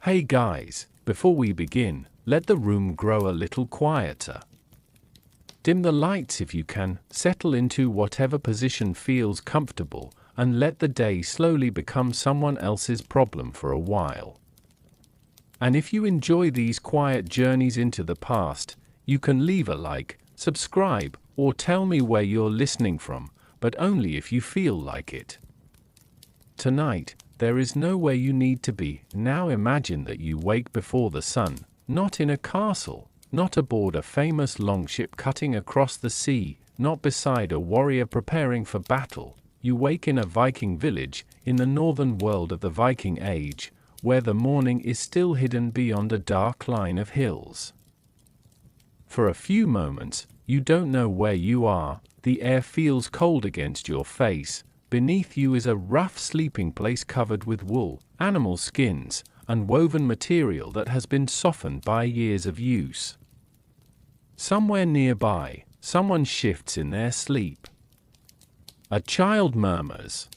Hey guys, before we begin, let the room grow a little quieter. Dim the lights if you can, settle into whatever position feels comfortable, and let the day slowly become someone else's problem for a while. And if you enjoy these quiet journeys into the past, you can leave a like, subscribe, or tell me where you're listening from, but only if you feel like it. Tonight, there is nowhere you need to be. Now imagine that you wake before the sun, not in a castle, not aboard a famous longship cutting across the sea, not beside a warrior preparing for battle. You wake in a Viking village, in the northern world of the Viking Age, where the morning is still hidden beyond a dark line of hills. For a few moments, you don't know where you are. The air feels cold against your face. Beneath you is a rough sleeping place covered with wool, animal skins, and woven material that has been softened by years of use. Somewhere nearby, someone shifts in their sleep. A child murmurs.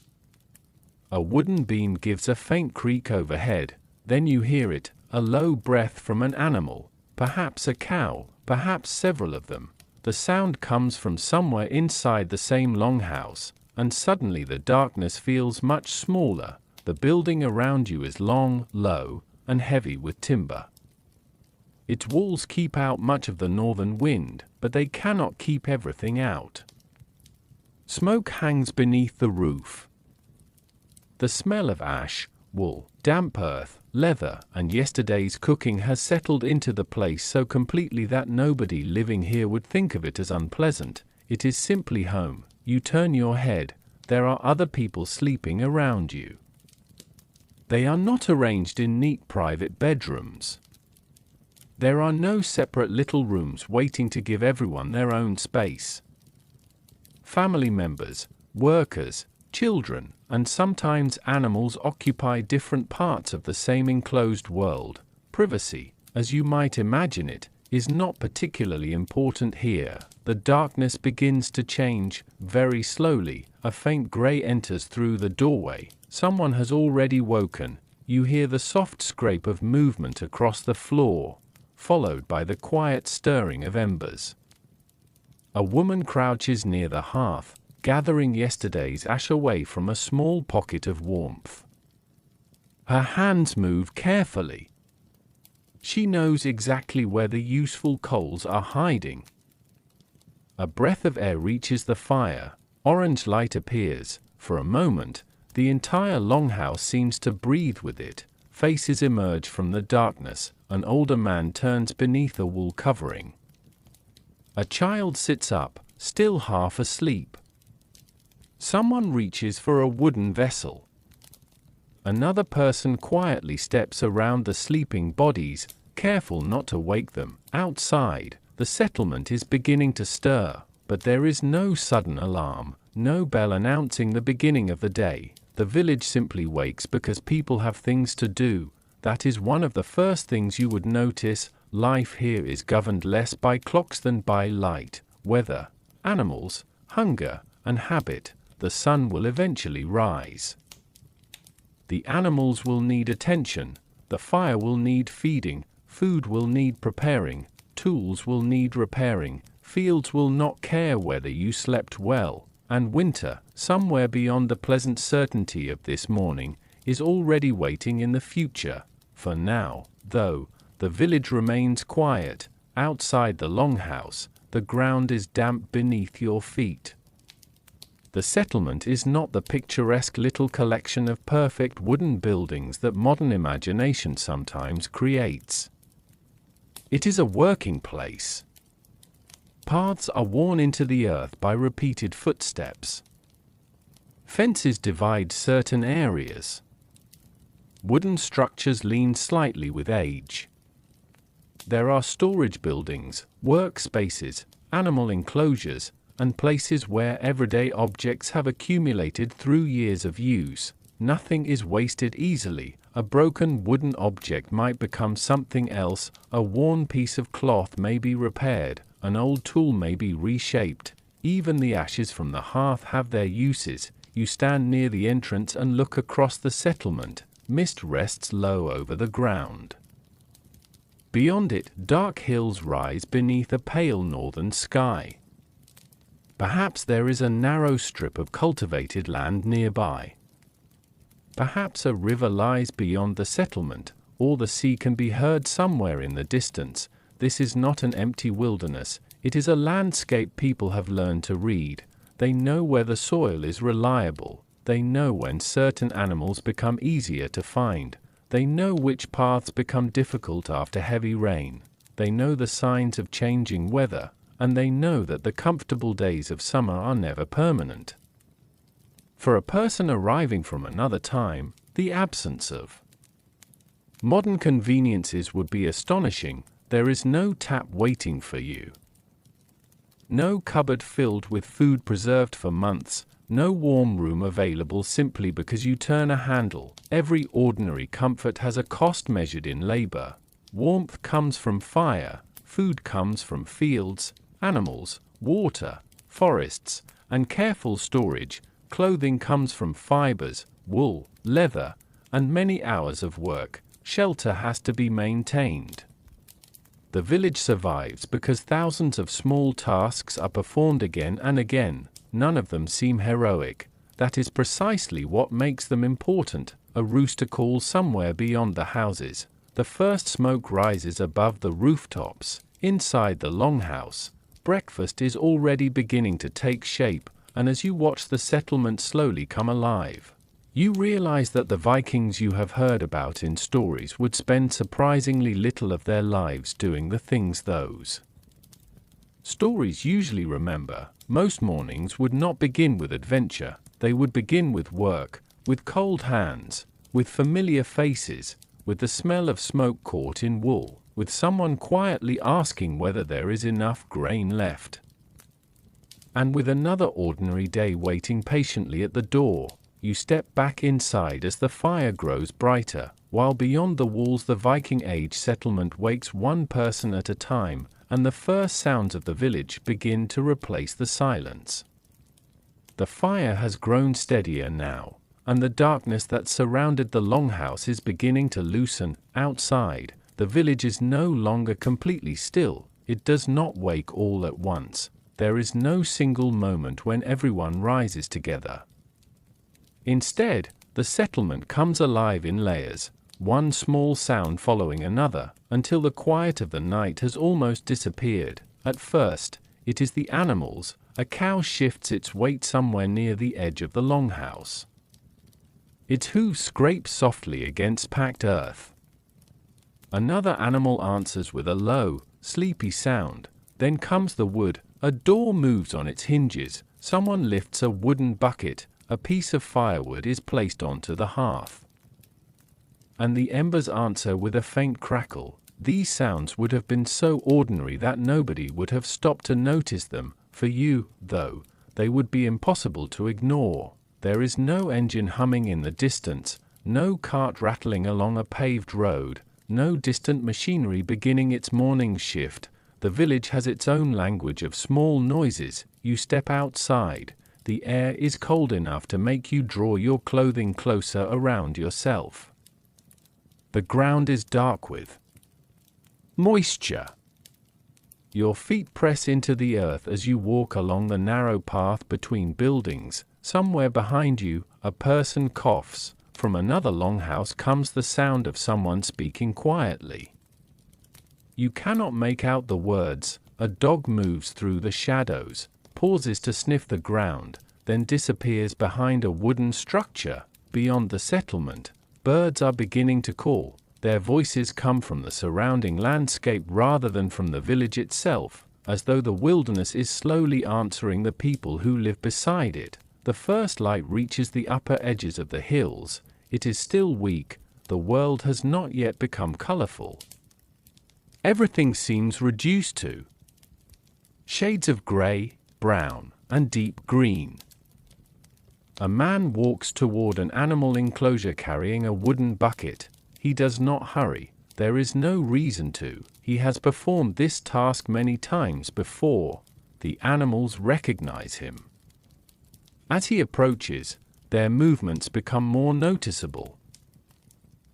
A wooden beam gives a faint creak overhead, then you hear it, a low breath from an animal, perhaps a cow, perhaps several of them. The sound comes from somewhere inside the same longhouse, and suddenly the darkness feels much smaller. The building around you is long, low, and heavy with timber. Its walls keep out much of the northern wind, but they cannot keep everything out. Smoke hangs beneath the roof. The smell of ash, wool, damp earth, leather, and yesterday's cooking has settled into the place so completely that nobody living here would think of it as unpleasant. It is simply home. You turn your head. There are other people sleeping around you. They are not arranged in neat private bedrooms. There are no separate little rooms waiting to give everyone their own space. Family members, workers, children, and sometimes animals occupy different parts of the same enclosed world. Privacy, as you might imagine it, is not particularly important here. The darkness begins to change, very slowly. A faint gray enters through the doorway. Someone has already woken. You hear the soft scrape of movement across the floor, followed by the quiet stirring of embers. A woman crouches near the hearth, gathering yesterday's ash away from a small pocket of warmth. Her hands move carefully. She knows exactly where the useful coals are hiding. A breath of air reaches the fire. Orange light appears. For a moment, the entire longhouse seems to breathe with it. Faces emerge from the darkness. An older man turns beneath a wool covering. A child sits up, still half asleep. Someone reaches for a wooden vessel. Another person quietly steps around the sleeping bodies, careful not to wake them. Outside, the settlement is beginning to stir, but there is no sudden alarm, no bell announcing the beginning of the day. The village simply wakes because people have things to do. That is one of the first things you would notice. Life here is governed less by clocks than by light, weather, animals, hunger, and habit. The sun will eventually rise. The animals will need attention, the fire will need feeding, food will need preparing, tools will need repairing, fields will not care whether you slept well, and winter, somewhere beyond the pleasant certainty of this morning, is already waiting in the future. For now, though, the village remains quiet. Outside the longhouse, the ground is damp beneath your feet. The settlement is not the picturesque little collection of perfect wooden buildings that modern imagination sometimes creates. It is a working place. Paths are worn into the earth by repeated footsteps. Fences divide certain areas. Wooden structures lean slightly with age. There are storage buildings, workspaces, animal enclosures, and places where everyday objects have accumulated through years of use. Nothing is wasted easily. A broken wooden object might become something else. A worn piece of cloth may be repaired. An old tool may be reshaped. Even the ashes from the hearth have their uses. You stand near the entrance and look across the settlement. mist rests low over the ground. Beyond it, dark hills rise beneath a pale northern sky. Perhaps there is a narrow strip of cultivated land nearby. Perhaps a river lies beyond the settlement, or the sea can be heard somewhere in the distance. This is not an empty wilderness, it is a landscape people have learned to read. They know where the soil is reliable. They know when certain animals become easier to find. They know which paths become difficult after heavy rain. They know the signs of changing weather, and they know that the comfortable days of summer are never permanent. For a person arriving from another time, the absence of modern conveniences would be astonishing. There is no tap waiting for you. No cupboard filled with food preserved for months. No warm room available simply because you turn a handle. Every ordinary comfort has a cost measured in labor. Warmth comes from fire, food comes from fields, animals, water, forests, and careful storage. Clothing comes from fibers, wool, leather, and many hours of work. Shelter has to be maintained. The village survives because thousands of small tasks are performed again and again. None of them seem heroic. That is precisely what makes them important. A rooster calls somewhere beyond the houses. The first smoke rises above the rooftops. Inside the longhouse, breakfast is already beginning to take shape, and as you watch the settlement slowly come alive, you realize that the Vikings you have heard about in stories would spend surprisingly little of their lives doing the things those stories usually remember. Most mornings would not begin with adventure. They would begin with work, with cold hands, with familiar faces, with the smell of smoke caught in wool, with someone quietly asking whether there is enough grain left, and with another ordinary day waiting patiently at the door. You step back inside as the fire grows brighter, while beyond the walls the Viking Age settlement wakes one person at a time, and the first sounds of the village begin to replace the silence. The fire has grown steadier now, and the darkness that surrounded the longhouse is beginning to loosen. Outside, the village is no longer completely still. It does not wake all at once. There is no single moment when everyone rises together. Instead, the settlement comes alive in layers, one small sound following another, until the quiet of the night has almost disappeared. At first, it is the animals. A cow shifts its weight somewhere near the edge of the longhouse. Its hooves scrape softly against packed earth. Another animal answers with a low, sleepy sound. Then comes the wood. A door moves on its hinges. Someone lifts a wooden bucket. A piece of firewood is placed onto the hearth, and the embers answer with a faint crackle. These sounds would have been so ordinary that nobody would have stopped to notice them. For you, though, they would be impossible to ignore. There is no engine humming in the distance, no cart rattling along a paved road, no distant machinery beginning its morning shift. The village has its own language of small noises. You step outside. The air is cold enough to make you draw your clothing closer around yourself. The ground is dark with moisture. Your feet press into the earth as you walk along the narrow path between buildings. Somewhere behind you, a person coughs. From another longhouse comes the sound of someone speaking quietly. You cannot make out the words. A dog moves through the shadows, pauses to sniff the ground, then disappears behind a wooden structure. Beyond the settlement, birds are beginning to call. Their voices come from the surrounding landscape rather than from the village itself, as though the wilderness is slowly answering the people who live beside it. The first light reaches the upper edges of the hills. It is still weak. The world has not yet become colorful. Everything seems reduced to shades of gray, brown, and deep green. A man walks toward an animal enclosure carrying a wooden bucket. He does not hurry. There is no reason to. He has performed this task many times before. The animals recognize him. As he approaches, their movements become more noticeable.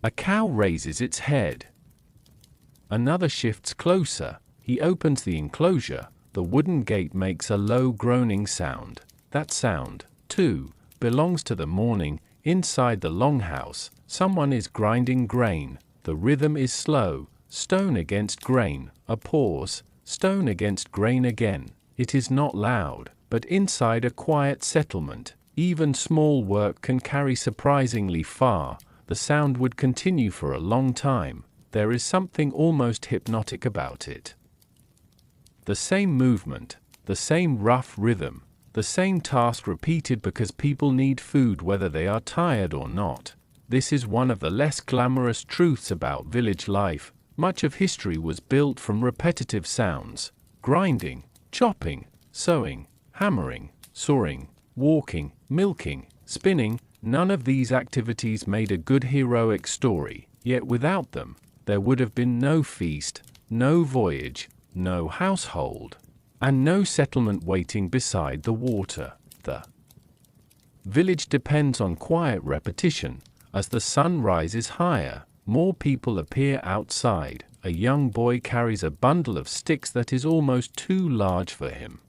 A cow raises its head. Another shifts closer. He opens the enclosure. The wooden gate makes a low groaning sound. That sound, too, belongs to the morning. Inside the longhouse, someone is grinding grain. The rhythm is slow. Stone against grain. A pause. Stone against grain again. It is not loud, but inside a quiet settlement, even small work can carry surprisingly far. The sound would continue for a long time. There is something almost hypnotic about it. The same movement, the same rough rhythm, the same task repeated because people need food whether they are tired or not. This is one of the less glamorous truths about village life. Much of history was built from repetitive sounds: grinding, chopping, sewing, hammering, sawing, walking, milking, spinning. None of these activities made a good heroic story, yet without them, there would have been no feast, no voyage, no household, and no settlement waiting beside the water. The village depends on quiet repetition. As the sun rises higher, more people appear outside. A young boy carries a bundle of sticks that is almost too large for him.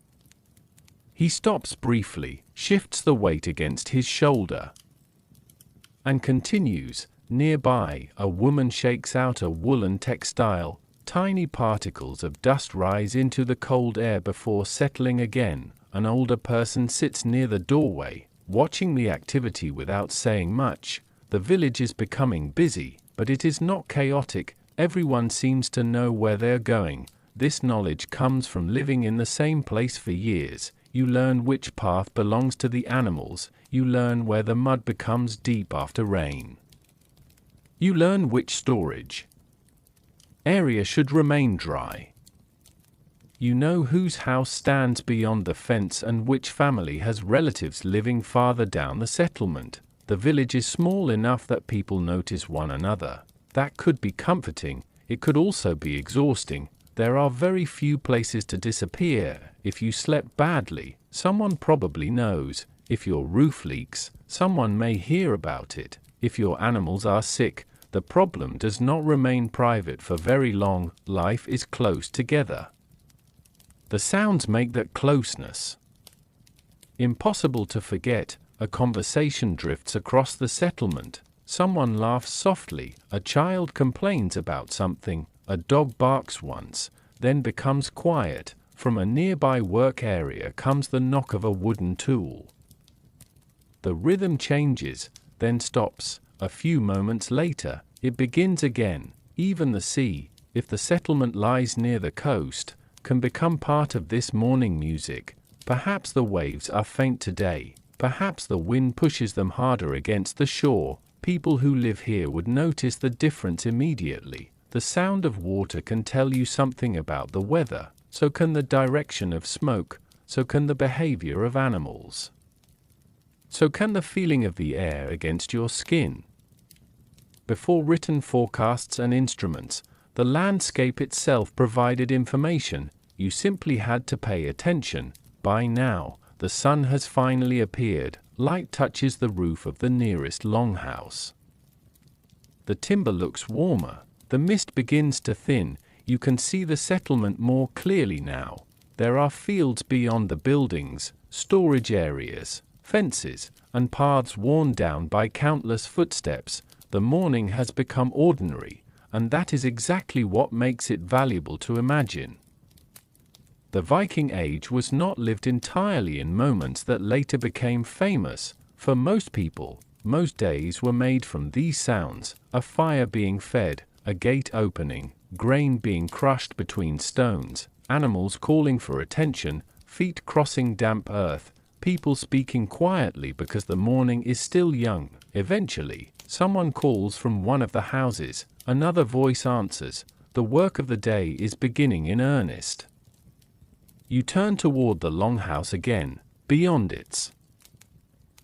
He stops briefly, shifts the weight against his shoulder, and continues. Nearby, a woman shakes out a woolen textile. Tiny particles of dust rise into the cold air before settling again. An older person sits near the doorway, watching the activity without saying much. The village is becoming busy, but it is not chaotic. Everyone seems to know where they're going. This knowledge comes from living in the same place for years. You learn which path belongs to the animals. You learn where the mud becomes deep after rain. You learn which storage area should remain dry. You know whose house stands beyond the fence and which family has relatives living farther down the settlement. The village is small enough that people notice one another. That could be comforting. It could also be exhausting. There are very few places to disappear. If you slept badly, someone probably knows. If your roof leaks, someone may hear about it. If your animals are sick, the problem does not remain private for very long. Life is close together. The sounds make that closeness impossible to forget. A conversation drifts across the settlement. Someone laughs softly. A child complains about something. A dog barks once, then becomes quiet. From a nearby work area comes the knock of a wooden tool. The rhythm changes, then stops. A few moments later, it begins again. Even the sea, if the settlement lies near the coast, can become part of this morning music. Perhaps the waves are faint today. Perhaps the wind pushes them harder against the shore. People who live here would notice the difference immediately. The sound of water can tell you something about the weather. So can the direction of smoke. So can the behavior of animals. So can the feeling of the air against your skin. Before written forecasts and instruments, the landscape itself provided information. You simply had to pay attention. By now, the sun has finally appeared. Light touches the roof of the nearest longhouse. The timber looks warmer. The mist begins to thin. You can see the settlement more clearly now. There are fields beyond the buildings, storage areas, fences, and paths worn down by countless footsteps. The morning has become ordinary, and that is exactly what makes it valuable to imagine. The Viking Age was not lived entirely in moments that later became famous. For most people, most days were made from these sounds: a fire being fed, a gate opening, grain being crushed between stones, animals calling for attention, feet crossing damp earth, people speaking quietly because the morning is still young. Eventually, someone calls from one of the houses, another voice answers. The work of the day is beginning in earnest. You turn toward the longhouse again. Beyond its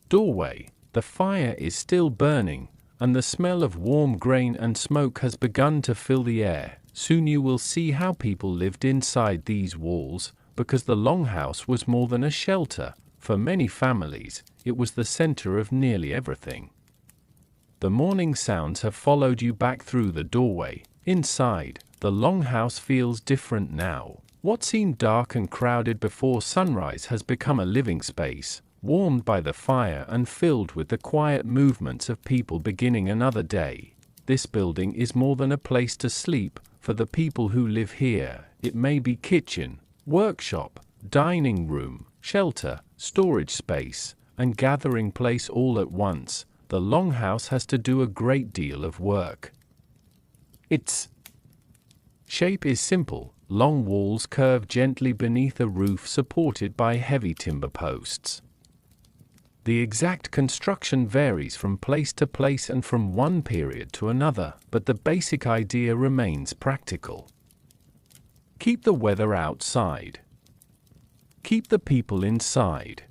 doorway, the fire is still burning, and the smell of warm grain and smoke has begun to fill the air. Soon you will see how people lived inside these walls, because the longhouse was more than a shelter. For many families, it was the center of nearly everything. The morning sounds have followed you back through the doorway. Inside, the longhouse feels different now. What seemed dark and crowded before sunrise has become a living space, warmed by the fire and filled with the quiet movements of people beginning another day. This building is more than a place to sleep. For the people who live here, it may be kitchen, workshop, dining room, shelter, storage space, and gathering place all at once. The longhouse has to do a great deal of work. Its shape is simple. Long walls curve gently beneath a roof supported by heavy timber posts. The exact construction varies from place to place and from one period to another, but the basic idea remains practical. Keep the weather outside. Keep the people inside.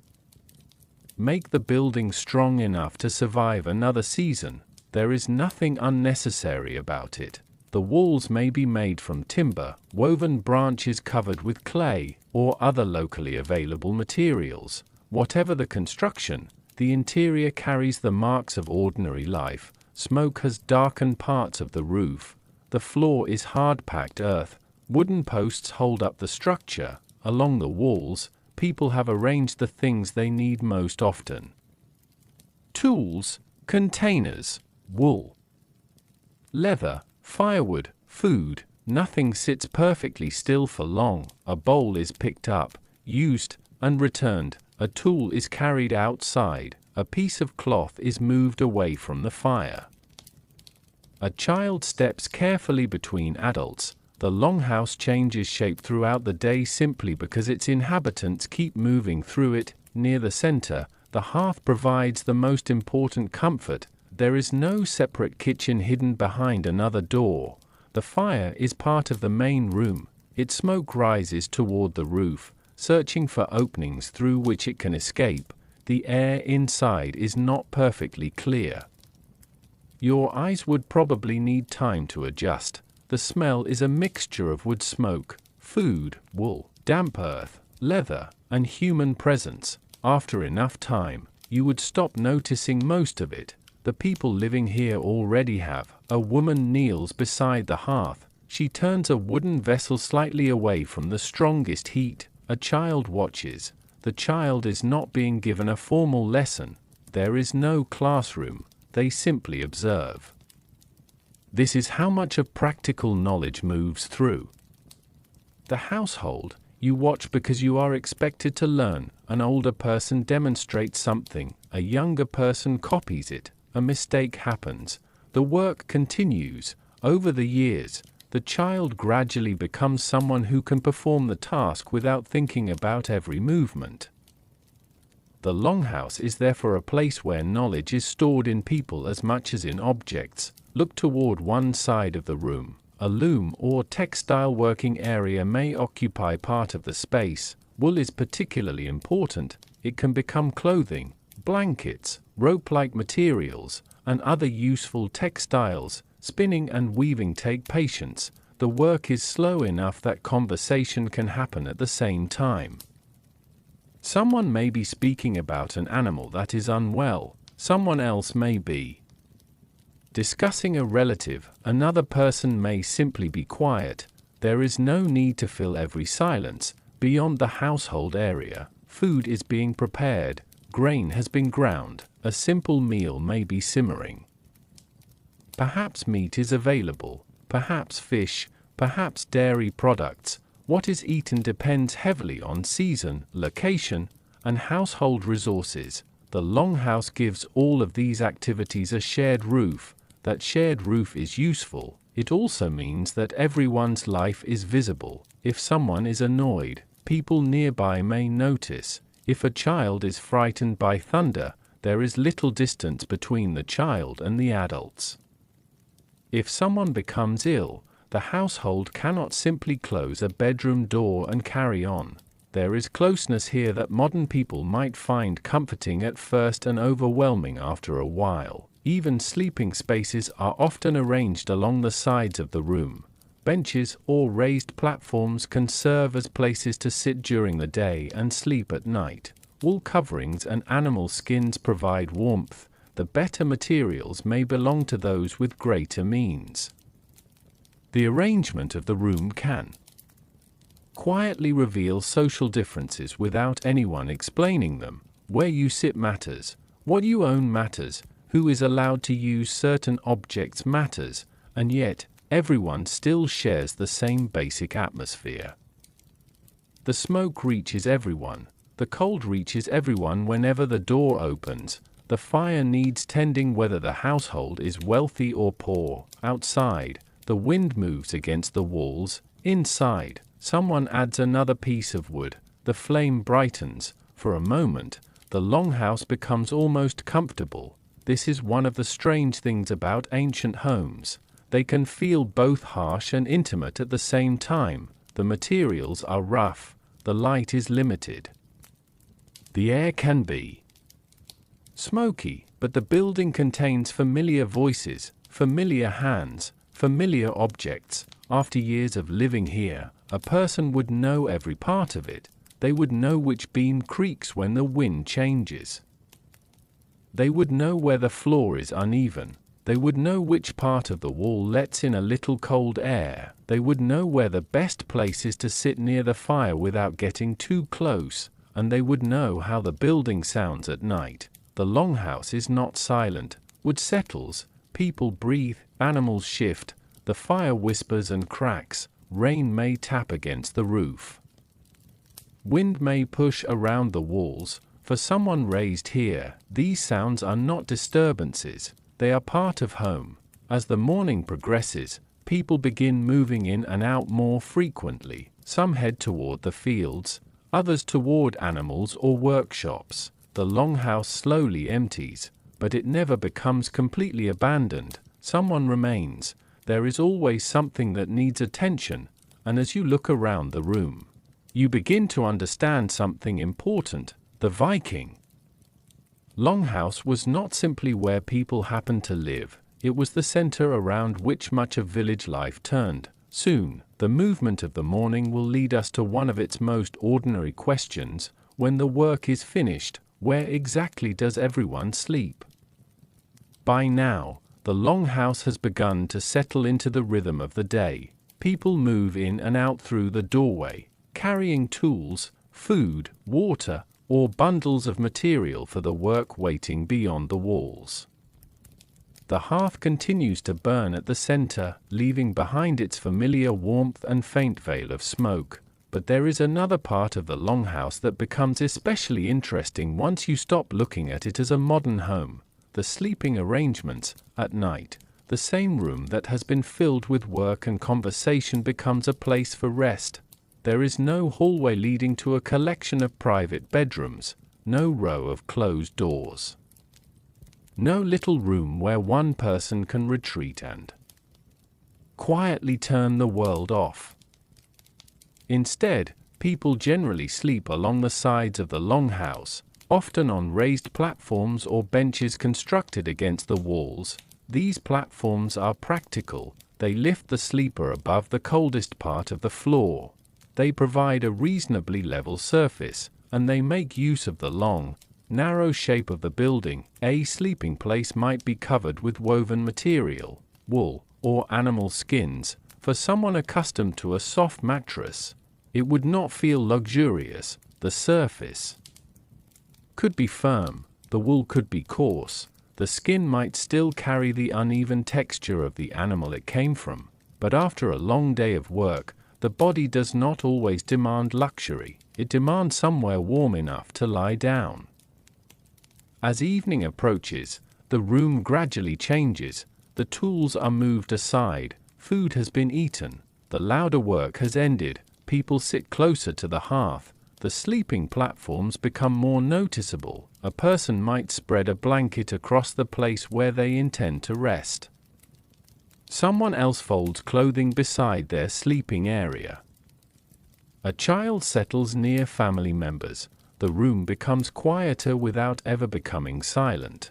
Make the building strong enough to survive another season. There is nothing unnecessary about it. The walls may be made from timber, woven branches covered with clay, or other locally available materials. Whatever the construction, the interior carries the marks of ordinary life. Smoke has darkened parts of the roof. The floor is hard-packed earth. Wooden posts hold up the structure. Along the walls, people have arranged the things they need most often. Tools, containers, wool, leather, firewood, food. Nothing sits perfectly still for long. A bowl is picked up, used, and returned. A tool is carried outside. A piece of cloth is moved away from the fire. A child steps carefully between adults. The longhouse changes shape throughout the day simply because its inhabitants keep moving through it. Near the center, the hearth provides the most important comfort. There is no separate kitchen hidden behind another door. The fire is part of the main room. Its smoke rises toward the roof, searching for openings through which it can escape. The air inside is not perfectly clear. Your eyes would probably need time to adjust. The smell is a mixture of wood smoke, food, wool, damp earth, leather, and human presence. After enough time, you would stop noticing most of it. The people living here already have. A woman kneels beside the hearth. She turns a wooden vessel slightly away from the strongest heat. A child watches. The child is not being given a formal lesson. There is no classroom. They simply observe. This is how much of practical knowledge moves through the household. You watch because you are expected to learn. An older person demonstrates something. A younger person copies it. A mistake happens. The work continues. Over the years, the child gradually becomes someone who can perform the task without thinking about every movement. The longhouse is therefore a place where knowledge is stored in people as much as in objects. Look toward one side of the room. A loom or textile working area may occupy part of the space. Wool is particularly important. It can become clothing, blankets, rope-like materials, and other useful textiles. Spinning and weaving take patience. The work is slow enough that conversation can happen at the same time. Someone may be speaking about an animal that is unwell. Someone else may be discussing a relative. Another person may simply be quiet. There is no need to fill every silence. Beyond the household area, food is being prepared. Grain has been ground. A simple meal may be simmering. Perhaps meat is available, perhaps fish, perhaps dairy products. What is eaten depends heavily on season, location, and household resources. The longhouse gives all of these activities a shared roof. That shared roof is useful. It also means that everyone's life is visible. If someone is annoyed, people nearby may notice. If a child is frightened by thunder, there is little distance between the child and the adults. If someone becomes ill, the household cannot simply close a bedroom door and carry on. There is closeness here that modern people might find comforting at first and overwhelming after a while. Even sleeping spaces are often arranged along the sides of the room. Benches or raised platforms can serve as places to sit during the day and sleep at night. Wool coverings and animal skins provide warmth. the better materials may belong to those with greater means. The arrangement of the room can quietly reveal social differences without anyone explaining them. Where you sit matters, what you own matters, who is allowed to use certain objects matters, and yet, everyone still shares the same basic atmosphere. The smoke reaches everyone, the cold reaches everyone whenever the door opens, the fire needs tending whether the household is wealthy or poor. Outside, the wind moves against the walls. Inside, someone adds another piece of wood, the flame brightens. For a moment, the longhouse becomes almost comfortable. This is one of the strange things about ancient homes. They can feel both harsh and intimate at the same time. The materials are rough, the light is limited. The air can be smoky, but the building contains familiar voices, familiar hands, familiar objects. After years of living here, a person would know every part of it. They would know which beam creaks when the wind changes. They would know where the floor is uneven. They would know which part of the wall lets in a little cold air. They would know where the best place is to sit near the fire without getting too close, and they would know how the building sounds at night. The longhouse is not silent. Wood settles, people breathe, animals shift, the fire whispers and cracks, rain may tap against the roof. Wind may push around the walls. For someone raised here, these sounds are not disturbances, they are part of home. As the morning progresses, people begin moving in and out more frequently. Some head toward the fields, others toward animals or workshops. The longhouse slowly empties, but it never becomes completely abandoned. Someone remains. There is always something that needs attention, and as you look around the room, you begin to understand something important. The Viking longhouse was not simply where people happened to live, it was the center around which much of village life turned. Soon, the movement of the morning will lead us to one of its most ordinary questions. When the work is finished, where exactly does everyone sleep? By now, the longhouse has begun to settle into the rhythm of the day. People move in and out through the doorway, carrying tools, food, water, or bundles of material for the work waiting beyond the walls. The hearth continues to burn at the center, leaving behind its familiar warmth and faint veil of smoke. But there is another part of the longhouse that becomes especially interesting once you stop looking at it as a modern home. The sleeping arrangements. At night, the same room that has been filled with work and conversation becomes a place for rest. There is no hallway leading to a collection of private bedrooms, no row of closed doors. No little room where one person can retreat and quietly turn the world off. Instead, people generally sleep along the sides of the longhouse, often on raised platforms or benches constructed against the walls. These platforms are practical. They lift the sleeper above the coldest part of the floor. They provide a reasonably level surface, and they make use of the long, narrow shape of the building. A sleeping place might be covered with woven material, wool, or animal skins. For someone accustomed to a soft mattress, it would not feel luxurious. The surface could be firm, the wool could be coarse, the skin might still carry the uneven texture of the animal it came from. But after a long day of work, the body does not always demand luxury, it demands somewhere warm enough to lie down. As evening approaches, the room gradually changes, the tools are moved aside, food has been eaten, the louder work has ended, people sit closer to the hearth, the sleeping platforms become more noticeable. A person might spread a blanket across the place where they intend to rest. Someone else folds clothing beside their sleeping area. A child settles near family members. The room becomes quieter without ever becoming silent.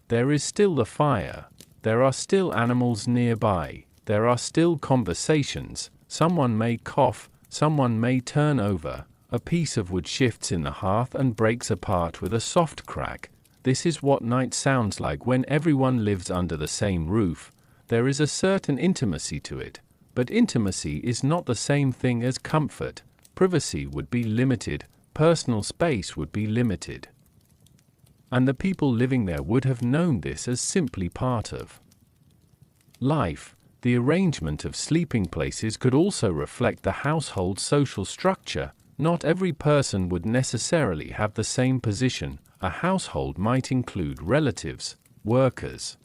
There is still the fire. There are still animals nearby. There are still conversations. Someone may cough. Someone may turn over. A piece of wood shifts in the hearth and breaks apart with a soft crack. This is what night sounds like when everyone lives under the same roof. There is a certain intimacy to it, but intimacy is not the same thing as comfort. Privacy would be limited, personal space would be limited. And the people living there would have known this as simply part of life. The arrangement of sleeping places could also reflect the household's social structure. Not every person would necessarily have the same position. A household might include relatives, workers,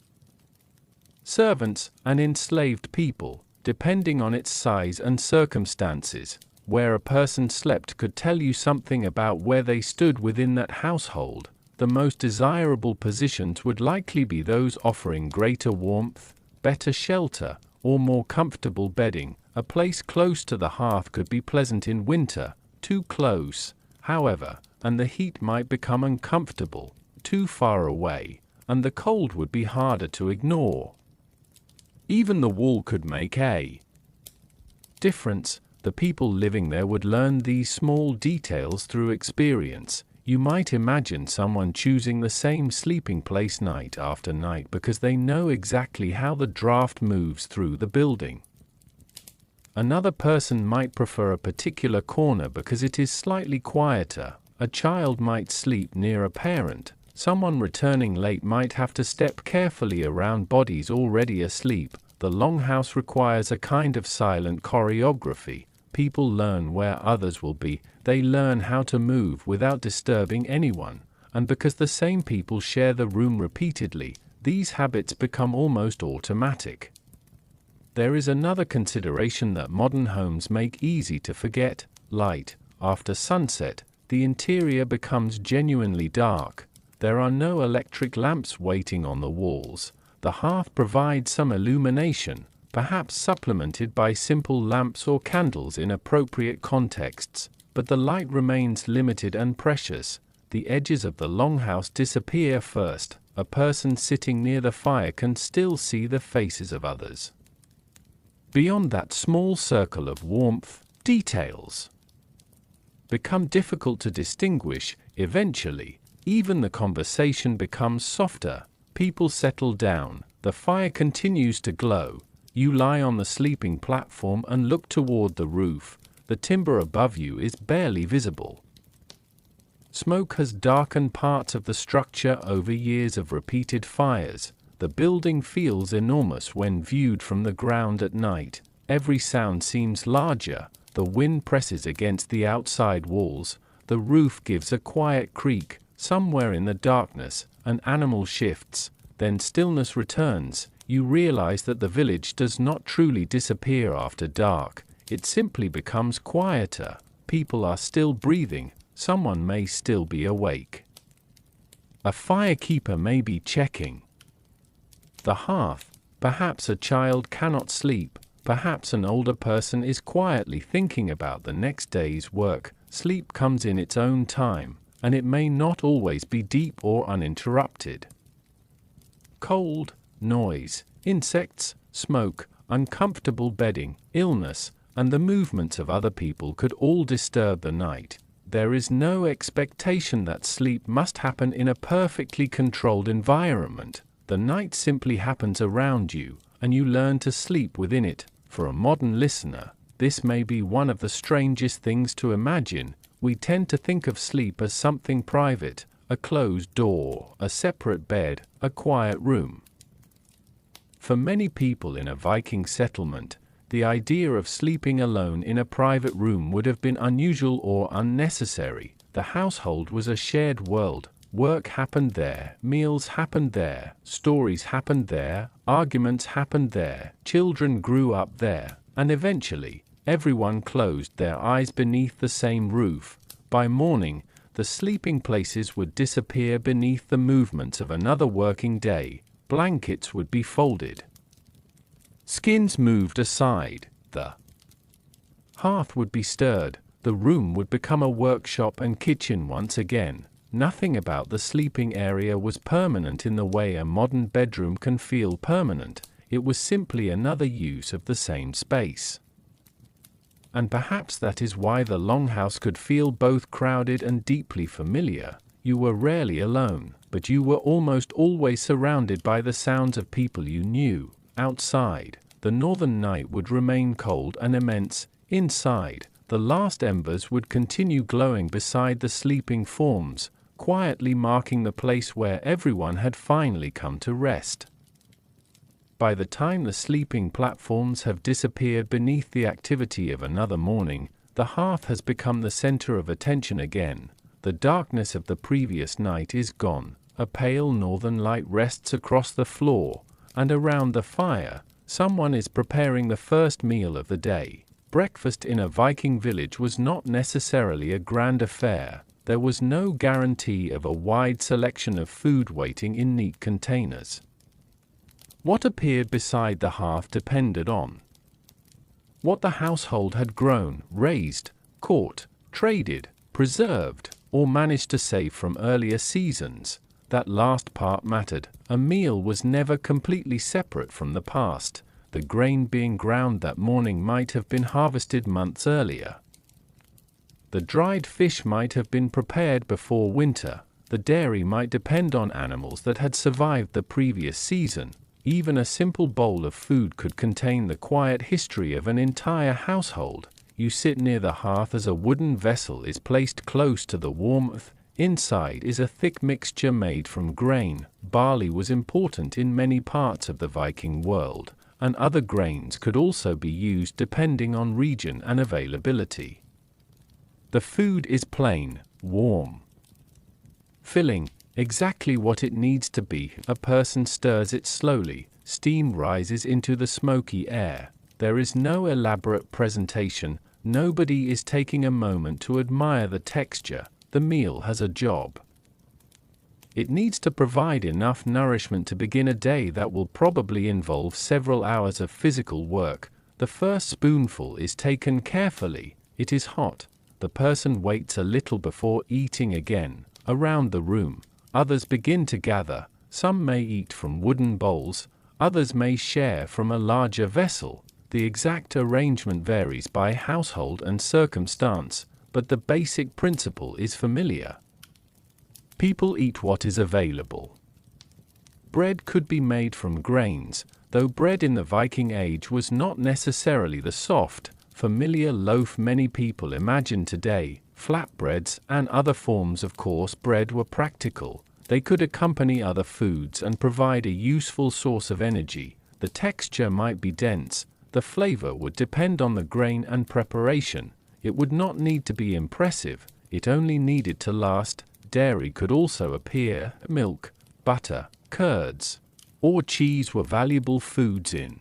servants, and enslaved people, depending on its size and circumstances. Where a person slept could tell you something about where they stood within that household. The most desirable positions would likely be those offering greater warmth, better shelter, or more comfortable bedding. A place close to the hearth could be pleasant in winter. Too close, however, and the heat might become uncomfortable. Too far away, and the cold would be harder to ignore. Even the wall could make a difference. The people living there would learn these small details through experience. You might imagine someone choosing the same sleeping place night after night because they know exactly how the draft moves through the building. Another person might prefer a particular corner because it is slightly quieter. A child might sleep near a parent. Someone returning late might have to step carefully around bodies already asleep. The longhouse requires a kind of silent choreography. People learn where others will be. They learn how to move without disturbing anyone. And because the same people share the room repeatedly, these habits become almost automatic. There is another consideration that modern homes make easy to forget: light. After sunset, the interior becomes genuinely dark. There are no electric lamps waiting on the walls. The hearth provides some illumination, perhaps supplemented by simple lamps or candles in appropriate contexts, but the light remains limited and precious. The edges of the longhouse disappear first. A person sitting near the fire can still see the faces of others. Beyond that small circle of warmth, details become difficult to distinguish. Eventually, even the conversation becomes softer. People settle down. The fire continues to glow. You lie on the sleeping platform and look toward the roof. The timber above you is barely visible. Smoke has darkened parts of the structure over years of repeated fires. The building feels enormous when viewed from the ground at night. Every sound seems larger. The wind presses against the outside walls. The roof gives a quiet creak. Somewhere in the darkness, an animal shifts. Then stillness returns. You realize that the village does not truly disappear after dark. It simply becomes quieter. People are still breathing. Someone may still be awake. A firekeeper may be checking the hearth. Perhaps a child cannot sleep. Perhaps an older person is quietly thinking about the next day's work. Sleep comes in its own time, and it may not always be deep or uninterrupted. Cold, noise, insects, smoke, uncomfortable bedding, illness, and the movements of other people could all disturb the night. There is no expectation that sleep must happen in a perfectly controlled environment. The night simply happens around you, and you learn to sleep within it. For a modern listener, this may be one of the strangest things to imagine. We tend to think of sleep as something private, a closed door, a separate bed, a quiet room. For many people in a Viking settlement, the idea of sleeping alone in a private room would have been unusual or unnecessary. The household was a shared world. Work happened there, meals happened there, stories happened there, arguments happened there, children grew up there, and eventually, everyone closed their eyes beneath the same roof. By morning, the sleeping places would disappear beneath the movements of another working day. Blankets would be folded. Skins moved aside. The hearth would be stirred. The room would become a workshop and kitchen once again. Nothing about the sleeping area was permanent in the way a modern bedroom can feel permanent. It was simply another use of the same space. And perhaps that is why the longhouse could feel both crowded and deeply familiar. You were rarely alone. but you were almost always surrounded by the sounds of people you knew. Outside, the northern night would remain cold and immense. Inside, the last embers would continue glowing beside the sleeping forms, quietly marking the place where everyone had finally come to rest. By the time the sleeping platforms have disappeared beneath the activity of another morning, the hearth has become the center of attention again. The darkness of the previous night is gone, a pale northern light rests across the floor, and around the fire, someone is preparing the first meal of the day. Breakfast in a Viking village was not necessarily a grand affair. There was no guarantee of a wide selection of food waiting in neat containers. What appeared beside the hearth depended on what the household had grown, raised, caught, traded, preserved, or managed to save from earlier seasons. That last part mattered. A meal was never completely separate from the past. The grain being ground that morning might have been harvested months earlier. The dried fish might have been prepared before winter. The dairy might depend on animals that had survived the previous season. Even a simple bowl of food could contain the quiet history of an entire household. You sit near the hearth as a wooden vessel is placed close to the warmth. Inside is a thick mixture made from grain. Barley was important in many parts of the Viking world, and other grains could also be used depending on region and availability. The food is plain, warm, filling, exactly what it needs to be. A person stirs it slowly. Steam rises into the smoky air. There is no elaborate presentation. Nobody is taking a moment to admire the texture. The meal has a job. It needs to provide enough nourishment to begin a day that will probably involve several hours of physical work. The first spoonful is taken carefully. It is hot. The person waits a little before eating again. Around the room, others begin to gather. Some may eat from wooden bowls, others may share from a larger vessel. The exact arrangement varies by household and circumstance, but the basic principle is familiar. People eat what is available. Bread could be made from grains, though bread in the Viking Age was not necessarily the soft, familiar loaf many people imagine today. Flatbreads and other forms of coarse bread were practical. They could accompany other foods and provide a useful source of energy. The texture might be dense. The flavor would depend on the grain and preparation. It would not need to be impressive. It only needed to last. Dairy could also appear. Milk, butter, curds, or cheese were valuable foods in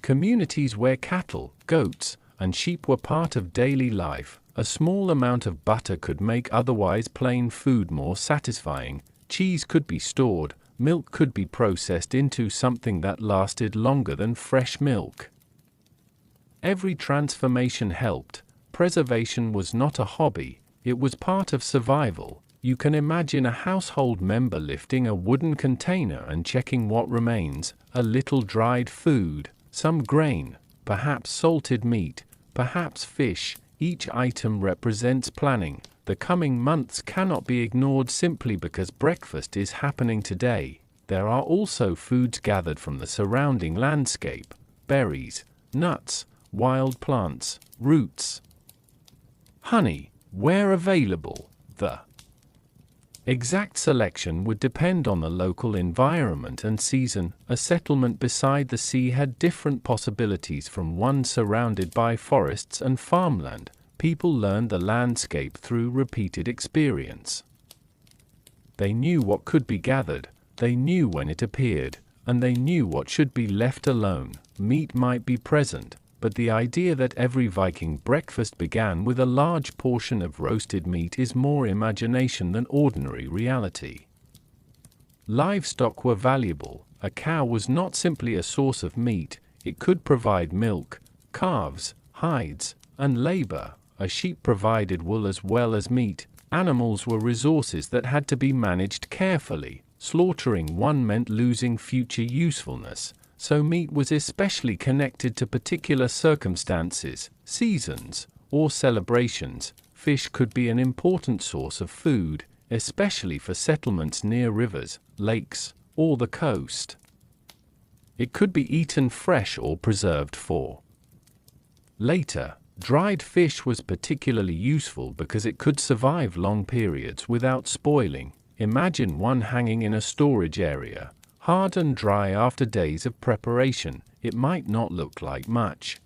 communities where cattle, goats, and sheep were part of daily life. A small amount of butter could make otherwise plain food more satisfying. Cheese could be stored. Milk could be processed into something that lasted longer than fresh milk. Every transformation helped. Preservation was not a hobby, it was part of survival. You can imagine a household member lifting a wooden container and checking what remains: a little dried food, some grain, perhaps salted meat, perhaps fish. Each item represents planning. The coming months cannot be ignored simply because breakfast is happening today. There are also foods gathered from the surrounding landscape: berries, nuts, wild plants, roots, honey, where available. The exact selection would depend on the local environment and season. A settlement beside the sea had different possibilities from one surrounded by forests and farmland. People learned the landscape through repeated experience. They knew what could be gathered, they knew when it appeared, and they knew what should be left alone. Meat might be present, but the idea that every Viking breakfast began with a large portion of roasted meat is more imagination than ordinary reality. Livestock were valuable. A cow was not simply a source of meat, it could provide milk, calves, hides, and labor. A sheep provided wool as well as meat. Animals were resources that had to be managed carefully. Slaughtering one meant losing future usefulness. So meat was especially connected to particular circumstances, seasons, or celebrations. Fish could be an important source of food. especially for settlements near rivers, lakes, or the coast. It could be eaten fresh or preserved for. Later, dried fish was particularly useful because it could survive long periods without spoiling. Imagine one hanging in a storage area, hard and dry after days of preparation. It might not look like much.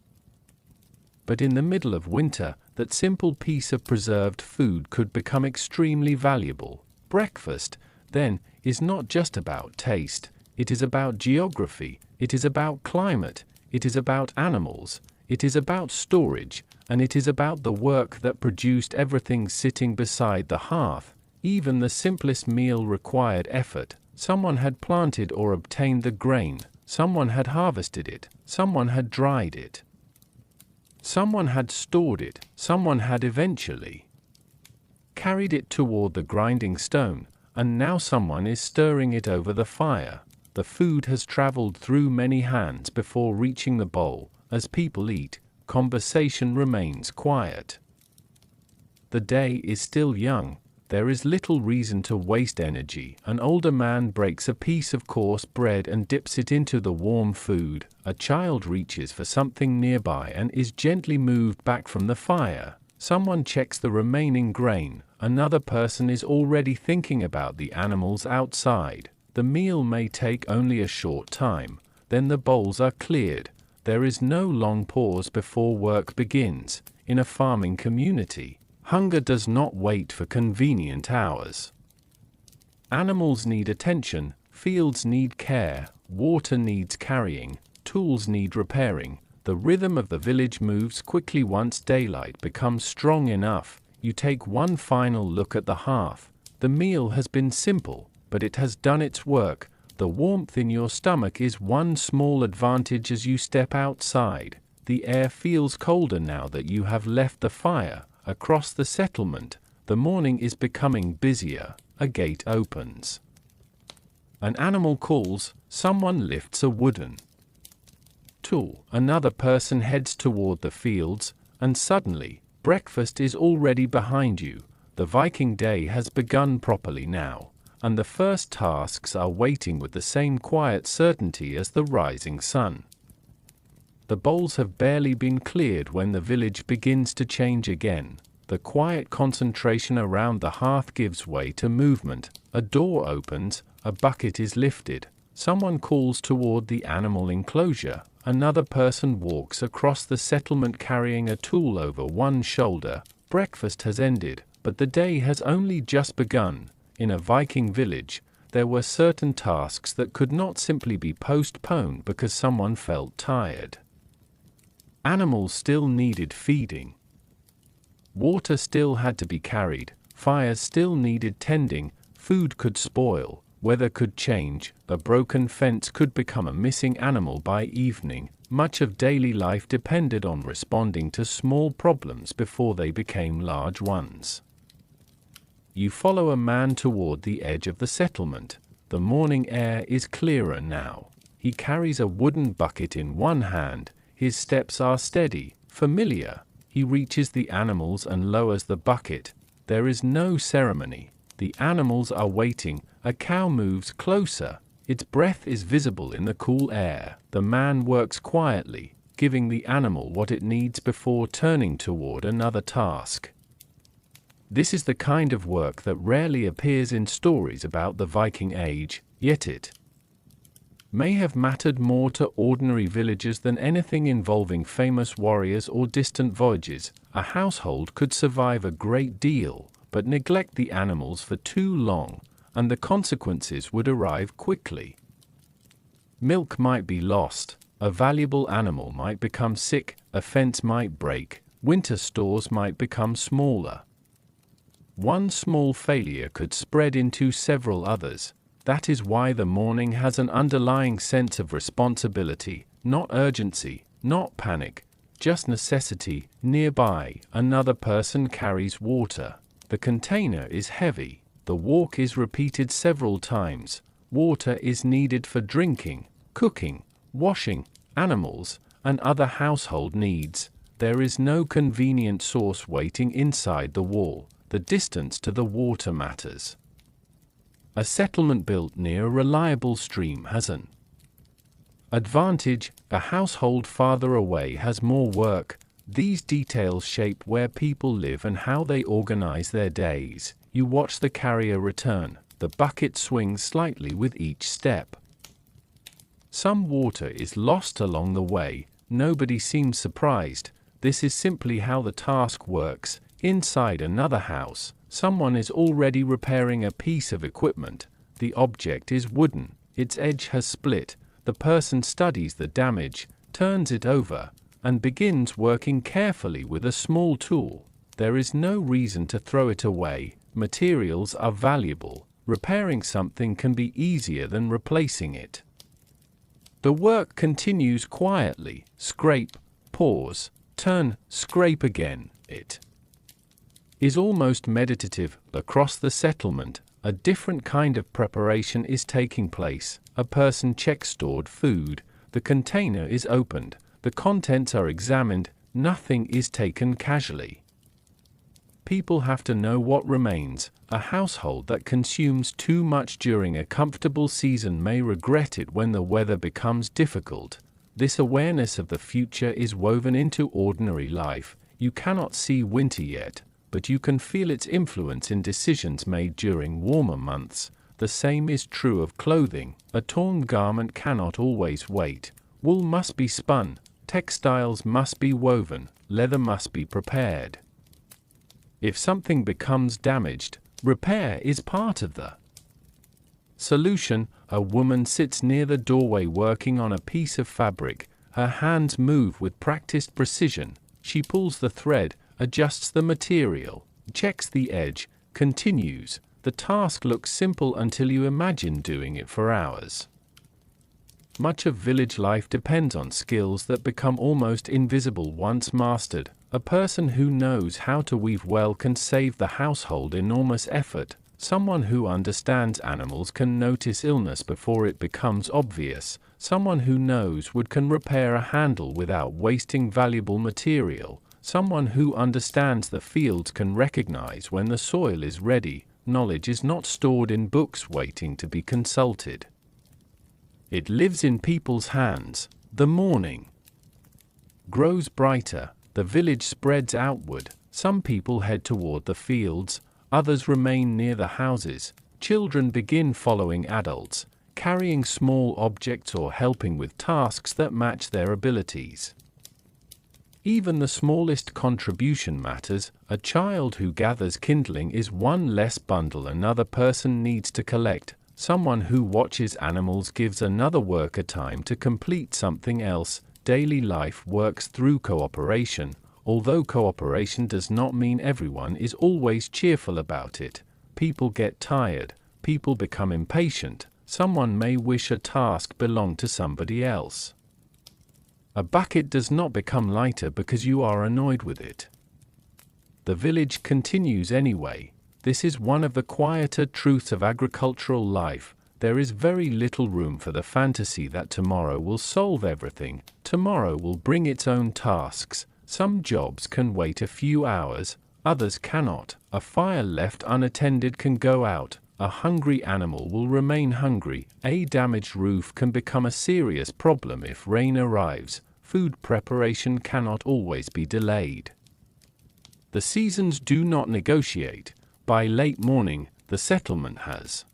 But in the middle of winter, that simple piece of preserved food could become extremely valuable. Breakfast, then, is not just about taste. It is about geography, it is about climate, it is about animals, it is about storage, and it is about the work that produced everything sitting beside the hearth. Even the simplest meal required effort. Someone had planted or obtained the grain, someone had harvested it, someone had dried it. Someone had stored it, someone had eventually carried it toward the grinding stone, and now someone is stirring it over the fire. The food has traveled through many hands before reaching the bowl. As people eat, conversation remains quiet. The day is still young. There is little reason to waste energy. An older man breaks a piece of coarse bread and dips it into the warm food. A child reaches for something nearby and is gently moved back from the fire. Someone checks the remaining grain. Another person is already thinking about the animals outside. The meal may take only a short time. Then the bowls are cleared. There is no long pause before work begins. In a farming community, hunger does not wait for convenient hours. Animals need attention, fields need care, water needs carrying, tools need repairing. The rhythm of the village moves quickly once daylight becomes strong enough. You take one final look at the hearth. The meal has been simple, but it has done its work. The warmth in your stomach is one small advantage as you step outside. The air feels colder now that you have left the fire. Across the settlement, the morning is becoming busier. A gate opens. An animal calls, someone lifts a wooden tool. Another person heads toward the fields, and suddenly, breakfast is already behind you. The Viking day has begun properly now, and the first tasks are waiting with the same quiet certainty as the rising sun. The bowls have barely been cleared when the village begins to change again. The quiet concentration around the hearth gives way to movement. A door opens, a bucket is lifted. Someone calls toward the animal enclosure. Another person walks across the settlement carrying a tool over one shoulder. Breakfast has ended, but the day has only just begun. In a Viking village, there were certain tasks that could not simply be postponed because someone felt tired. Animals still needed feeding. Water still had to be carried. Fires still needed tending. Food could spoil. Weather could change. A broken fence could become a missing animal by evening. Much of daily life depended on responding to small problems before they became large ones. You follow a man toward the edge of the settlement. The morning air is clearer now. He carries a wooden bucket in one hand. His steps are steady, familiar. He reaches the animals and lowers the bucket. There is no ceremony. The animals are waiting. A cow moves closer. Its breath is visible in the cool air. The man works quietly, giving the animal what it needs before turning toward another task. This is the kind of work that rarely appears in stories about the Viking Age, yet it may have mattered more to ordinary villagers than anything involving famous warriors or distant voyages. A household could survive a great deal, but neglect the animals for too long, and the consequences would arrive quickly. Milk might be lost, a valuable animal might become sick, a fence might break, winter stores might become smaller. One small failure could spread into several others. That is why the morning has an underlying sense of responsibility, not urgency, not panic, just necessity. Nearby, another person carries water. The container is heavy. The walk is repeated several times. Water is needed for drinking, cooking, washing, animals, and other household needs. There is no convenient source waiting inside the wall. the distance to the water matters. A settlement built near a reliable stream has an advantage. A household farther away has more work. These details shape where people live and how they organize their days. You watch the carrier return. The bucket swings slightly with each step. Some water is lost along the way. Nobody seems surprised. This is simply how the task works. Inside another house, someone is already repairing a piece of equipment. The object is wooden. Its edge has split. The person studies the damage, turns it over, and begins working carefully with a small tool. There is no reason to throw it away. Materials are valuable. Repairing something can be easier than replacing it. The work continues quietly. Scrape, pause, turn, scrape again. It is almost meditative. Across the settlement, a different kind of preparation is taking place. A person checks stored food. The container is opened. The contents are examined. Nothing is taken casually. People have to know what remains. A household that consumes too much during a comfortable season may regret it when the weather becomes difficult. This awareness of the future is woven into ordinary life. You cannot see winter yet, but you can feel its influence in decisions made during warmer months. The same is true of clothing. A torn garment cannot always wait. Wool must be spun. Textiles must be woven. Leather must be prepared. If something becomes damaged, repair is part of the solution. A woman sits near the doorway working on a piece of fabric. Her hands move with practiced precision. She pulls the thread, adjusts the material, checks the edge, continues. The task looks simple until you imagine doing it for hours. Much of village life depends on skills that become almost invisible once mastered. A person who knows how to weave well can save the household enormous effort. Someone who understands animals can notice illness before it becomes obvious. Someone who knows wood can repair a handle without wasting valuable material. Someone who understands the fields can recognize when the soil is ready. Knowledge is not stored in books waiting to be consulted. It lives in people's hands. The morning grows brighter. The village spreads outward. Some people head toward the fields. Others remain near the houses. Children begin following adults, carrying small objects or helping with tasks that match their abilities. Even the smallest contribution matters. A child who gathers kindling is one less bundle another person needs to collect. Someone who watches animals gives another worker time to complete something else. Daily life works through cooperation. Although cooperation does not mean everyone is always cheerful about it. People get tired. People become impatient. Someone may wish a task belonged to somebody else. A bucket does not become lighter because you are annoyed with it. The village continues anyway. This is one of the quieter truths of agricultural life. There is very little room for the fantasy that tomorrow will solve everything. Tomorrow will bring its own tasks. Some jobs can wait a few hours, others cannot. A fire left unattended can go out. A hungry animal will remain hungry. A damaged roof can become a serious problem if rain arrives. Food preparation cannot always be delayed. The seasons do not negotiate. By late morning, the settlement has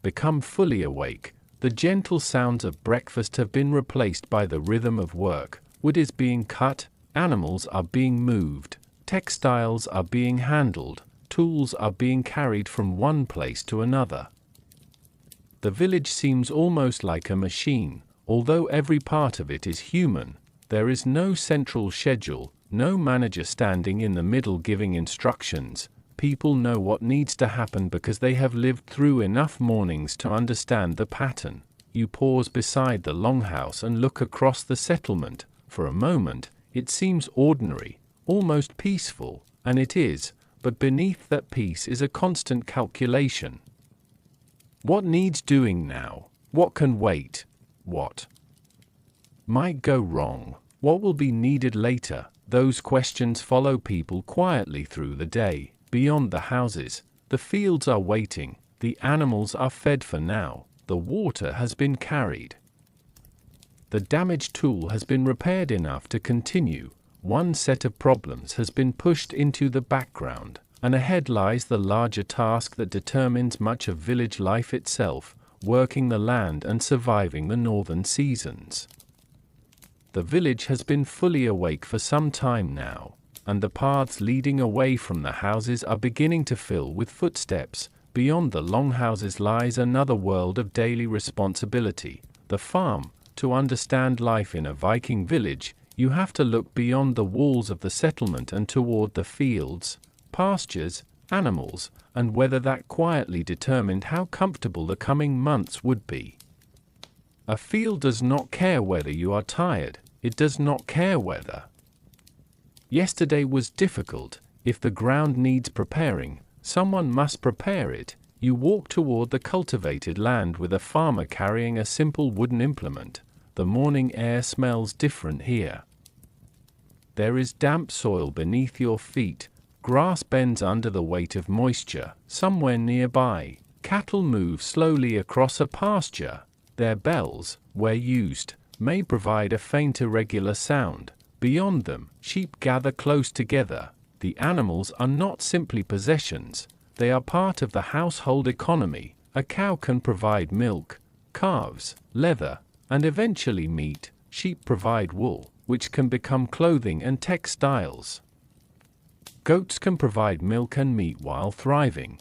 become fully awake. The gentle sounds of breakfast have been replaced by the rhythm of work. Wood is being cut, animals are being moved, textiles are being handled, tools are being carried from one place to another. The village seems almost like a machine. Although every part of it is human, there is no central schedule, no manager standing in the middle giving instructions. People know what needs to happen because they have lived through enough mornings to understand the pattern. You pause beside the longhouse and look across the settlement. For a moment, it seems ordinary, almost peaceful, and it is, but beneath that peace is a constant calculation. What needs doing now? What can wait? What might go wrong? What will be needed later? Those questions follow people quietly through the day. beyond the houses. The fields are waiting, the animals are fed for now, the water has been carried. The damaged tool has been repaired enough to continue. One set of problems has been pushed into the background, and ahead lies the larger task that determines much of village life itself, working the land and surviving the northern seasons. The village has been fully awake for some time now, and the paths leading away from the houses are beginning to fill with footsteps. Beyond the longhouses lies another world of daily responsibility, the farm. To understand life in a Viking village, you have to look beyond the walls of the settlement and toward the fields, pastures, animals, and weather that quietly determined how comfortable the coming months would be. A field does not care whether you are tired, it does not care whether. Yesterday was difficult. If the ground needs preparing, someone must prepare it. You walk toward the cultivated land with a farmer carrying a simple wooden implement. The morning air smells different here. There is damp soil beneath your feet. Grass bends under the weight of moisture. Somewhere nearby, cattle move slowly across a pasture. Their bells, where used, may provide a faint irregular sound. Beyond them, sheep gather close together. The animals are not simply possessions, they are part of the household economy. A cow can provide milk, calves, leather, and eventually meat. Sheep provide wool, which can become clothing and textiles. Goats can provide milk and meat while thriving.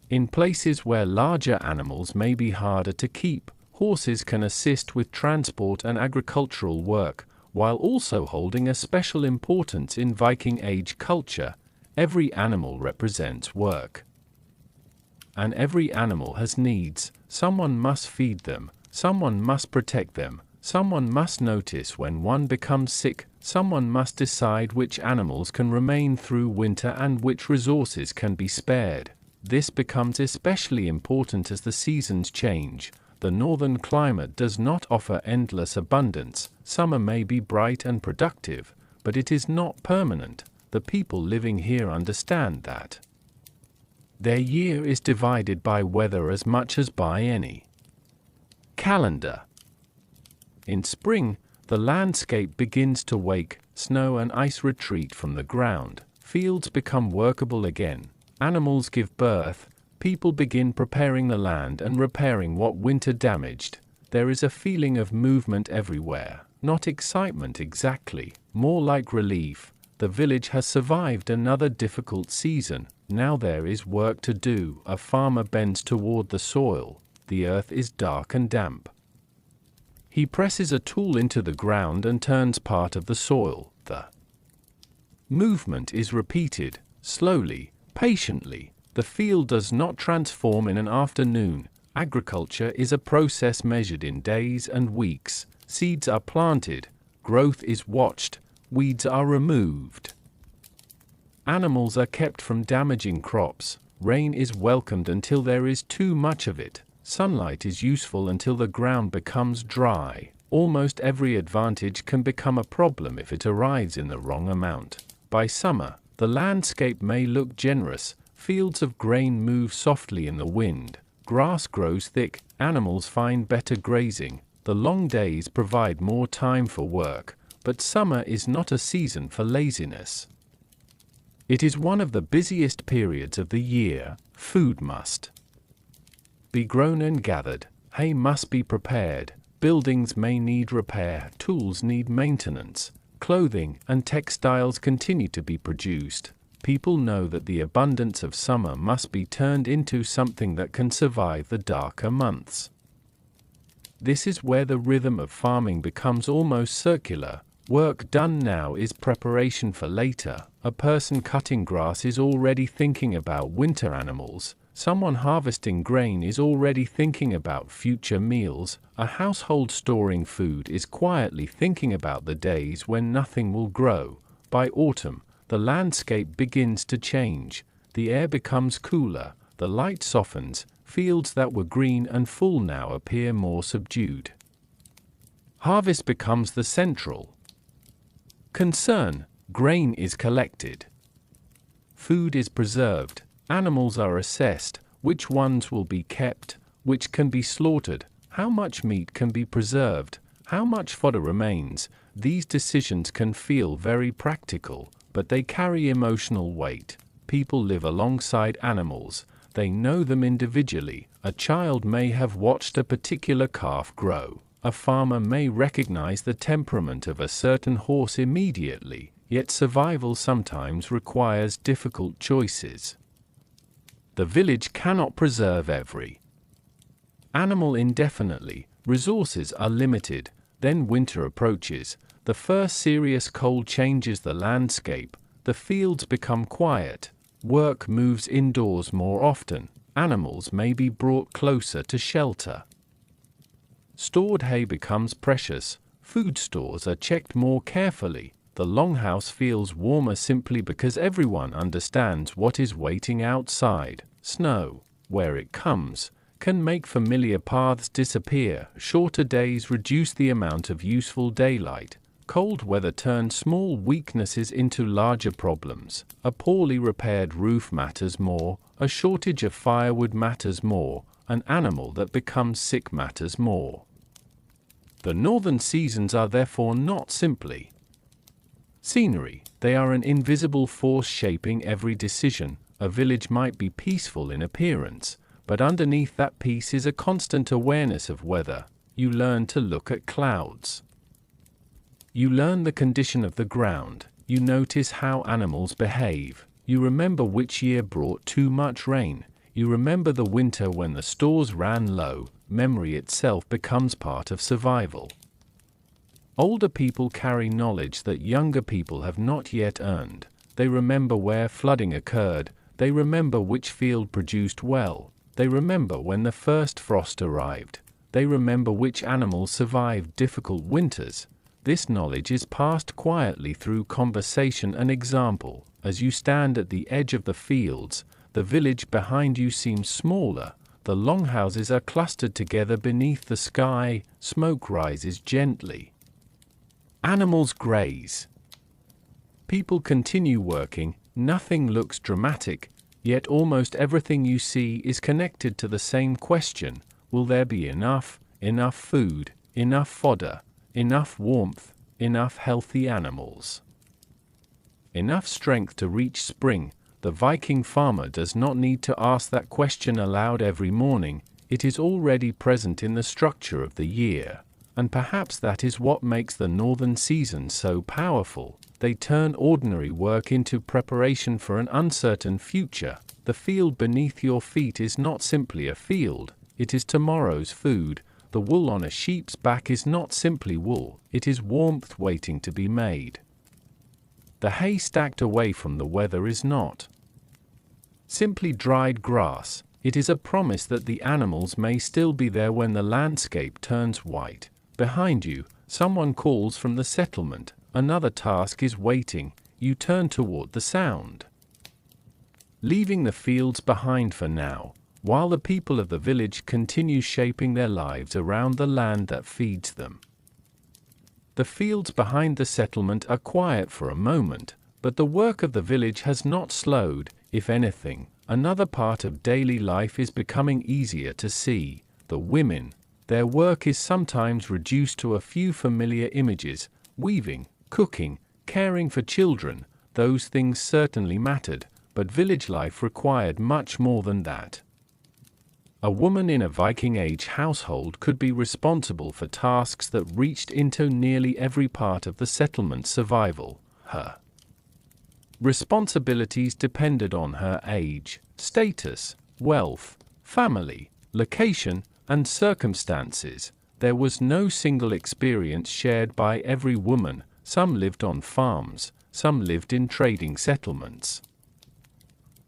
In places where larger animals may be harder to keep, horses can assist with transport and agricultural work, while also holding a special importance in Viking Age culture. Every animal represents work. And every animal has needs. Someone must feed them, someone must protect them, someone must notice when one becomes sick, someone must decide which animals can remain through winter and which resources can be spared. This becomes especially important as the seasons change. The northern climate does not offer endless abundance. Summer may be bright and productive, but it is not permanent. The people living here understand that. Their year is divided by weather as much as by any calendar. In spring, the landscape begins to wake, snow and ice retreat from the ground, fields become workable again, animals give birth, people begin preparing the land and repairing what winter damaged. There is a feeling of movement everywhere, not excitement exactly, more like relief. The village has survived another difficult season. Now there is work to do. A farmer bends toward the soil. The earth is dark and damp. He presses a tool into the ground and turns part of the soil. The movement is repeated, slowly, patiently. The field does not transform in an afternoon. Agriculture is a process measured in days and weeks. Seeds are planted, growth is watched, weeds are removed. Animals are kept from damaging crops. Rain is welcomed until there is too much of it. Sunlight is useful until the ground becomes dry. Almost every advantage can become a problem if it arrives in the wrong amount. By summer, the landscape may look generous. Fields of grain move softly in the wind. Grass grows thick. Animals find better grazing. The long days provide more time for work. But summer is not a season for laziness. It is one of the busiest periods of the year. Food must be grown and gathered. Hay must be prepared. Buildings may need repair. Tools need maintenance. Clothing and textiles continue to be produced. People know that the abundance of summer must be turned into something that can survive the darker months. This is where the rhythm of farming becomes almost circular. Work done now is preparation for later. A person cutting grass is already thinking about winter animals. Someone harvesting grain is already thinking about future meals. A household storing food is quietly thinking about the days when nothing will grow. By autumn, the landscape begins to change. The air becomes cooler, the light softens, fields that were green and full now appear more subdued. Harvest becomes the central concern. Grain is collected. food is preserved, animals are assessed, which ones will be kept, which can be slaughtered, how much meat can be preserved, how much fodder remains. These decisions can feel very practical, but they carry emotional weight. People live alongside animals. They know them individually. A child may have watched a particular calf grow. A farmer may recognize the temperament of a certain horse immediately, yet survival sometimes requires difficult choices. The village cannot preserve every animal indefinitely. Resources are limited. Then winter approaches. The first serious cold changes the landscape. The fields become quiet. Work moves indoors more often. Animals may be brought closer to shelter. Stored hay becomes precious. Food stores are checked more carefully. The longhouse feels warmer simply because everyone understands what is waiting outside. Snow, where it comes, can make familiar paths disappear. Shorter days reduce the amount of useful daylight. Cold weather turns small weaknesses into larger problems. A poorly repaired roof matters more. A shortage of firewood matters more. An animal that becomes sick matters more. The northern seasons are therefore not simply scenery. They are an invisible force shaping every decision. A village might be peaceful in appearance, but underneath that peace is a constant awareness of weather. You learn to look at clouds. You learn the condition of the ground. You notice how animals behave. You remember which year brought too much rain. You remember the winter when the stores ran low. Memory itself becomes part of survival. Older people carry knowledge that younger people have not yet earned. They remember where flooding occurred. They remember which field produced well. They remember when the first frost arrived. They remember which animals survived difficult winters. This knowledge is passed quietly through conversation and example. As you stand at the edge of the fields, the village behind you seems smaller. The longhouses are clustered together beneath the sky. Smoke rises gently. Animals graze. People continue working. Nothing looks dramatic, yet almost everything you see is connected to the same question: will there be enough food, enough fodder, enough warmth, enough healthy animals? Enough strength to reach spring. The Viking farmer does not need to ask that question aloud every morning. It is already present in the structure of the year. And perhaps that is what makes the northern seasons so powerful. They turn ordinary work into preparation for an uncertain future. The field beneath your feet is not simply a field, it is tomorrow's food. The wool on a sheep's back is not simply wool, it is warmth waiting to be made. The hay stacked away from the weather is not simply dried grass, it is a promise that the animals may still be there when the landscape turns white. Behind you, someone calls from the settlement. Another task is waiting. You turn toward the sound. Leaving the fields behind for now, while the people of the village continue shaping their lives around the land that feeds them. The fields behind the settlement are quiet for a moment, but the work of the village has not slowed. If anything, another part of daily life is becoming easier to see. The women. Their work is sometimes reduced to a few familiar images: weaving, cooking, caring for children. Those things certainly mattered, but village life required much more than that. A woman in a Viking Age household could be responsible for tasks that reached into nearly every part of the settlement's survival. Her responsibilities depended on her age, status, wealth, family, location, and circumstances. There was no single experience shared by every woman. Some lived on farms, some lived in trading settlements.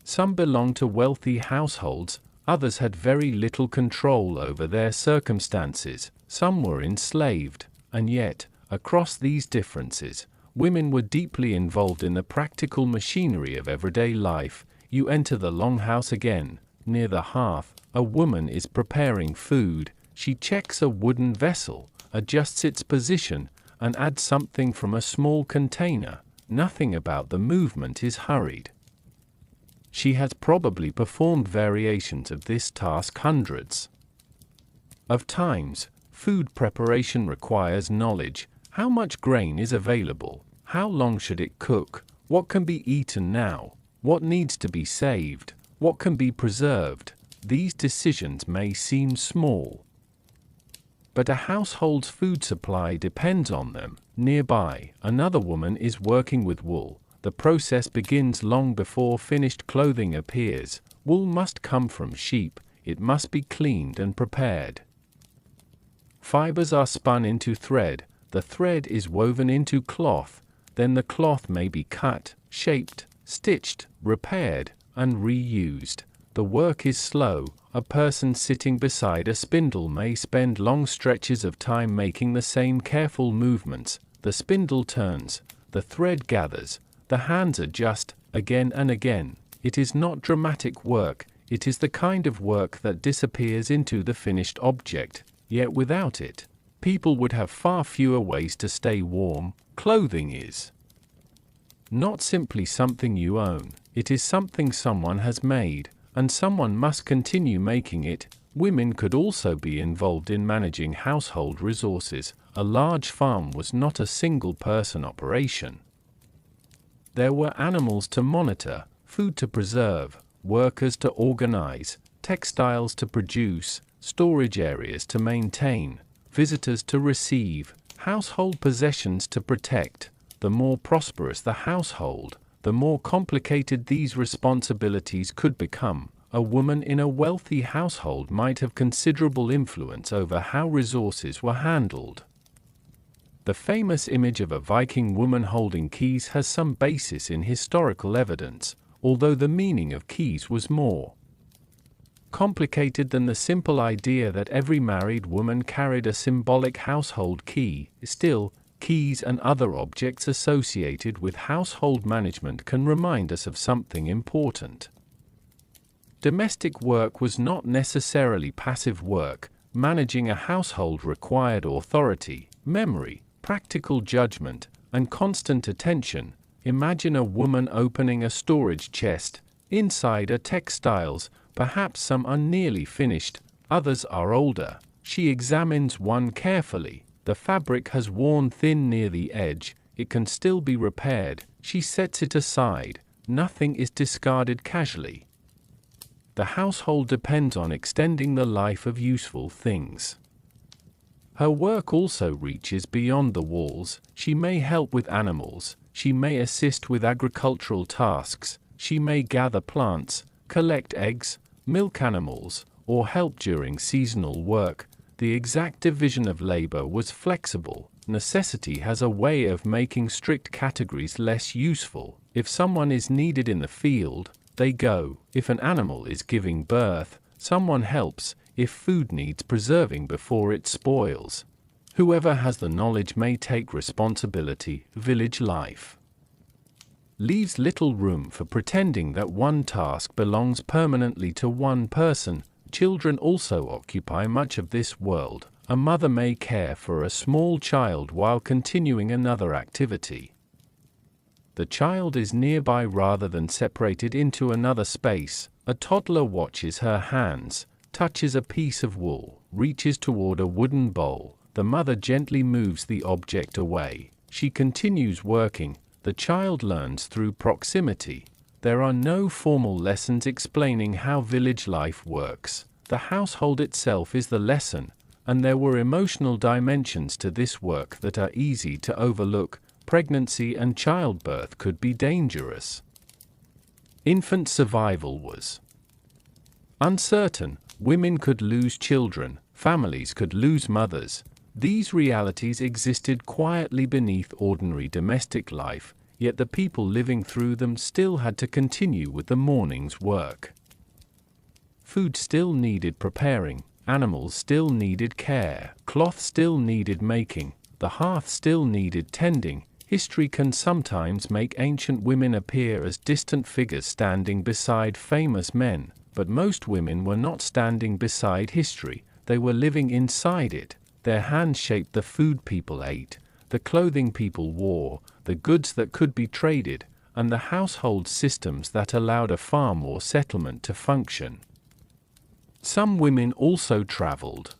Some belonged to wealthy households, others had very little control over their circumstances, some were enslaved, and yet, across these differences, women were deeply involved in the practical machinery of everyday life. You enter the longhouse again. Near the hearth, a woman is preparing food. She checks a wooden vessel, adjusts its position, and adds something from a small container. Nothing about the movement is hurried. She has probably performed variations of this task hundreds of times. Food preparation requires knowledge. How much grain is available? How long should it cook? What can be eaten now? What needs to be saved? What can be preserved? These decisions may seem small, but a household's food supply depends on them. Nearby, another woman is working with wool. The process begins long before finished clothing appears. Wool must come from sheep. It must be cleaned and prepared. Fibers are spun into thread. The thread is woven into cloth. Then the cloth may be cut, shaped, stitched, repaired, and reused. The work is slow. A person sitting beside a spindle may spend long stretches of time making the same careful movements. The spindle turns, the thread gathers, the hands adjust, again and again. It is not dramatic work, it is the kind of work that disappears into the finished object, yet without it, people would have far fewer ways to stay warm. Clothing is not simply something you own, it is something someone has made, and someone must continue making it. Women could also be involved in managing household resources. A large farm was not a single-person operation. There were animals to monitor, food to preserve, workers to organize, textiles to produce, storage areas to maintain, visitors to receive, household possessions to protect. The more prosperous the household, the more complicated these responsibilities could become. A woman in a wealthy household might have considerable influence over how resources were handled. The famous image of a Viking woman holding keys has some basis in historical evidence, although the meaning of keys was more complicated than the simple idea that every married woman carried a symbolic household key. Still, keys and other objects associated with household management can remind us of something important. Domestic work was not necessarily passive work. Managing a household required authority, memory, practical judgment, and constant attention. Imagine a woman opening a storage chest. Inside are textiles, perhaps some are nearly finished, others are older. She examines one carefully. The fabric has worn thin near the edge. It can still be repaired. She sets it aside. Nothing is discarded casually. The household depends on extending the life of useful things. Her work also reaches beyond the walls. She may help with animals. She may assist with agricultural tasks. She may gather plants, collect eggs, milk animals, or help during seasonal work. The exact division of labor was flexible. Necessity has a way of making strict categories less useful. If someone is needed in the field, they go. If an animal is giving birth, someone helps. If food needs preserving before it spoils, whoever has the knowledge may take responsibility. Village life leaves little room for pretending that one task belongs permanently to one person. Children also occupy much of this world. A mother may care for a small child while continuing another activity. The child is nearby rather than separated into another space. A toddler watches her hands, touches a piece of wool, reaches toward a wooden bowl. The mother gently moves the object away. She continues working. The child learns through proximity. There are no formal lessons explaining how village life works. The household itself is the lesson, and there were emotional dimensions to this work that are easy to overlook. Pregnancy and childbirth could be dangerous. Infant survival was uncertain. Women could lose children, families could lose mothers. These realities existed quietly beneath ordinary domestic life, yet the people living through them still had to continue with the morning's work. Food still needed preparing, animals still needed care, cloth still needed making, the hearth still needed tending. History can sometimes make ancient women appear as distant figures standing beside famous men, but most women were not standing beside history, they were living inside it. Their hands shaped the food people ate, the clothing people wore, the goods that could be traded, and the household systems that allowed a farm or settlement to function. Some women also traveled.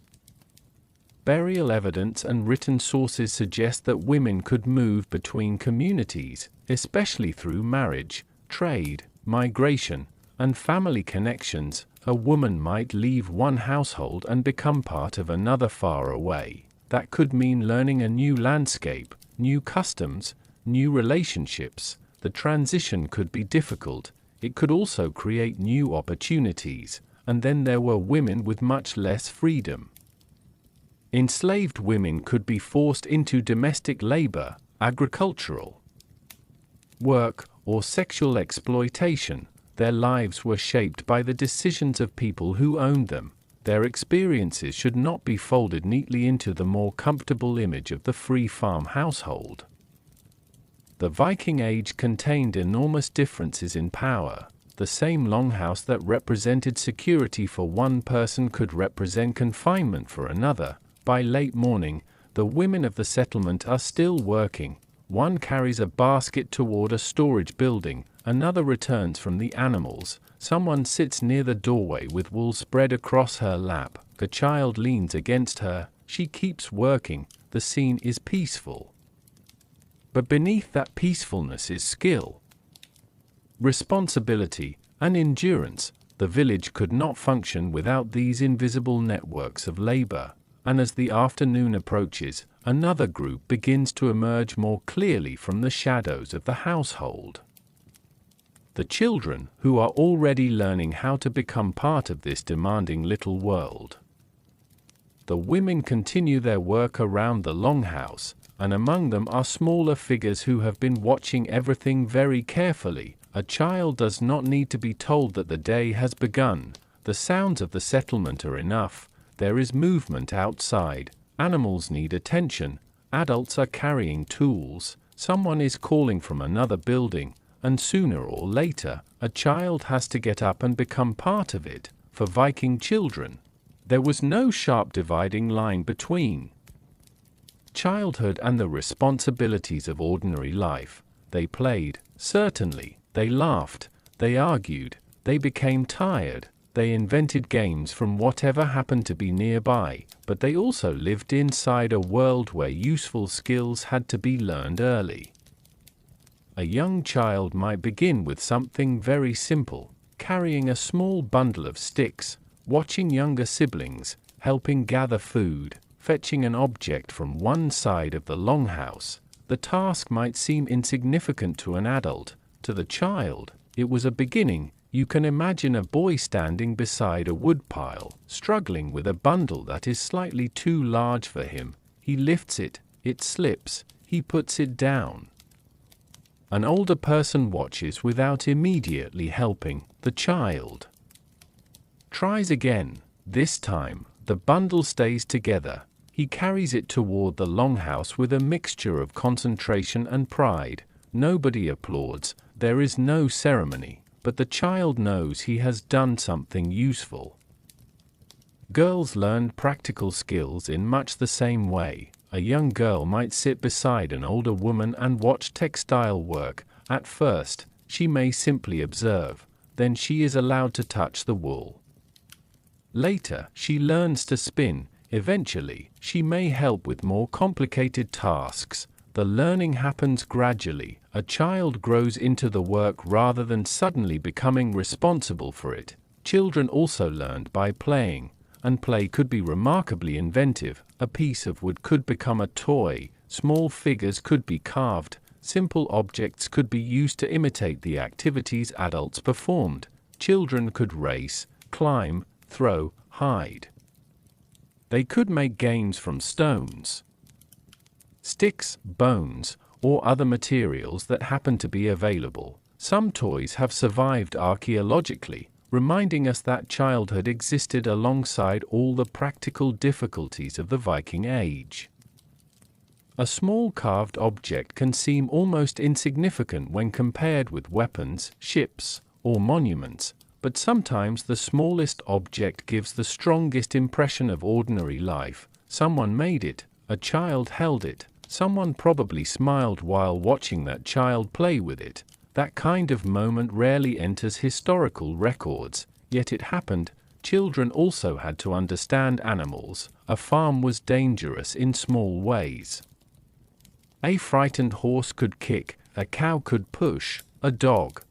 Burial evidence and written sources suggest that women could move between communities, especially through marriage, trade, migration, and family connections. A woman might leave one household and become part of another far away. That could mean learning a new landscape, new customs, new relationships. The transition could be difficult. It could also create new opportunities. And then there were women with much less freedom. Enslaved women could be forced into domestic labor, agricultural work, or sexual exploitation. Their lives were shaped by the decisions of people who owned them. Their experiences should not be folded neatly into the more comfortable image of the free farm household. The Viking Age contained enormous differences in power. The same longhouse that represented security for one person could represent confinement for another. By late morning, the women of the settlement are still working. One carries a basket toward a storage building, another returns from the animals. Someone sits near the doorway with wool spread across her lap. A child leans against her. She keeps working. The scene is peaceful. But beneath that peacefulness is skill, responsibility, and endurance. The village could not function without these invisible networks of labor. And as the afternoon approaches, another group begins to emerge more clearly from the shadows of the household. The children, who are already learning how to become part of this demanding little world. The women continue their work around the longhouse, and among them are smaller figures who have been watching everything very carefully. A child does not need to be told that the day has begun. The sounds of the settlement are enough. There is movement outside. Animals need attention. Adults are carrying tools. Someone is calling from another building. And sooner or later, a child has to get up and become part of it. For Viking children, there was no sharp dividing line between childhood and the responsibilities of ordinary life. They played, certainly. They laughed. They argued. They became tired. They invented games from whatever happened to be nearby, but they also lived inside a world where useful skills had to be learned early. A young child might begin with something very simple, carrying a small bundle of sticks, watching younger siblings, helping gather food, fetching an object from one side of the longhouse. The task might seem insignificant to an adult. To the child, it was a beginning. You can imagine a boy standing beside a woodpile, struggling with a bundle that is slightly too large for him. He lifts it, it slips, he puts it down. An older person watches without immediately helping. The child tries again. This time, the bundle stays together. He carries it toward the longhouse with a mixture of concentration and pride. Nobody applauds. There is no ceremony. But the child knows he has done something useful. Girls learn practical skills in much the same way. A young girl might sit beside an older woman and watch textile work. At first, she may simply observe. Then she is allowed to touch the wool. Later, she learns to spin. Eventually, she may help with more complicated tasks. The learning happens gradually. A child grows into the work rather than suddenly becoming responsible for it. Children also learned by playing, and play could be remarkably inventive. A piece of wood could become a toy, small figures could be carved, simple objects could be used to imitate the activities adults performed. Children could race, climb, throw, hide. They could make games from stones, sticks, bones, or other materials that happen to be available. Some toys have survived archaeologically, reminding us that childhood existed alongside all the practical difficulties of the Viking Age. A small carved object can seem almost insignificant when compared with weapons, ships, or monuments, but sometimes the smallest object gives the strongest impression of ordinary life. Someone made it, a child held it. Someone probably smiled while watching that child play with it. That kind of moment rarely enters historical records, yet it happened. Children also had to understand animals. A farm was dangerous in small ways. A frightened horse could kick, a cow could push, a dog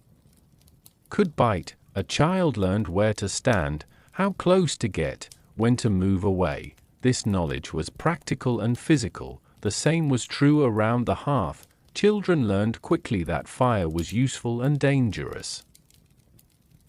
could bite. A child learned where to stand, how close to get, when to move away. This knowledge was practical and physical. The same was true around the hearth. Children learned quickly that fire was useful and dangerous.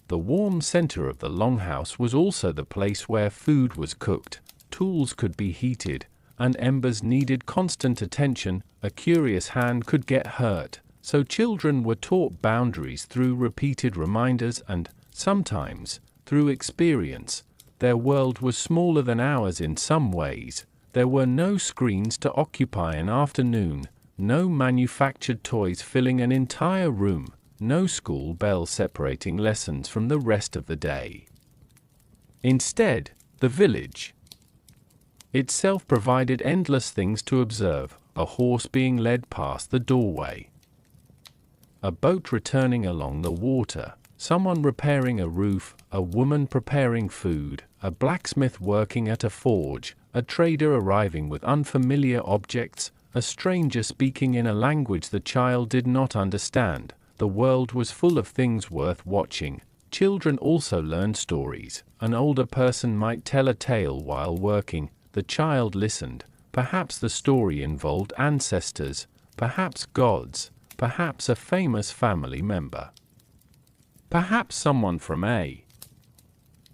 The warm center of the longhouse was also the place where food was cooked. Tools could be heated, and embers needed constant attention. A curious hand could get hurt, so children were taught boundaries through repeated reminders and, sometimes, through experience. Their world was smaller than ours in some ways. There were no screens to occupy an afternoon, no manufactured toys filling an entire room, no school bell separating lessons from the rest of the day. Instead, the village itself provided endless things to observe: a horse being led past the doorway, a boat returning along the water, someone repairing a roof, a woman preparing food, a blacksmith working at a forge, a trader arriving with unfamiliar objects, a stranger speaking in a language the child did not understand. The world was full of things worth watching. Children also learned stories. An older person might tell a tale while working. The child listened. Perhaps the story involved ancestors, perhaps gods, perhaps a famous family member. Perhaps someone from a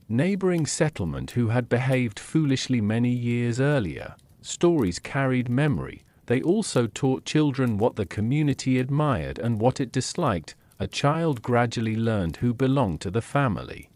neighboring settlement who had behaved foolishly many years earlier. Stories carried memory. They also taught children what the community admired and what it disliked. A child gradually learned who belonged to the family,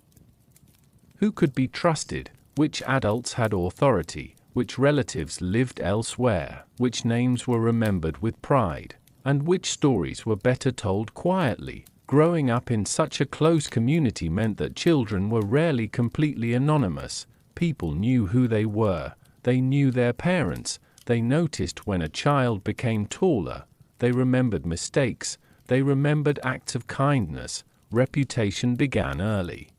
who could be trusted, which adults had authority, which relatives lived elsewhere, which names were remembered with pride, and which stories were better told quietly. Growing up in such a close community meant that children were rarely completely anonymous. People knew who they were. They knew their parents. They noticed when a child became taller. They remembered mistakes. They remembered acts of kindness. Reputation began early.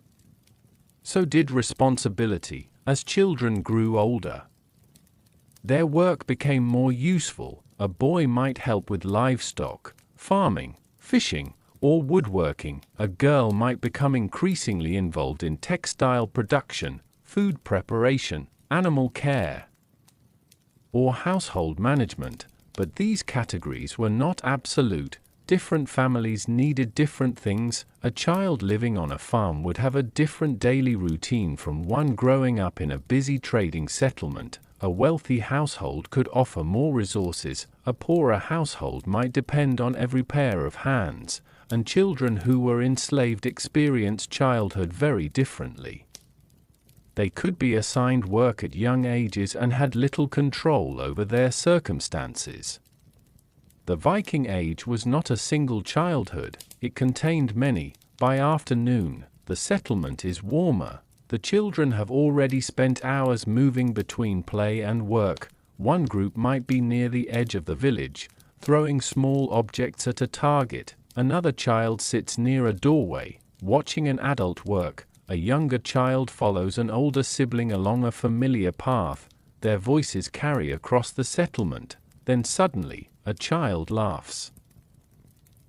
So did responsibility. As children grew older, their work became more useful. A boy might help with livestock, farming, fishing, or woodworking. A girl might become increasingly involved in textile production, food preparation, animal care, or household management. But these categories were not absolute. Different families needed different things. A child living on a farm would have a different daily routine from one growing up in a busy trading settlement. A wealthy household could offer more resources. A poorer household might depend on every pair of hands. And children who were enslaved experienced childhood very differently. They could be assigned work at young ages and had little control over their circumstances. The Viking Age was not a single childhood, it contained many. By afternoon, the settlement is warmer. The children have already spent hours moving between play and work. One group might be near the edge of the village, throwing small objects at a target. Another child sits near a doorway, watching an adult work. A younger child follows an older sibling along a familiar path. Their voices carry across the settlement. Then suddenly, a child laughs.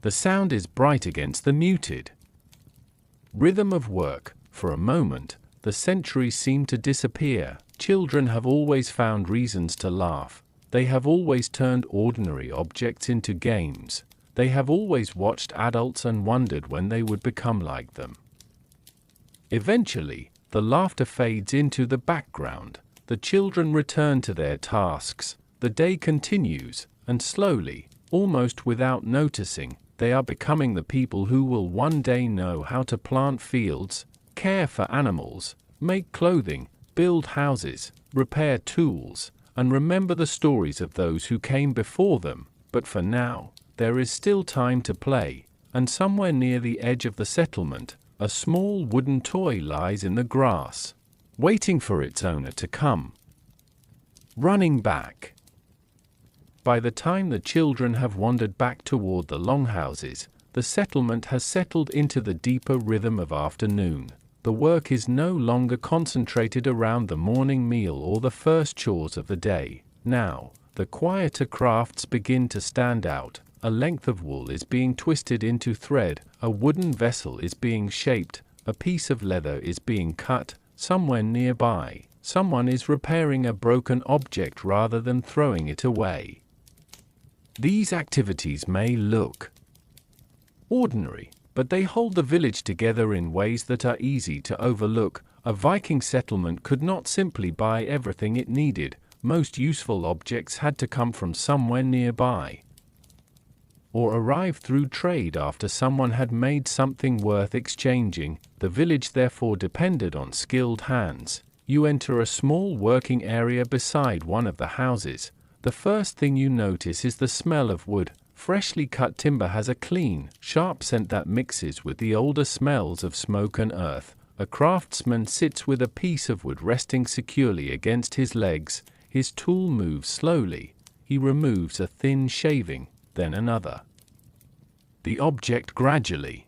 The sound is bright against the muted rhythm of work. For a moment, the centuries seem to disappear. Children have always found reasons to laugh. They have always turned ordinary objects into games. They have always watched adults and wondered when they would become like them. Eventually, the laughter fades into the background. The children return to their tasks. The day continues, and slowly, almost without noticing, they are becoming the people who will one day know how to plant fields, care for animals, make clothing, build houses, repair tools, and remember the stories of those who came before them. But for now, there is still time to play, and somewhere near the edge of the settlement, a small wooden toy lies in the grass, waiting for its owner to come running back. By the time the children have wandered back toward the longhouses, the settlement has settled into the deeper rhythm of afternoon. The work is no longer concentrated around the morning meal or the first chores of the day. Now, the quieter crafts begin to stand out. A length of wool is being twisted into thread, a wooden vessel is being shaped, a piece of leather is being cut. Somewhere nearby, someone is repairing a broken object rather than throwing it away. These activities may look ordinary, but they hold the village together in ways that are easy to overlook. A Viking settlement could not simply buy everything it needed. Most useful objects had to come from somewhere nearby, or arrive through trade after someone had made something worth exchanging. The village therefore depended on skilled hands. You enter a small working area beside one of the houses. The first thing you notice is the smell of wood. Freshly cut timber has a clean, sharp scent that mixes with the older smells of smoke and earth. A craftsman sits with a piece of wood resting securely against his legs. His tool moves slowly. He removes a thin shaving, then another. The object gradually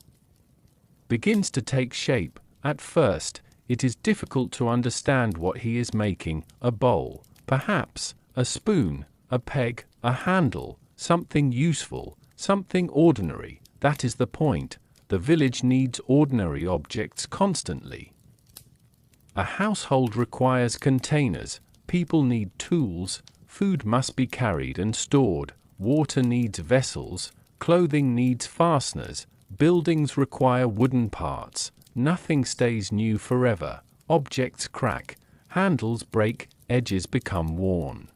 begins to take shape. At first, it is difficult to understand what he is making. A bowl, perhaps, a spoon, a peg, a handle, something useful, something ordinary. That is the point. The village needs ordinary objects constantly. A household requires containers. People need tools. Food must be carried and stored. Water needs vessels. Clothing needs fasteners. Buildings require wooden parts. Nothing stays new forever. Objects crack. Handles break. Edges become worn.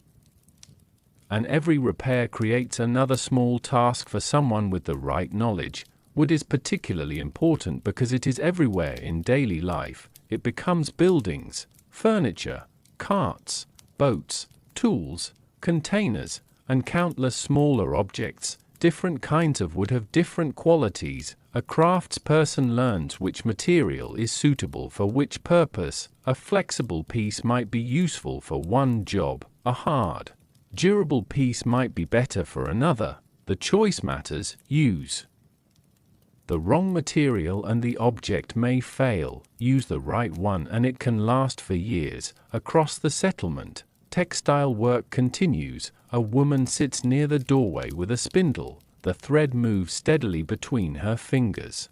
And every repair creates another small task for someone with the right knowledge. Wood is particularly important because it is everywhere in daily life. It becomes buildings, furniture, carts, boats, tools, containers, and countless smaller objects. Different kinds of wood have different qualities. A craftsperson learns which material is suitable for which purpose. A flexible piece might be useful for one job. A hard, durable piece might be better for another. The choice matters. Use the wrong material and the object may fail. Use the right one and it can last for years. Across the settlement, textile work continues. A woman sits near the doorway with a spindle. The thread moves steadily between her fingers.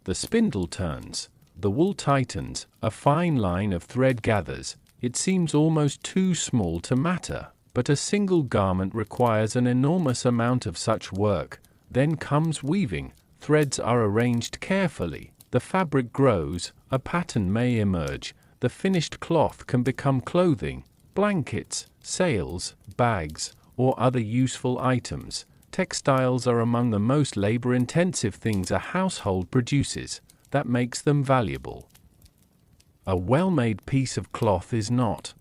The spindle turns. The wool tightens. A fine line of thread gathers. It seems almost too small to matter, but a single garment requires an enormous amount of such work. Then comes weaving. Threads are arranged carefully. The fabric grows. A pattern may emerge. The finished cloth can become clothing, blankets, sails, bags, or other useful items. Textiles are among the most labor-intensive things a household produces. That makes them valuable. A well-made piece of cloth is not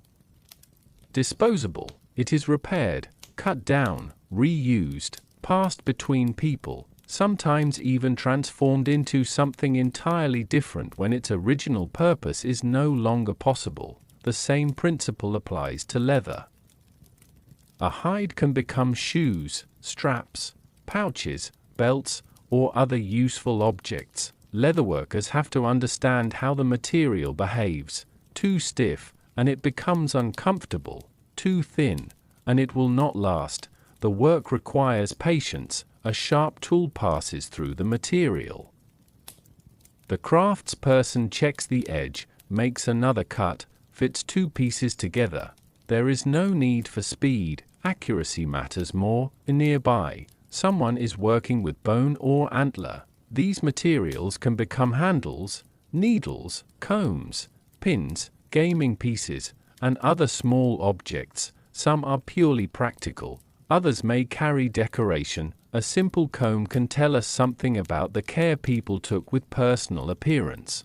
disposable. It is repaired, cut down, reused, passed between people, sometimes even transformed into something entirely different when its original purpose is no longer possible. The same principle applies to leather. A hide can become shoes, straps, pouches, belts, or other useful objects. Leatherworkers have to understand how the material behaves. Too stiff, and it becomes uncomfortable. Too thin, and it will not last. The work requires patience. A sharp tool passes through the material. The craftsperson checks the edge, makes another cut, fits two pieces together. There is no need for speed. Accuracy matters more. Nearby, someone is working with bone or antler. These materials can become handles, needles, combs, pins, gaming pieces, and other small objects. Some are purely practical. Others may carry decoration. A simple comb can tell us something about the care people took with personal appearance.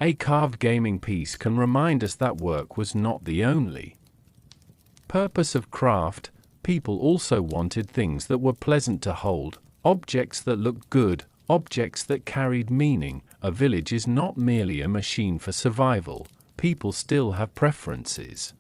A carved gaming piece can remind us that work was not the only purpose of craft. People also wanted things that were pleasant to hold, objects that looked good, objects that carried meaning. A village is not merely a machine for survival. People still have preferences.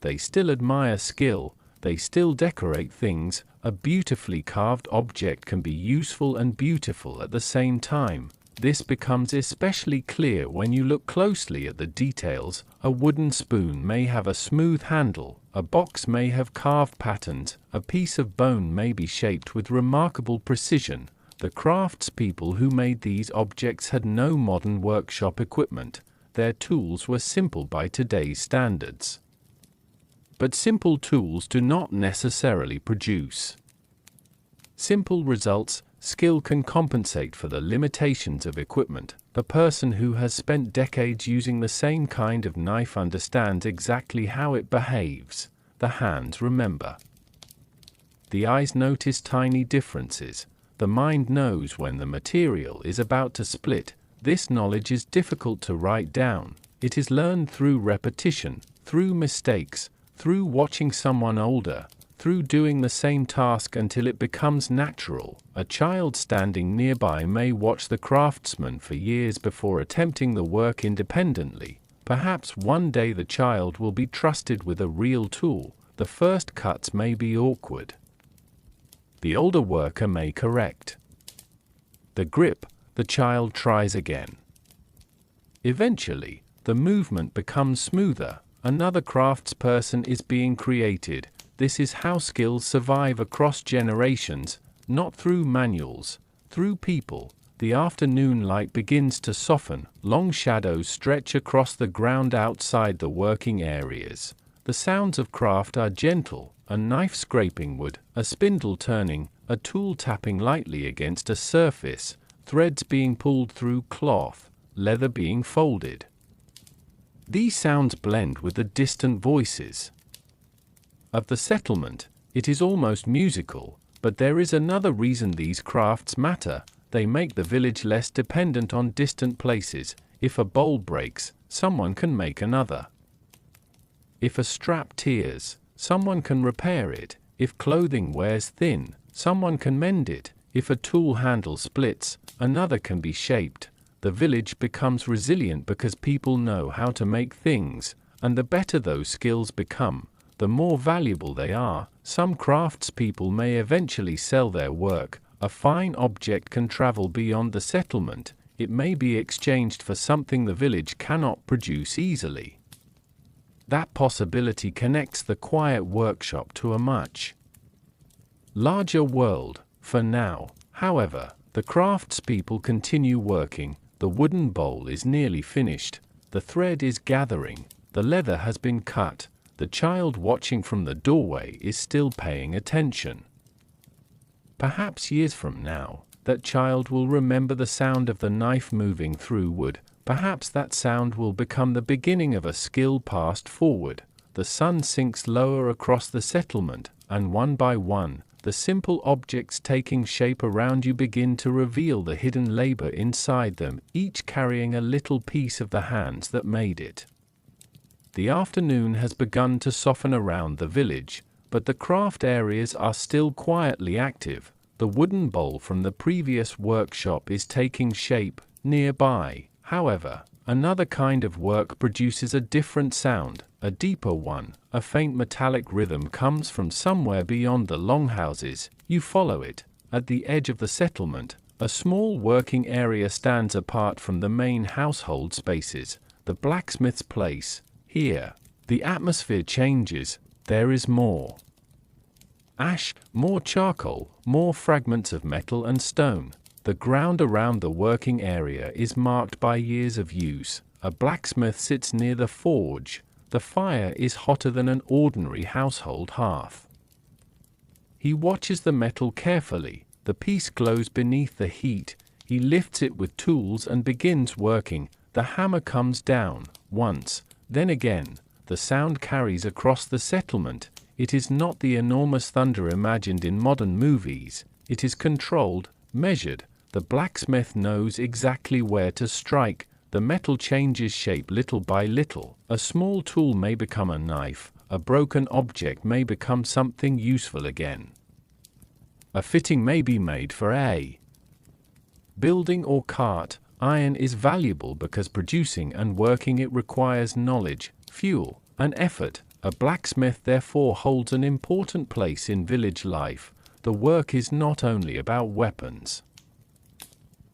They still admire skill. They still decorate things. A beautifully carved object can be useful and beautiful at the same time. This becomes especially clear when you look closely at the details. A wooden spoon may have a smooth handle, a box may have carved patterns, a piece of bone may be shaped with remarkable precision. The craftspeople who made these objects had no modern workshop equipment. Their tools were simple by today's standards. But simple tools do not necessarily produce simple results. Skill can compensate for the limitations of equipment. The person who has spent decades using the same kind of knife understands exactly how it behaves. The hands remember. The eyes notice tiny differences. The mind knows when the material is about to split. This knowledge is difficult to write down. It is learned through repetition, through mistakes, through watching someone older, through doing the same task until it becomes natural. A child standing nearby may watch the craftsman for years before attempting the work independently. Perhaps one day the child will be trusted with a real tool. The first cuts may be awkward. The older worker may correct the grip. The child tries again. Eventually, the movement becomes smoother. Another craftsperson is being created. This is how skills survive across generations, not through manuals, through people. The afternoon light begins to soften. Long shadows stretch across the ground outside the working areas. The sounds of craft are gentle, a knife scraping wood, a spindle turning, a tool tapping lightly against a surface, threads being pulled through cloth, leather being folded. These sounds blend with the distant voices of the settlement. It is almost musical, but there is another reason these crafts matter. They make the village less dependent on distant places. If a bowl breaks, someone can make another. If a strap tears, someone can repair it. If clothing wears thin, someone can mend it. If a tool handle splits, another can be shaped. The village becomes resilient because people know how to make things, and the better those skills become, the more valuable they are. Some craftspeople may eventually sell their work. A fine object can travel beyond the settlement. It may be exchanged for something the village cannot produce easily. That possibility connects the quiet workshop to a much larger world. For now, however, the craftspeople continue working. The wooden bowl is nearly finished. The thread is gathering. The leather has been cut. The child watching from the doorway is still paying attention. Perhaps years from now, that child will remember the sound of the knife moving through wood. Perhaps that sound will become the beginning of a skill passed forward. The sun sinks lower across the settlement, and one by one, the simple objects taking shape around you begin to reveal the hidden labor inside them, each carrying a little piece of the hands that made it. The afternoon has begun to soften around the village, but the craft areas are still quietly active. The wooden bowl from the previous workshop is taking shape. Nearby, however, another kind of work produces a different sound, a deeper one. A faint metallic rhythm comes from somewhere beyond the longhouses. You follow it. At the edge of the settlement, a small working area stands apart from the main household spaces, the blacksmith's place. Here, the atmosphere changes. There is more ash, more charcoal, more fragments of metal and stone. The ground around the working area is marked by years of use. A blacksmith sits near the forge. The fire is hotter than an ordinary household hearth. He watches the metal carefully. The piece glows beneath the heat. He lifts it with tools and begins working. The hammer comes down, once, then again. The sound carries across the settlement. It is not the enormous thunder imagined in modern movies. It is controlled, measured. The blacksmith knows exactly where to strike. The metal changes shape little by little. A small tool may become a knife. A broken object may become something useful again. A fitting may be made for a building or cart. Iron is valuable because producing and working it requires knowledge, fuel, and effort. A blacksmith therefore holds an important place in village life. the work is not only about weapons.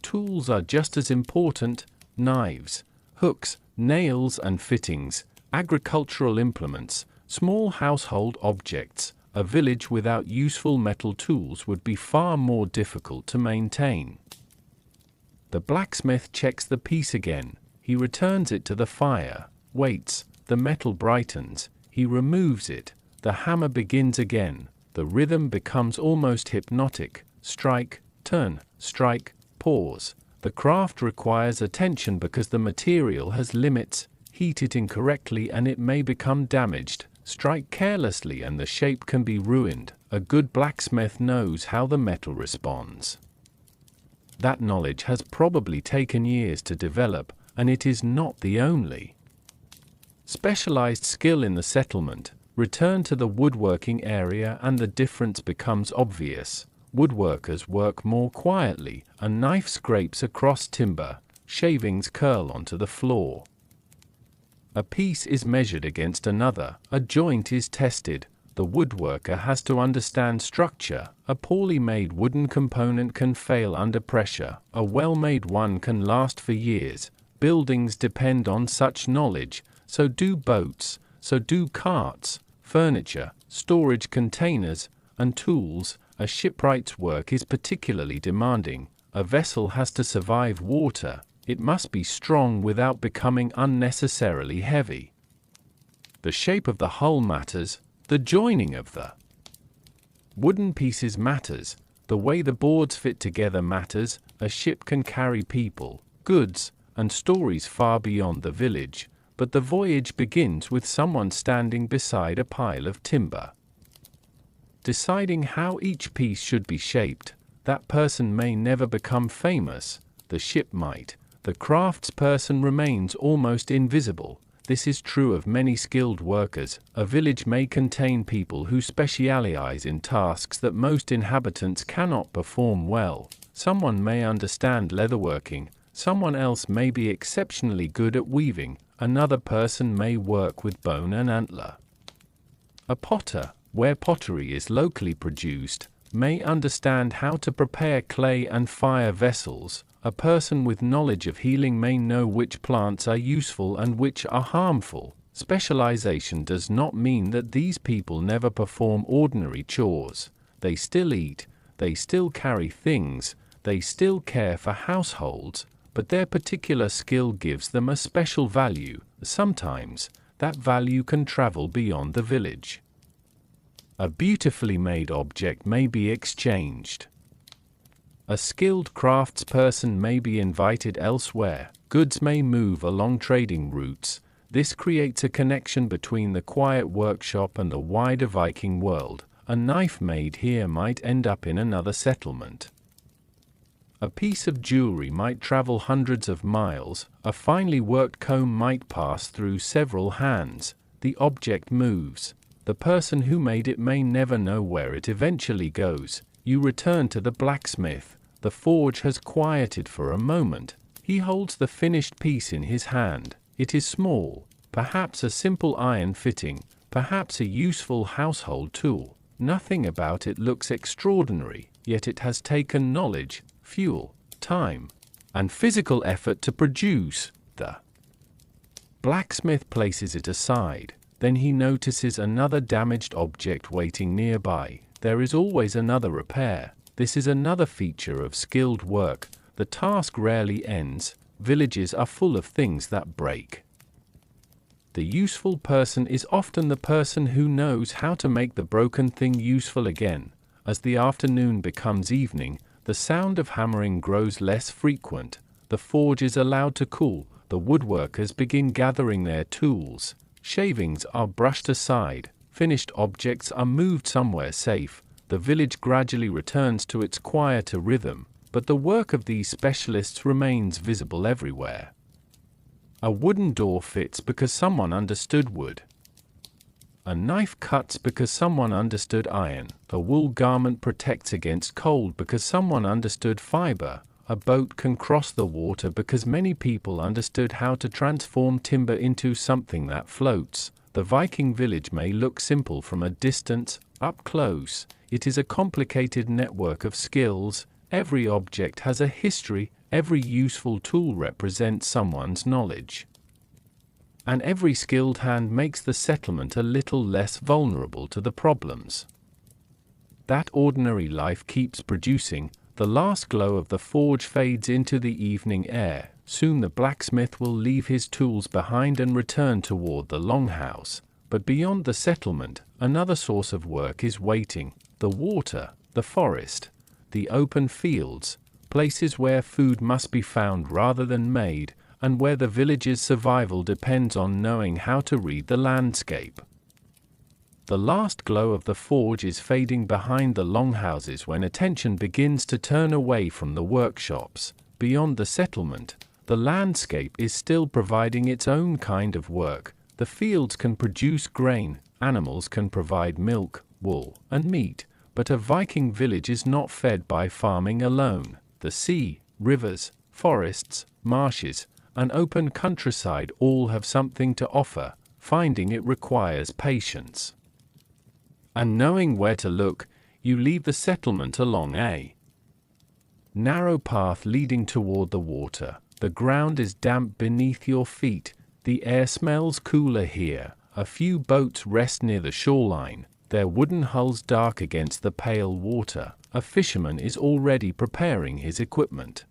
Tools are just as important: knives, hooks, nails and fittings, agricultural implements, small household objects. A village without useful metal tools would be far more difficult to maintain. The blacksmith checks the piece again. He returns it to the fire, waits, the metal brightens, he removes it, the hammer begins again, the rhythm becomes almost hypnotic: strike, turn, strike, pause. The craft requires attention because the material has limits: heat it incorrectly and it may become damaged, strike carelessly and the shape can be ruined. A good blacksmith knows how the metal responds. That knowledge has probably taken years to develop, and it is not the only specialized skill in the settlement. Return to the woodworking area and the difference becomes obvious. Woodworkers work more quietly, a knife scrapes across timber, shavings curl onto the floor. A piece is measured against another, a joint is tested. The woodworker has to understand structure. A poorly made wooden component can fail under pressure, a well-made one can last for years. Buildings depend on such knowledge, so do boats, so do carts, furniture, storage containers, and tools. A shipwright's work is particularly demanding. A vessel has to survive water. It must be strong without becoming unnecessarily heavy. The shape of the hull matters, the joining of the wooden pieces matters, the way the boards fit together matters. A ship can carry people, goods, and stories far beyond the village, but the voyage begins with someone standing beside a pile of timber, deciding how each piece should be shaped. That person may never become famous, the ship might. The craftsperson remains almost invisible. This is true of many skilled workers. A village may contain people who specialize in tasks that most inhabitants cannot perform well. Someone may understand leatherworking, someone else may be exceptionally good at weaving, another person may work with bone and antler. A potter, where pottery is locally produced, may understand how to prepare clay and fire vessels. A person with knowledge of healing may know which plants are useful and which are harmful. Specialization does not mean that these people never perform ordinary chores. They still eat, they still carry things, they still care for households, but their particular skill gives them a special value. Sometimes, that value can travel beyond the village. A beautifully made object may be exchanged. A skilled craftsperson may be invited elsewhere. Goods may move along trading routes. This creates a connection between the quiet workshop and the wider Viking world. A knife made here might end up in another settlement. A piece of jewelry might travel hundreds of miles. A finely worked comb might pass through several hands. The object moves. The person who made it may never know where it eventually goes. You return to the blacksmith. The forge has quieted for a moment. He holds the finished piece in his hand. It is small, perhaps a simple iron fitting, perhaps a useful household tool. Nothing about it looks extraordinary, yet it has taken knowledge, fuel, time, and physical effort to produce. The blacksmith places it aside. Then he notices another damaged object waiting nearby. There is always another repair. This is another feature of skilled work. The task rarely ends. Villages are full of things that break. The useful person is often the person who knows how to make the broken thing useful again. As the afternoon becomes evening, the sound of hammering grows less frequent. The forge is allowed to cool. The woodworkers begin gathering their tools. Shavings are brushed aside. Finished objects are moved somewhere safe. The village gradually returns to its quieter rhythm, but the work of these specialists remains visible everywhere. A wooden door fits because someone understood wood. A knife cuts because someone understood iron. A wool garment protects against cold because someone understood fiber. A boat can cross the water because many people understood how to transform timber into something that floats. The Viking village may look simple from a distance, Up close, it is a complicated network of skills. Every object has a history, every useful tool represents someone's knowledge. And every skilled hand makes the settlement a little less vulnerable to the problems that ordinary life keeps producing. The last glow of the forge fades into the evening air. Soon the blacksmith will leave his tools behind and return toward the longhouse. But beyond the settlement, another source of work is waiting: the water, the forest, the open fields, places where food must be found rather than made, and where the village's survival depends on knowing how to read the landscape. The last glow of the forge is fading behind the longhouses when attention begins to turn away from the workshops. Beyond the settlement, the landscape is still providing its own kind of work. The fields can produce grain, animals can provide milk, wool, and meat, but a Viking village is not fed by farming alone. The sea, rivers, forests, marshes, and open countryside all have something to offer. Finding it requires patience and knowing where to look. You leave the settlement along a narrow path leading toward the water. The ground is damp beneath your feet. The air smells cooler here. A few boats rest near the shoreline, their wooden hulls dark against the pale water. A fisherman is already preparing his equipment.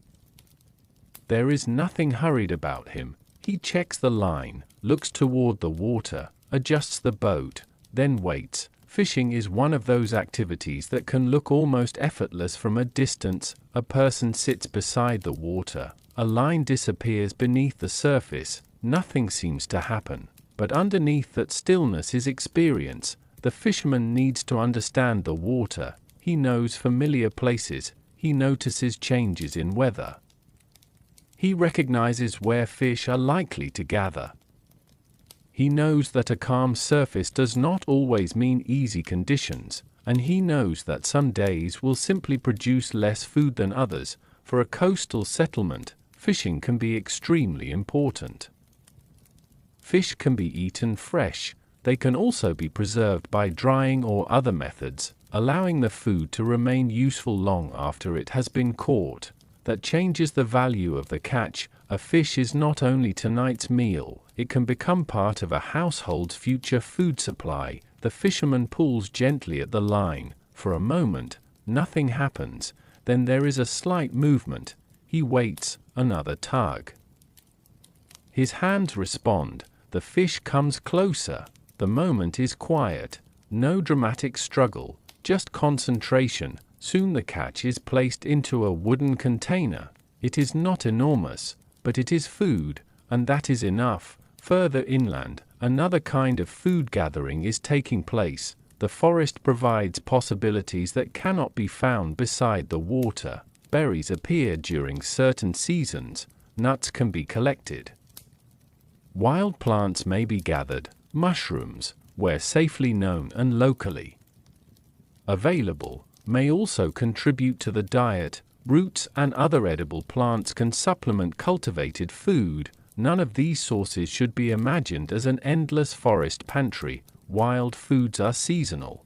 There is nothing hurried about him. He checks the line, looks toward the water, adjusts the boat, then waits. Fishing is one of those activities that can look almost effortless from a distance. A person sits beside the water. A line disappears beneath the surface. Nothing seems to happen. But underneath that stillness is experience. The fisherman needs to understand the water. He knows familiar places. He notices changes in weather. He recognizes where fish are likely to gather. He knows that a calm surface does not always mean easy conditions, and he knows that some days will simply produce less food than others. For a coastal settlement, fishing can be extremely important. Fish can be eaten fresh. They can also be preserved by drying or other methods, allowing the food to remain useful long after it has been caught. That changes the value of the catch. A fish is not only tonight's meal, it can become part of a household's future food supply. The fisherman pulls gently at the line. For a moment, nothing happens. Then there is a slight movement. He waits. Another tug. His hands respond. The fish comes closer. The moment is quiet. No dramatic struggle, just concentration. Soon the catch is placed into a wooden container. It is not enormous, but it is food, and that is enough. Further inland, another kind of food gathering is taking place. The forest provides possibilities that cannot be found beside the water. Berries appear during certain seasons. Nuts can be collected. Wild plants may be gathered. Mushrooms, where safely known and locally available, may also contribute to the diet. Roots and other edible plants can supplement cultivated food. None of these sources should be imagined as an endless forest pantry. Wild foods are seasonal.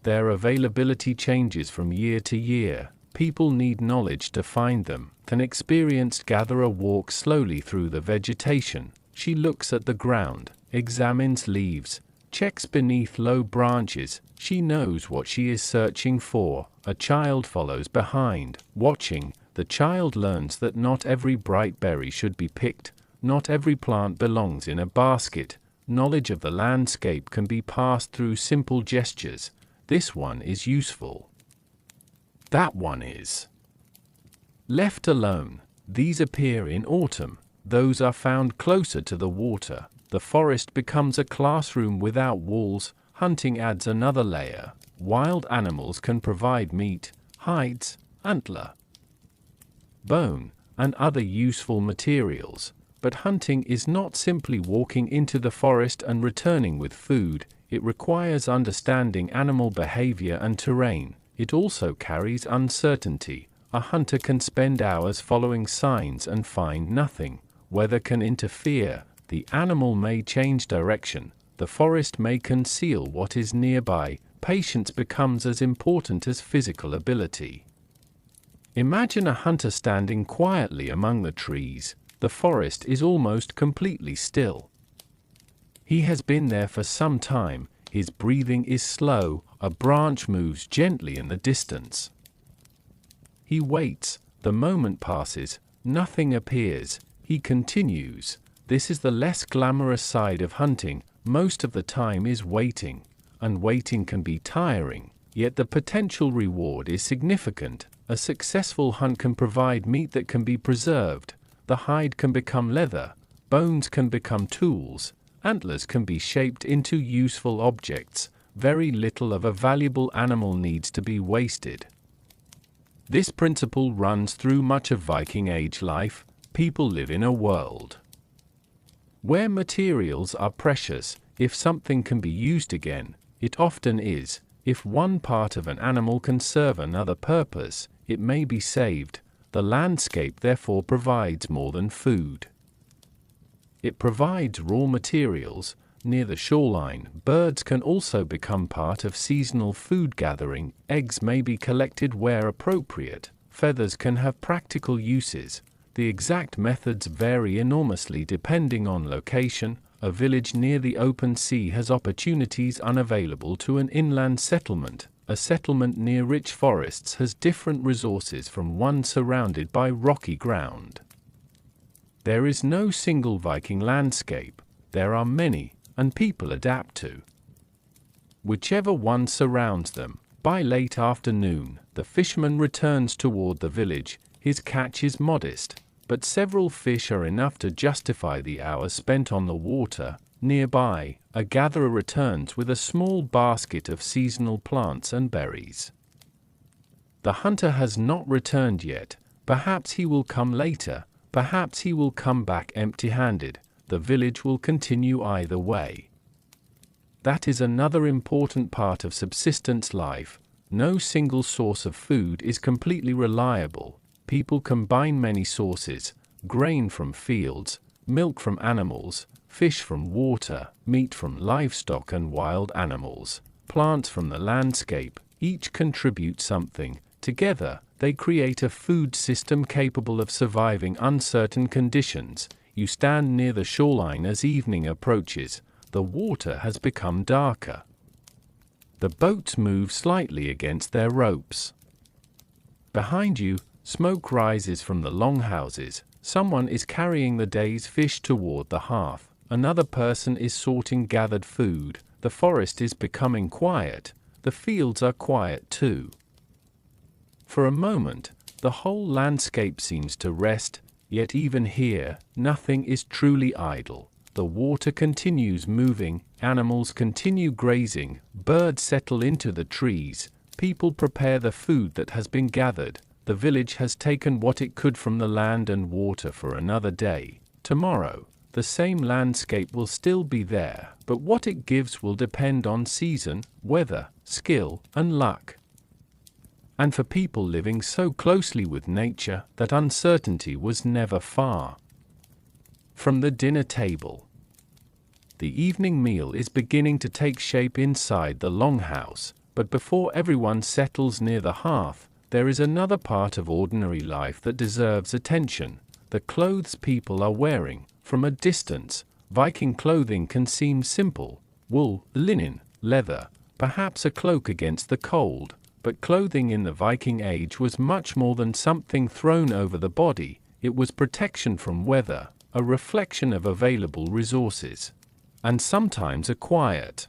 Their availability changes from year to year. People need knowledge to find them. An experienced gatherer walks slowly through the vegetation. She looks at the ground, examines leaves, checks beneath low branches. She knows what she is searching for. A child follows behind, watching. The child learns that not every bright berry should be picked. Not every plant belongs in a basket. Knowledge of the landscape can be passed through simple gestures. This one is useful. That one is. Left alone, these appear in autumn. Those are found closer to the water. The forest becomes a classroom without walls. Hunting adds another layer. Wild animals can provide meat, hides, antler, bone, and other useful materials. But hunting is not simply walking into the forest and returning with food. It requires understanding animal behavior and terrain. It also carries uncertainty. A hunter can spend hours following signs and find nothing. Weather can interfere. The animal may change direction. The forest may conceal what is nearby. patience becomes as important as physical ability. Imagine a hunter standing quietly among the trees. The forest is almost completely still. He has been there for some time, his breathing is slow, a branch moves gently in the distance. He waits, the moment passes, nothing appears, he continues. This is the less glamorous side of hunting, most of the time is waiting, and waiting can be tiring, yet the potential reward is significant. A successful hunt can provide meat that can be preserved, the hide can become leather, bones can become tools, antlers can be shaped into useful objects, very little of a valuable animal needs to be wasted. This principle runs through much of Viking Age life. People live in a world where materials are precious. If something can be used again, it often is. If one part of an animal can serve another purpose, it may be saved. The landscape therefore provides more than food. It provides raw materials. Near the shoreline, birds can also become part of seasonal food gathering. Eggs may be collected where appropriate. Feathers can have practical uses. The exact methods vary enormously depending on location. A village near the open sea has opportunities unavailable to an inland settlement. A settlement near rich forests has different resources from one surrounded by rocky ground. There is no single Viking landscape. There are many, and people adapt to whichever one surrounds them. By late afternoon, the fisherman returns toward the village. His catch is modest, but several fish are enough to justify the hours spent on the water. Nearby, a gatherer returns with a small basket of seasonal plants and berries. The hunter has not returned yet. Perhaps he will come later. Perhaps he will come back empty-handed. The village will continue either way. That is another important part of subsistence life. No single source of food is completely reliable. People combine many sources: grain from fields, milk from animals, fish from water, meat from livestock and wild animals, plants from the landscape. Each contributes something. Together, they create a food system capable of surviving uncertain conditions. You stand near the shoreline as evening approaches. The water has become darker. The boats move slightly against their ropes. Behind you, smoke rises from the longhouses. Someone is carrying the day's fish toward the hearth. Another person is sorting gathered food. The forest is becoming quiet. The fields are quiet too. For a moment, the whole landscape seems to rest. Yet even here, nothing is truly idle. The water continues moving, animals continue grazing, birds settle into the trees, people prepare the food that has been gathered. The village has taken what it could from the land and water for another day. Tomorrow, the same landscape will still be there, but what it gives will depend on season, weather, skill, and luck. And for people living so closely with nature, that uncertainty was never far from the dinner table. The evening meal is beginning to take shape inside the longhouse, but before everyone settles near the hearth, there is another part of ordinary life that deserves attention: the clothes people are wearing. From a distance, Viking clothing can seem simple: wool, linen, leather, perhaps a cloak against the cold. But clothing in the Viking Age was much more than something thrown over the body. It was protection from weather, a reflection of available resources, and sometimes a quiet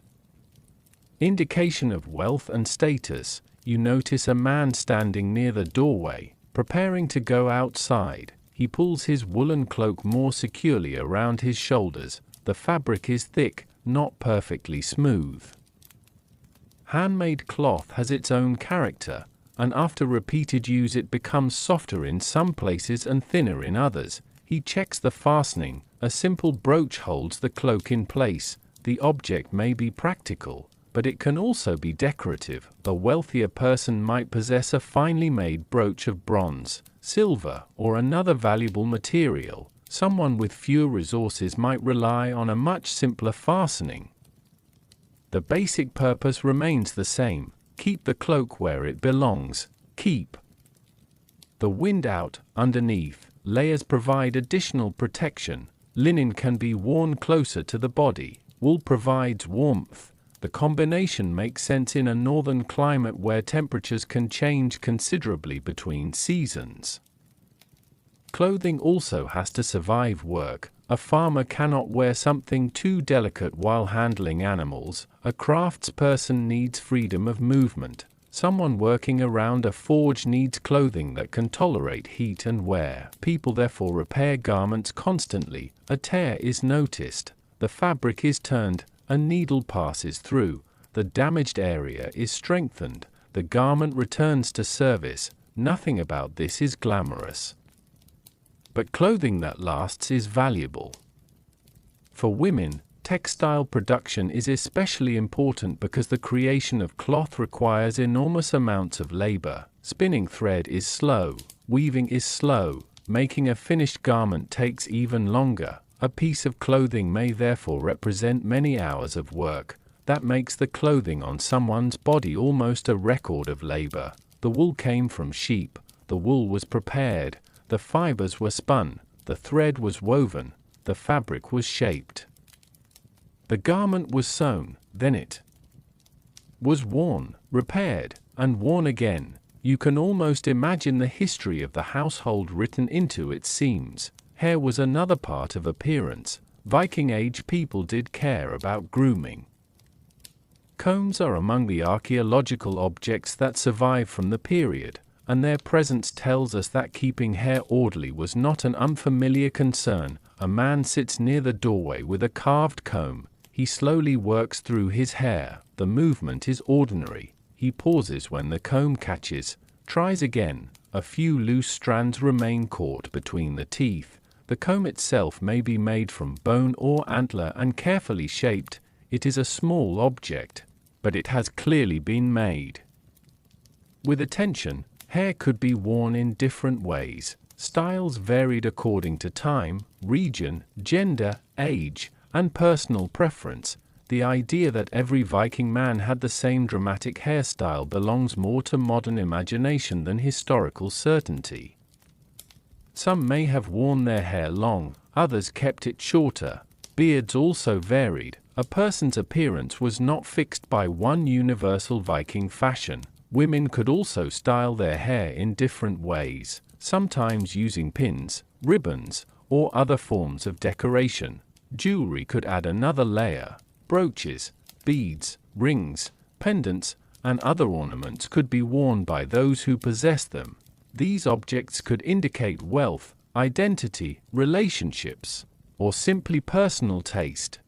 indication of wealth and status. You notice a man standing near the doorway, preparing to go outside. He pulls his woolen cloak more securely around his shoulders. The fabric is thick, not perfectly smooth. Handmade cloth has its own character, and after repeated use it becomes softer in some places and thinner in others. He checks the fastening. A simple brooch holds the cloak in place. The object may be practical, but it can also be decorative. A wealthier person might possess a finely made brooch of bronze, silver, or another valuable material. Someone with fewer resources might rely on a much simpler fastening. The basic purpose remains the same: keep the cloak where it belongs, keep the wind out. Underneath, layers provide additional protection. Linen can be worn closer to the body, wool provides warmth. The combination makes sense in a northern climate where temperatures can change considerably between seasons. Clothing also has to survive work. A farmer cannot wear something too delicate while handling animals. A craftsperson needs freedom of movement. Someone working around a forge needs clothing that can tolerate heat and wear. People therefore repair garments constantly. A tear is noticed. The fabric is turned. A needle passes through. The damaged area is strengthened. The garment returns to service. Nothing about this is glamorous. But clothing that lasts is valuable. For women, textile production is especially important because the creation of cloth requires enormous amounts of labor. Spinning thread is slow, weaving is slow, making a finished garment takes even longer. A piece of clothing may therefore represent many hours of work. That makes the clothing on someone's body almost a record of labor. The wool came from sheep, the wool was prepared, the fibers were spun, the thread was woven, the fabric was shaped. The garment was sewn, then it was worn, repaired, and worn again. You can almost imagine the history of the household written into its seams. Hair was another part of appearance. Viking Age people did care about grooming. Combs are among the archaeological objects that survive from the period, and their presence tells us that keeping hair orderly was not an unfamiliar concern. A man sits near the doorway with a carved comb. He slowly works through his hair. The movement is ordinary. He pauses when the comb catches, tries again. A few loose strands remain caught between the teeth. The comb itself may be made from bone or antler and carefully shaped. It is a small object, but it has clearly been made. With attention, hair could be worn in different ways. Styles varied according to time, region, gender, age, and personal preference. The idea that every Viking man had the same dramatic hairstyle belongs more to modern imagination than historical certainty. Some may have worn their hair long, others kept it shorter. Beards also varied. A person's appearance was not fixed by one universal Viking fashion. Women could also style their hair in different ways, sometimes using pins, ribbons, or other forms of decoration. Jewelry could add another layer. Brooches, beads, rings, pendants, and other ornaments could be worn by those who possessed them. These objects could indicate wealth, identity, relationships, or simply personal taste.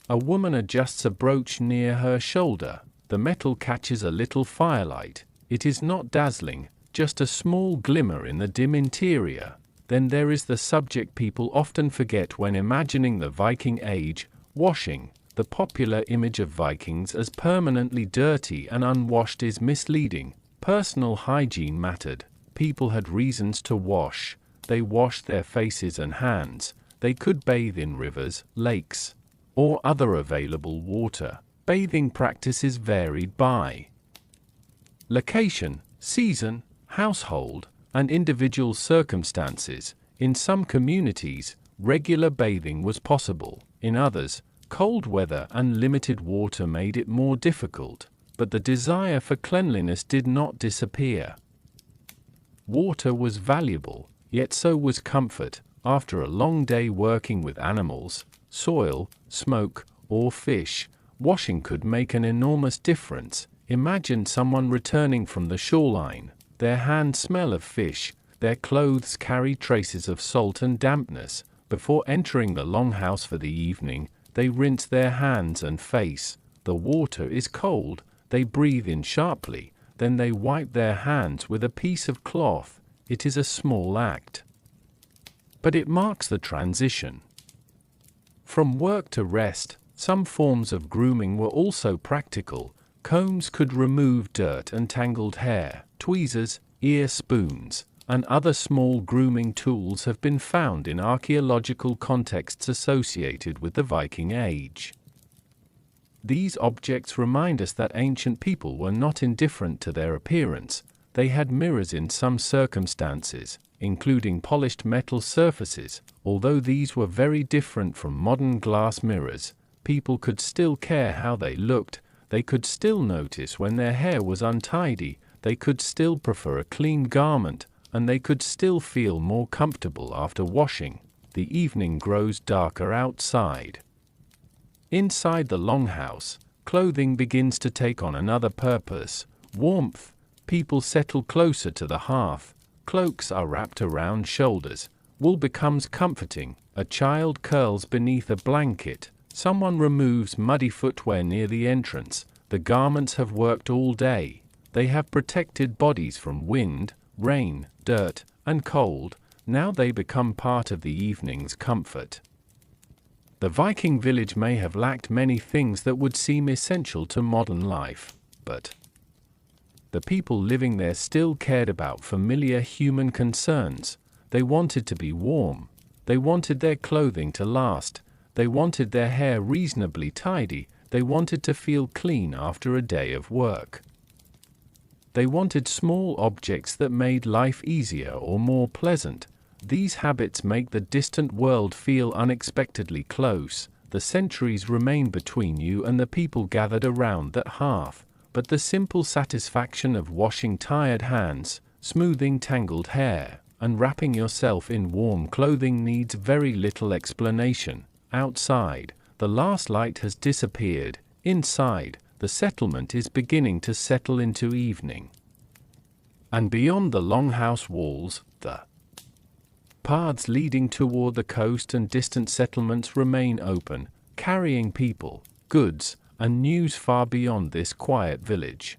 A woman adjusts a brooch near her shoulder. The metal catches a little firelight. It is not dazzling, just a small glimmer in the dim interior. Then there is the subject people often forget when imagining the Viking Age: washing. The popular image of Vikings as permanently dirty and unwashed is misleading. Personal hygiene mattered. People had reasons to wash. They washed their faces and hands. They could bathe in rivers, lakes, or other available water. Bathing practices varied by location, season, household, and individual circumstances. In some communities, regular bathing was possible. In others, cold weather and limited water made it more difficult, but the desire for cleanliness did not disappear. Water was valuable, yet so was comfort. After a long day working with animals, soil, smoke, or fish, washing could make an enormous difference. Imagine someone returning from the shoreline. Their hands smell of fish, their clothes carry traces of salt and dampness. Before entering the longhouse for the evening, they rinse their hands and face. The water is cold, they breathe in sharply, then they wipe their hands with a piece of cloth. It is a small act, but it marks the transition from work to rest. Some forms of grooming were also practical. Combs could remove dirt and tangled hair. Tweezers, ear spoons, and other small grooming tools have been found in archaeological contexts associated with the Viking Age. These objects remind us that ancient people were not indifferent to their appearance. They had mirrors in some circumstances, including polished metal surfaces. Although these were very different from modern glass mirrors, people could still care how they looked. They could still notice when their hair was untidy. They could still prefer a clean garment, and they could still feel more comfortable after washing. The evening grows darker outside. Inside the longhouse, clothing begins to take on another purpose: warmth. People settle closer to the hearth. Cloaks are wrapped around shoulders. Wool becomes comforting. A child curls beneath a blanket. Someone removes muddy footwear near the entrance. The garments have worked all day. They have protected bodies from wind, rain, dirt, and cold. Now they become part of the evening's comfort. The Viking village may have lacked many things that would seem essential to modern life, but the people living there still cared about familiar human concerns. They wanted to be warm. They wanted their clothing to last. They wanted their hair reasonably tidy. They wanted to feel clean after a day of work. They wanted small objects that made life easier or more pleasant. These habits make the distant world feel unexpectedly close. The centuries remain between you and the people gathered around that hearth, but the simple satisfaction of washing tired hands, smoothing tangled hair, and wrapping yourself in warm clothing needs very little explanation. Outside, the last light has disappeared. Inside, the settlement is beginning to settle into evening. And beyond the longhouse walls, the paths leading toward the coast and distant settlements remain open, carrying people, goods, and news far beyond this quiet village.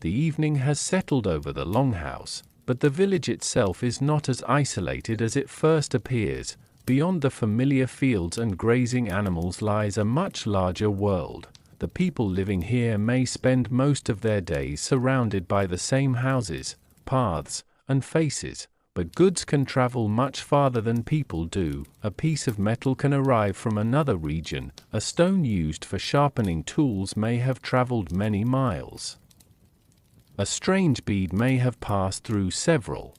The evening has settled over the longhouse, but the village itself is not as isolated as it first appears. Beyond the familiar fields and grazing animals lies a much larger world. The people living here may spend most of their days surrounded by the same houses, paths, and faces, but goods can travel much farther than people do. A piece of metal can arrive from another region. A stone used for sharpening tools may have traveled many miles. A strange bead may have passed through several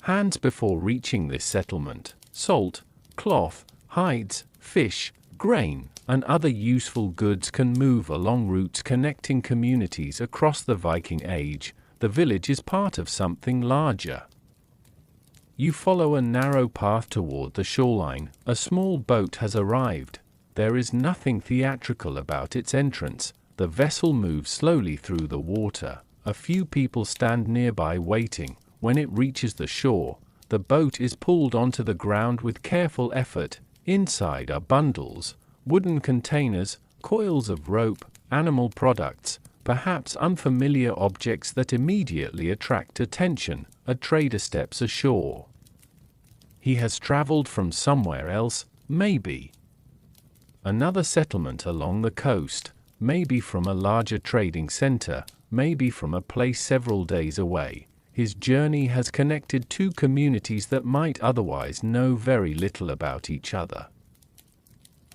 hands before reaching this settlement. Salt, cloth, hides, fish, grain, and other useful goods can move along routes connecting communities across the Viking Age. The village is part of something larger. You follow a narrow path toward the shoreline. A small boat has arrived. There is nothing theatrical about its entrance. The vessel moves slowly through the water. A few people stand nearby waiting. When it reaches the shore, the boat is pulled onto the ground with careful effort. Inside are bundles, wooden containers, coils of rope, animal products, perhaps unfamiliar objects that immediately attract attention. A trader steps ashore. He has traveled from somewhere else, maybe another settlement along the coast, maybe from a larger trading center, maybe from a place several days away. His journey has connected two communities that might otherwise know very little about each other.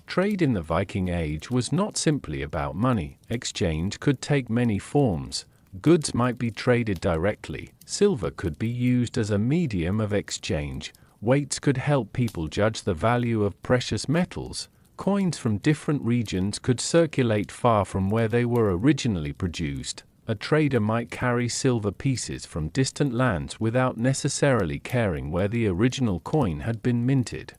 Trade in the Viking Age was not simply about money. Exchange could take many forms. Goods might be traded directly. Silver could be used as a medium of exchange. Weights could help people judge the value of precious metals. Coins from different regions could circulate far from where they were originally produced. A trader might carry silver pieces from distant lands without necessarily caring where the original coin had been minted.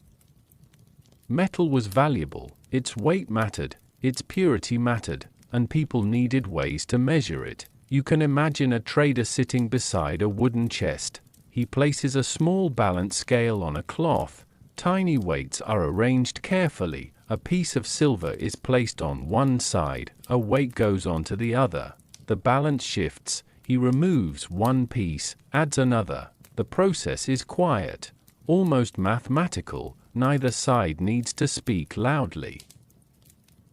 Metal was valuable, its weight mattered, its purity mattered, and people needed ways to measure it. You can imagine a trader sitting beside a wooden chest. He places a small balance scale on a cloth. Tiny weights are arranged carefully. A piece of silver is placed on one side, a weight goes onto the other. The balance shifts. He removes one piece, adds another. The process is quiet, almost mathematical. Neither side needs to speak loudly.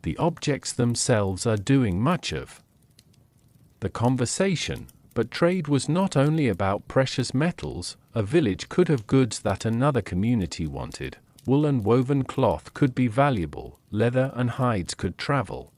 The objects themselves are doing much of the conversation, but trade was not only about precious metals. A village could have goods that another community wanted, Wool and woven cloth could be valuable, leather and hides could travel.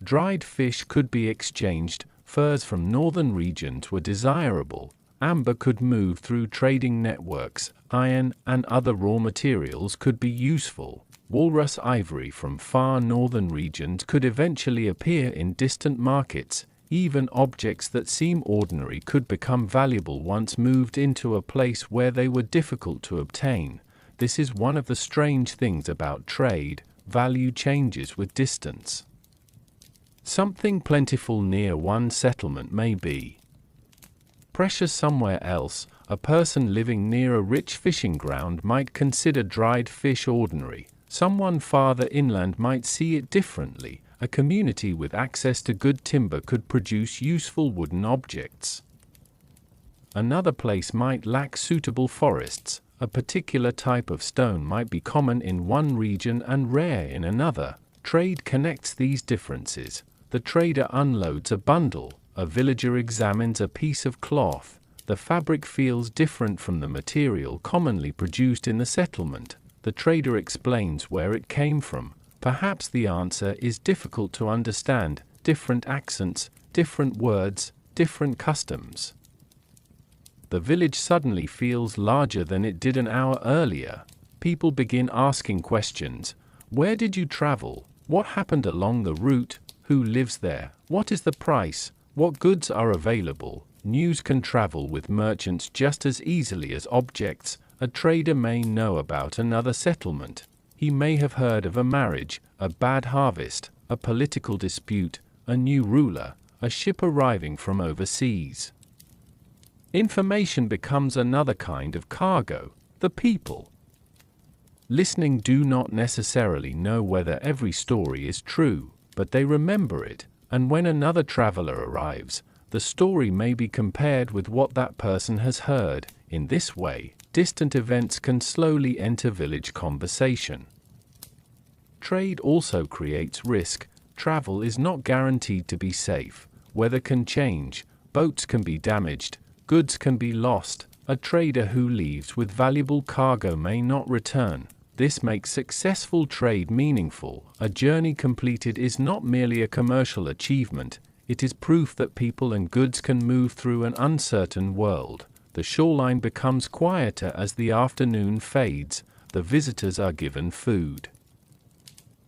Dried fish could be exchanged, furs from northern regions were desirable, amber could move through trading networks, iron and other raw materials could be useful, walrus ivory from far northern regions could eventually appear in distant markets, even objects that seem ordinary could become valuable once moved into a place where they were difficult to obtain. This is one of the strange things about trade, value changes with distance. Something plentiful near one settlement may be precious somewhere else. A person living near a rich fishing ground might consider dried fish ordinary. Someone farther inland might see it differently. A community with access to good timber could produce useful wooden objects. Another place might lack suitable forests. A particular type of stone might be common in one region and rare in another. Trade connects these differences. The trader unloads a bundle. A villager examines a piece of cloth. The fabric feels different from the material commonly produced in the settlement. The trader explains where it came from. Perhaps the answer is difficult to understand. Different accents, different words, different customs. The village suddenly feels larger than it did an hour earlier. People begin asking questions. Where did you travel? What happened along the route? Who lives there? What is the price? What goods are available? News can travel with merchants just as easily as objects. A trader may know about another settlement. He may have heard of a marriage, a bad harvest, a political dispute, a new ruler, a ship arriving from overseas. Information becomes another kind of cargo. The people listening do not necessarily know whether every story is true, but they remember it, and when another traveler arrives, the story may be compared with what that person has heard. In this way, distant events can slowly enter village conversation. Trade also creates risk. Travel is not guaranteed to be safe. Weather can change, boats can be damaged, goods can be lost. A trader who leaves with valuable cargo may not return. This makes successful trade meaningful. A journey completed is not merely a commercial achievement, it is proof that people and goods can move through an uncertain world. The shoreline becomes quieter as the afternoon fades. The visitors are given food.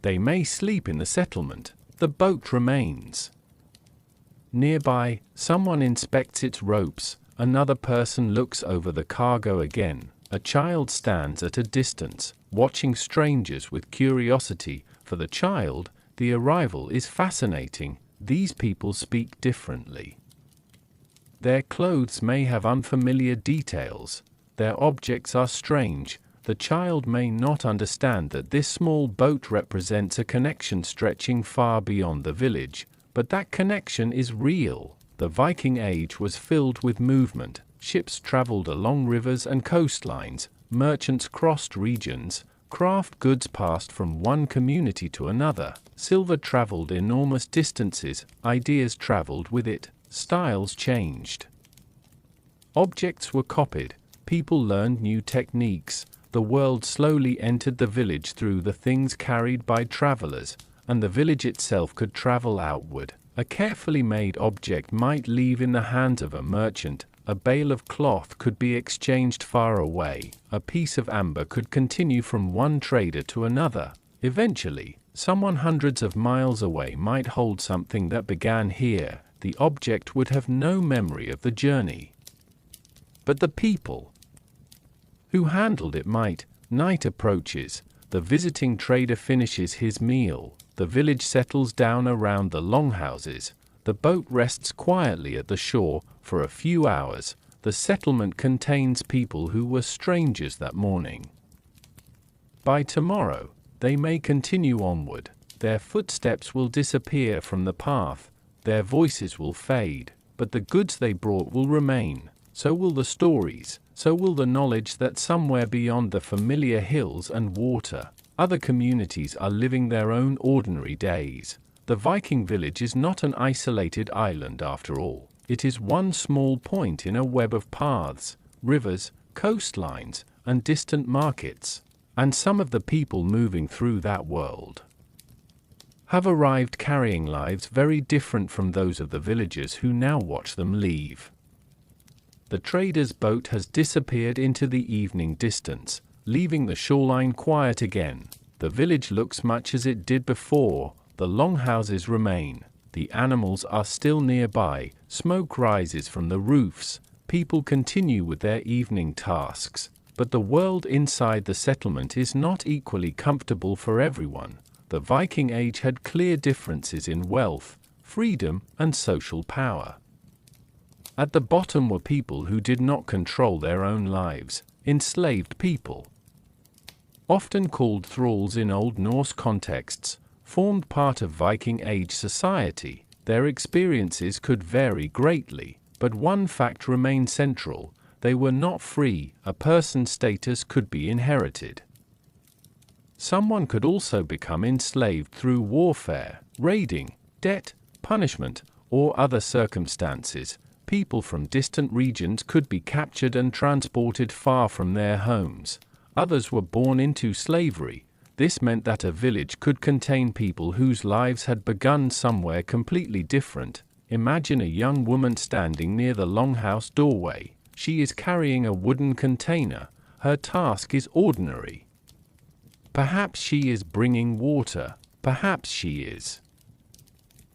They may sleep in the settlement. The boat remains. Nearby, someone inspects its ropes. Another person looks over the cargo again. A child stands at a distance, watching strangers with curiosity. For the child, the arrival is fascinating. These people speak differently. Their clothes may have unfamiliar details. Their objects are strange. The child may not understand that this small boat represents a connection stretching far beyond the village, but that connection is real. The Viking Age was filled with movement. Ships traveled along rivers and coastlines. Merchants crossed regions. Craft goods passed from one community to another. Silver traveled enormous distances. Ideas traveled with it. Styles changed. Objects were copied. People learned new techniques. The world slowly entered the village through the things carried by travelers, and the village itself could travel outward. A carefully made object might leave in the hands of a merchant. A bale of cloth could be exchanged far away. A piece of amber could continue from one trader to another. Eventually, someone hundreds of miles away might hold something that began here. The object would have no memory of the journey. But the people who handled it might. Night approaches. The visiting trader finishes his meal. The village settles down around the longhouses. The boat rests quietly at the shore for a few hours. The settlement contains people who were strangers that morning. By tomorrow, they may continue onward. Their footsteps will disappear from the path. Their voices will fade, but the goods they brought will remain. So will the stories. So will the knowledge that somewhere beyond the familiar hills and water, other communities are living their own ordinary days. The Viking village is not an isolated island after all. It is one small point in a web of paths, rivers, coastlines, and distant markets. and some of the people moving through that world have arrived carrying lives very different from those of the villagers who now watch them leave. The trader's boat has disappeared into the evening distance, leaving the shoreline quiet again. The village looks much as it did before, the longhouses remain, the animals are still nearby, smoke rises from the roofs, people continue with their evening tasks, but the world inside the settlement is not equally comfortable for everyone. The Viking Age had clear differences in wealth, freedom, and social power. At the bottom were people who did not control their own lives, enslaved people. Often called thralls in Old Norse contexts, formed part of Viking Age society. Their experiences could vary greatly, but one fact remained central: they were not free. A person's status could be inherited. Someone could also become enslaved through warfare, raiding, debt, punishment, or other circumstances. People from distant regions could be captured and transported far from their homes. Others were born into slavery. This meant that a village could contain people whose lives had begun somewhere completely different. Imagine a young woman standing near the longhouse doorway. She is carrying a wooden container. Her task is ordinary. Perhaps she is bringing water. Perhaps she is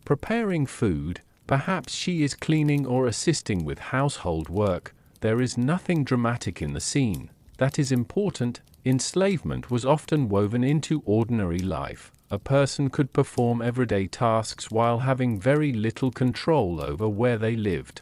preparing food. Perhaps she is cleaning or assisting with household work. There is nothing dramatic in the scene. That is important. Enslavement was often woven into ordinary life. A person could perform everyday tasks while having very little control over where they lived,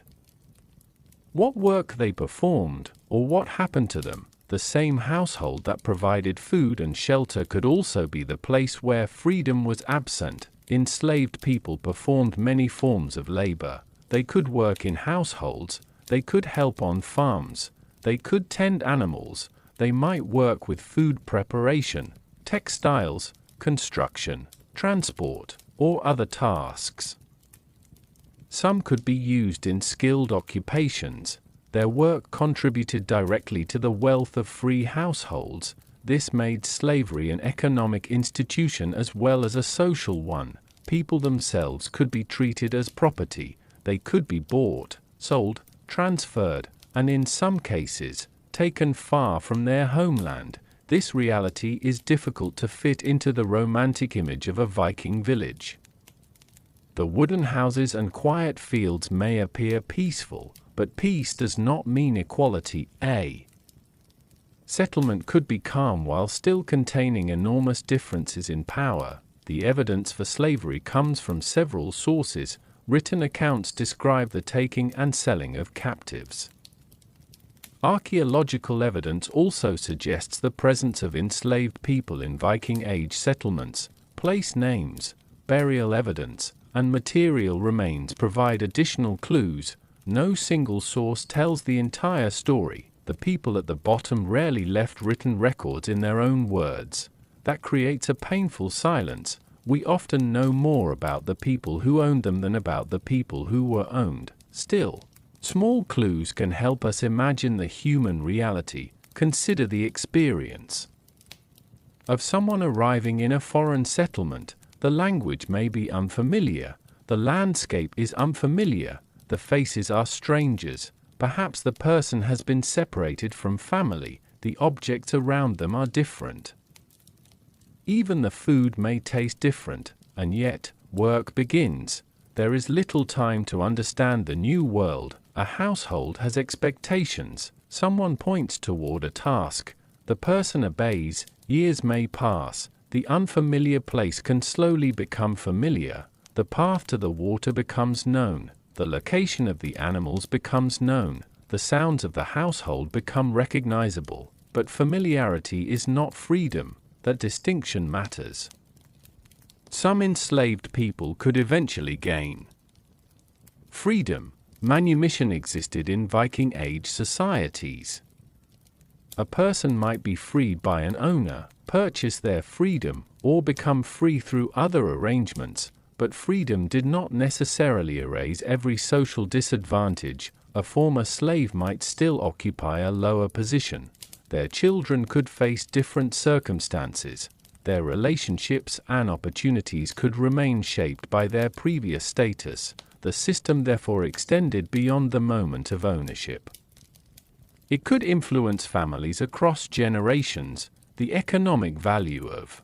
what work they performed, or what happened to them. The same household that provided food and shelter could also be the place where freedom was absent. Enslaved people performed many forms of labor. They could work in households, they could help on farms, they could tend animals, they might work with food preparation, textiles, construction, transport, or other tasks. Some could be used in skilled occupations. Their work contributed directly to the wealth of free households. This made slavery an economic institution as well as a social one. People themselves could be treated as property. They could be bought, sold, transferred, and in some cases, taken far from their homeland. This reality is difficult to fit into the romantic image of a Viking village. The wooden houses and quiet fields may appear peaceful, but peace does not mean equality. A settlement could be calm while still containing enormous differences in power. The evidence for slavery comes from several sources. Written accounts describe the taking and selling of captives. Archaeological evidence also suggests the presence of enslaved people in Viking Age settlements. Place names, burial evidence, and material remains provide additional clues. No single source tells the entire story. The people at the bottom rarely left written records in their own words. That creates a painful silence. We often know more about the people who owned them than about the people who were owned. Still, small clues can help us imagine the human reality. Consider the experience of someone arriving in a foreign settlement. The language may be unfamiliar, the landscape is unfamiliar, the faces are strangers, perhaps the person has been separated from family, the objects around them are different. Even the food may taste different, and yet, work begins. There is little time to understand the new world. A household has expectations. Someone points toward a task. The person obeys. Years may pass. The unfamiliar place can slowly become familiar. The path to the water becomes known. The location of the animals becomes known. The sounds of the household become recognizable. But familiarity is not freedom. That distinction matters. Some enslaved people could eventually gain freedom. Manumission existed in Viking Age societies. A person might be freed by an owner, purchase their freedom, or become free through other arrangements, but freedom did not necessarily erase every social disadvantage. A former slave might still occupy a lower position. Their children could face different circumstances. Their relationships and opportunities could remain shaped by their previous status. The system therefore extended beyond the moment of ownership. It could influence families across generations. The economic value of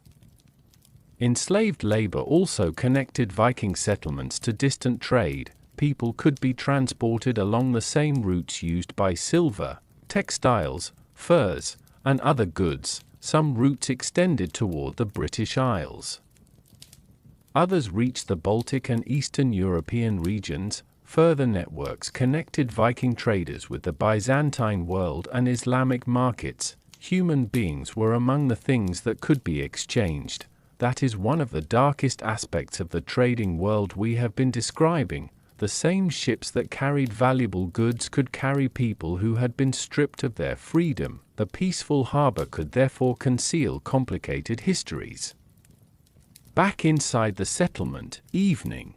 enslaved labor also connected Viking settlements to distant trade. People could be transported along the same routes used by silver, textiles, furs, and other goods. Some routes extended toward the British Isles. Others reached the Baltic and Eastern European regions. Further networks connected Viking traders with the Byzantine world and Islamic markets. Human beings were among the things that could be exchanged. That is one of the darkest aspects of the trading world we have been describing. The same ships that carried valuable goods could carry people who had been stripped of their freedom. The peaceful harbor could therefore conceal complicated histories. Back inside the settlement, evening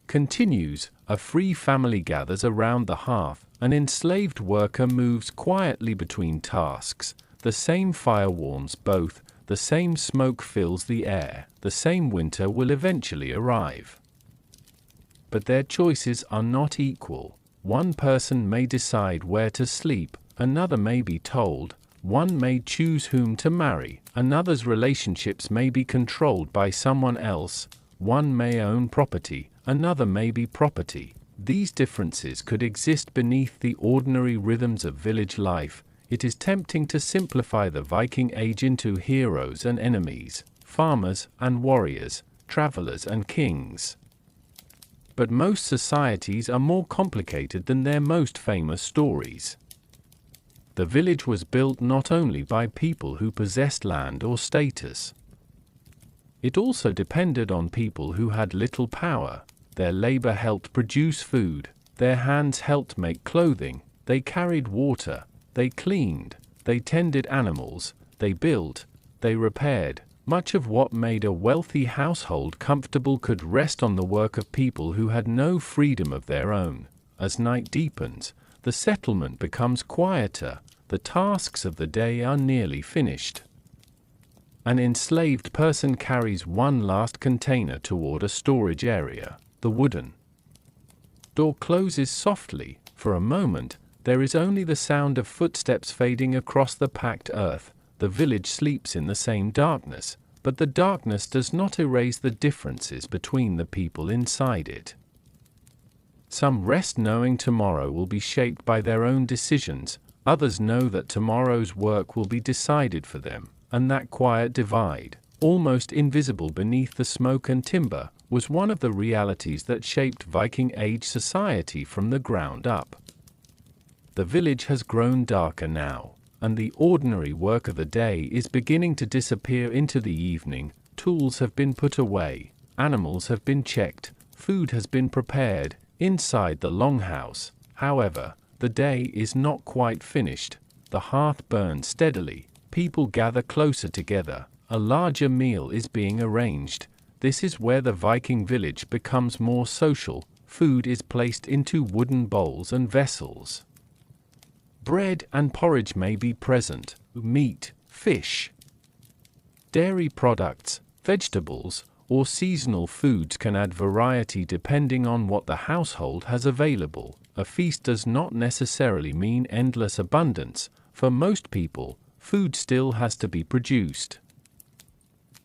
continues. A free family gathers around the hearth. An enslaved worker moves quietly between tasks. The same fire warms both. The same smoke fills the air. The same winter will eventually arrive. But their choices are not equal. One person may decide where to sleep, another may be told, one may choose whom to marry, another's relationships may be controlled by someone else, one may own property, another may be property. These differences could exist beneath the ordinary rhythms of village life. It is tempting to simplify the Viking Age into heroes and enemies, farmers and warriors, travelers and kings. But most societies are more complicated than their most famous stories. The village was built not only by people who possessed land or status. It also depended on people who had little power. Their labor helped produce food, their hands helped make clothing, they carried water, they cleaned, they tended animals, they built, they repaired. Much of what made a wealthy household comfortable could rest on the work of people who had no freedom of their own. As night deepens, the settlement becomes quieter. The tasks of the day are nearly finished. An enslaved person carries one last container toward a storage area. The wooden door closes softly. For a moment, there is only the sound of footsteps fading across the packed earth. The village sleeps in the same darkness, but the darkness does not erase the differences between the people inside it. Some rest knowing tomorrow will be shaped by their own decisions, others know that tomorrow's work will be decided for them, and that quiet divide, almost invisible beneath the smoke and timber, was one of the realities that shaped Viking Age society from the ground up. The village has grown darker now, and the ordinary work of the day is beginning to disappear into the evening. Tools have been put away, animals have been checked, food has been prepared. Inside the longhouse, however, the day is not quite finished. The hearth burns steadily, people gather closer together, a larger meal is being arranged. This is where the Viking village becomes more social. Food is placed into wooden bowls and vessels. Bread and porridge may be present, meat, fish, dairy products, vegetables, or seasonal foods can add variety depending on what the household has available. A feast does not necessarily mean endless abundance. For most people, food still has to be produced,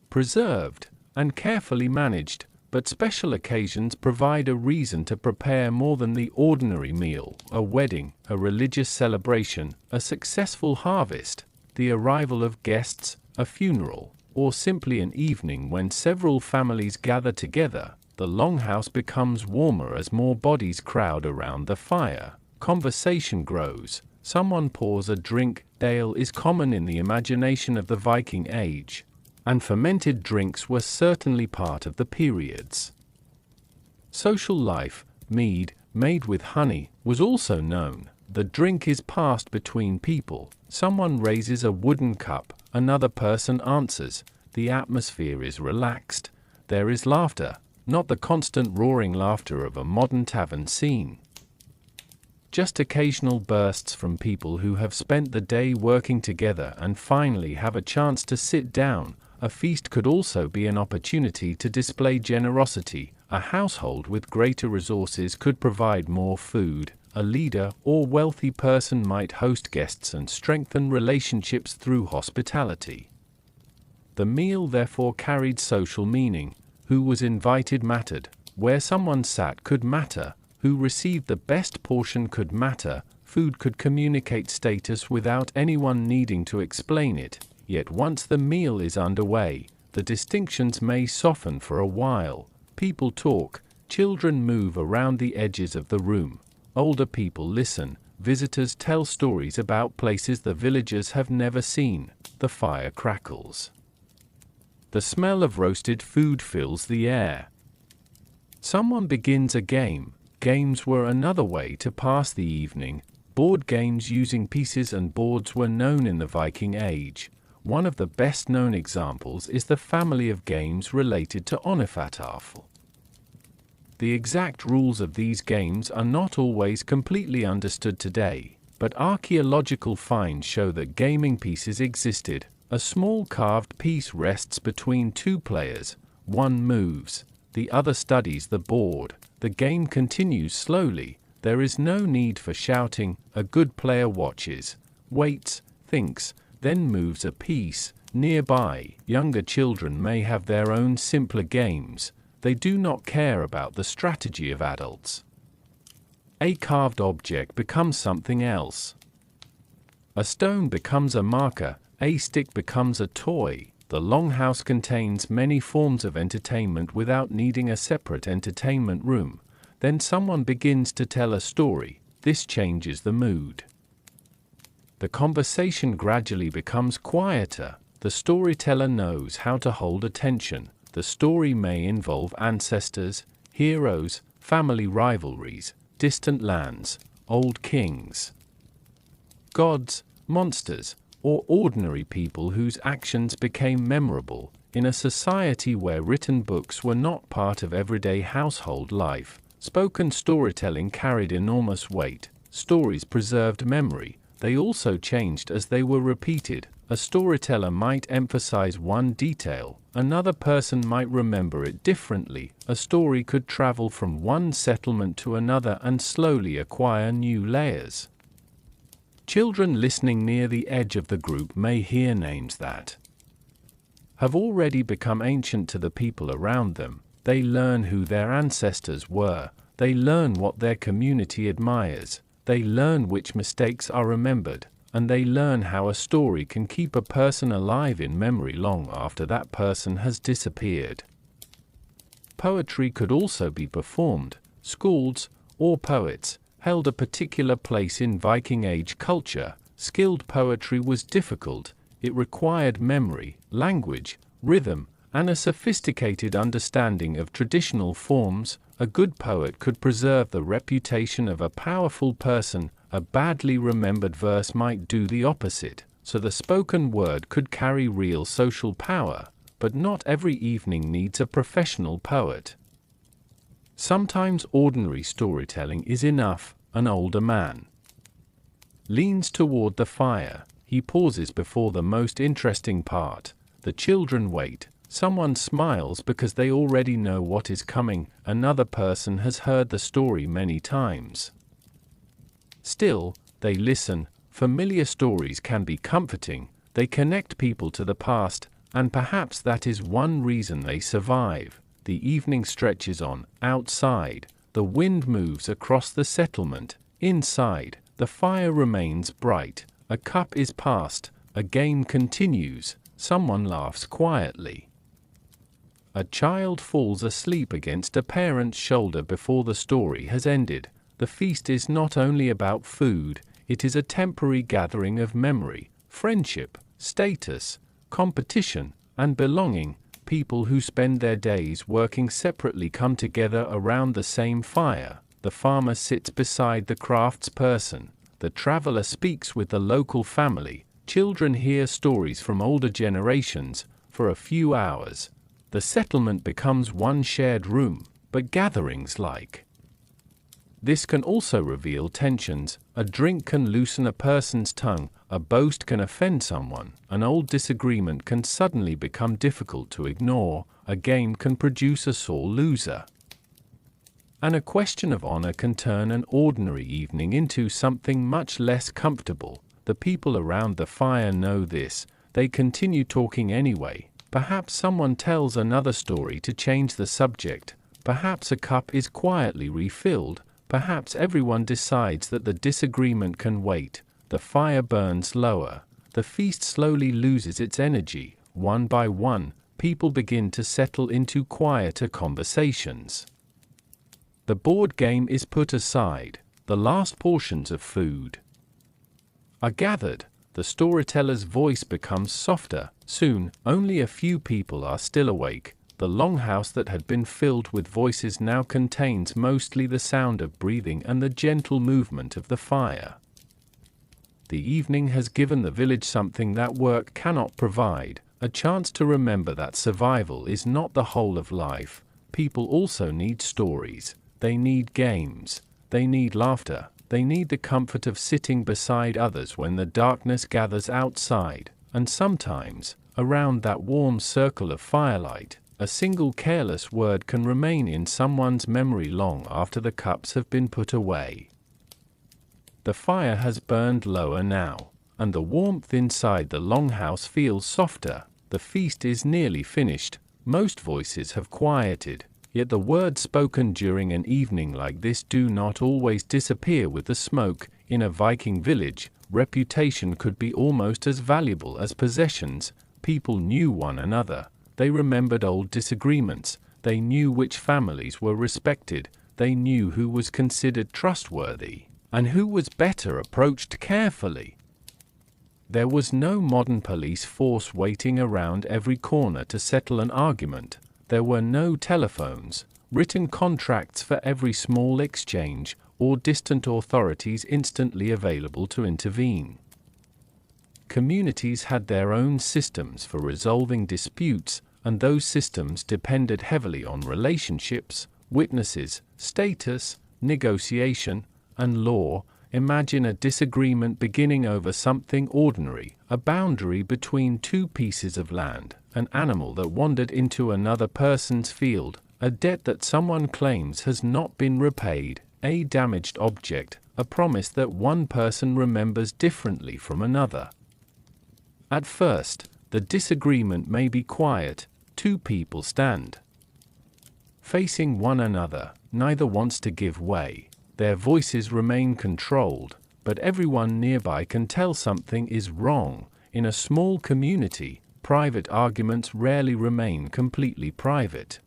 preserved, and carefully managed, but special occasions provide a reason to prepare more than the ordinary meal. A wedding, a religious celebration, a successful harvest, the arrival of guests, a funeral, or simply an evening when several families gather together. The longhouse becomes warmer as more bodies crowd around the fire. Conversation grows. Someone pours a drink. Ale is common in the imagination of the Viking Age, and fermented drinks were certainly part of the periods. Social life, mead, made with honey, was also known. The drink is passed between people. Someone raises a wooden cup, another person answers. The atmosphere is relaxed. There is laughter, not the constant roaring laughter of a modern tavern scene. just occasional bursts from people who have spent the day working together and finally have a chance to sit down. A feast could also be an opportunity to display generosity. A household with greater resources could provide more food. A leader or wealthy person might host guests and strengthen relationships through hospitality. The meal therefore carried social meaning. Who was invited mattered. Where someone sat could matter. Who received the best portion could matter. Food could communicate status without anyone needing to explain it. Yet once the meal is underway, the distinctions may soften for a while. People talk, children move around the edges of the room. Older people listen, visitors tell stories about places the villagers have never seen. The fire crackles. The smell of roasted food fills the air. Someone begins a game. Games were another way to pass the evening. Board games using pieces and boards were known in the Viking Age. One of the best-known examples is the family of games related to Onofatafel. The exact rules of these games are not always completely understood today, but archaeological finds show that gaming pieces existed. A small carved piece rests between two players. One moves, the other studies the board. The game continues slowly. There is no need for shouting. A good player watches, waits, thinks, then moves a piece. Nearby, younger children may have their own simpler games. They do not care about the strategy of adults. A carved object becomes something else. A stone becomes a marker. A stick becomes a toy. The longhouse contains many forms of entertainment without needing a separate entertainment room. Then someone begins to tell a story. This changes the mood. The conversation gradually becomes quieter. The storyteller knows how to hold attention. The story may involve ancestors, heroes, family rivalries, distant lands, old kings, gods, monsters, or ordinary people whose actions became memorable. In a society where written books were not part of everyday household life, spoken storytelling carried enormous weight. Stories preserved memory. They also changed as they were repeated. A storyteller might emphasize one detail, another person might remember it differently. A story could travel from one settlement to another and slowly acquire new layers. Children listening near the edge of the group may hear names that have already become ancient to the people around them. They learn who their ancestors were. They learn what their community admires. They learn which mistakes are remembered. And they learn how a story can keep a person alive in memory long after that person has disappeared. Poetry could also be performed. Skalds, or poets, held a particular place in Viking Age culture. Skilled poetry was difficult. It required memory, language, rhythm, and a sophisticated understanding of traditional forms. A good poet could preserve the reputation of a powerful person. A badly remembered verse might do the opposite, so the spoken word could carry real social power, but not every evening needs a professional poet. Sometimes ordinary storytelling is enough. An older man leans toward the fire. He pauses before the most interesting part. The children wait. Someone smiles because they already know what is coming. Another person has heard the story many times. Still, they listen. Familiar stories can be comforting. They connect people to the past, and perhaps that is one reason they survive. The evening stretches on. Outside, the wind moves across the settlement. Inside, the fire remains bright. A cup is passed. A game continues. Someone laughs quietly. A child falls asleep against a parent's shoulder before the story has ended. The feast is not only about food, it is a temporary gathering of memory, friendship, status, competition, and belonging. People who spend their days working separately come together around the same fire. The farmer sits beside the craftsperson. The traveler speaks with the local family. Children hear stories from older generations. For a few hours, the settlement becomes one shared room, but gatherings like This can also reveal tensions. A drink can loosen a person's tongue, a boast can offend someone, an old disagreement can suddenly become difficult to ignore, a game can produce a sore loser. And a question of honor can turn an ordinary evening into something much less comfortable. The people around the fire know this. They continue talking anyway. Perhaps someone tells another story to change the subject. Perhaps a cup is quietly refilled. Perhaps everyone decides that the disagreement can wait. The fire burns lower. The feast slowly loses its energy. One by one, people begin to settle into quieter conversations. The board game is put aside. The last portions of food are gathered. The storyteller's voice becomes softer. Soon, only a few people are still awake. The longhouse that had been filled with voices now contains mostly the sound of breathing and the gentle movement of the fire. The evening has given the village something that work cannot provide, a chance to remember that survival is not the whole of life. People also need stories. They need games. They need laughter. They need the comfort of sitting beside others when the darkness gathers outside, and sometimes, around that warm circle of firelight, a single careless word can remain in someone's memory long after the cups have been put away. The fire has burned lower now, and the warmth inside the longhouse feels softer. The feast is nearly finished. Most voices have quieted, yet the words spoken during an evening like this do not always disappear with the smoke. In a Viking village, reputation could be almost as valuable as possessions. People knew one another. They remembered old disagreements. They knew which families were respected. They knew who was considered trustworthy, and who was better approached carefully. There was no modern police force waiting around every corner to settle an argument. There were no telephones, written contracts for every small exchange, or distant authorities instantly available to intervene. Communities had their own systems for resolving disputes, and those systems depended heavily on relationships, witnesses, status, negotiation, and law. Imagine a disagreement beginning over something ordinary, a boundary between two pieces of land, an animal that wandered into another person's field, a debt that someone claims has not been repaid, a damaged object, a promise that one person remembers differently from another. At first, the disagreement may be quiet. Two people stand facing one another. Neither wants to give way. Their voices remain controlled, but everyone nearby can tell something is wrong. In a small community, private arguments rarely remain completely private.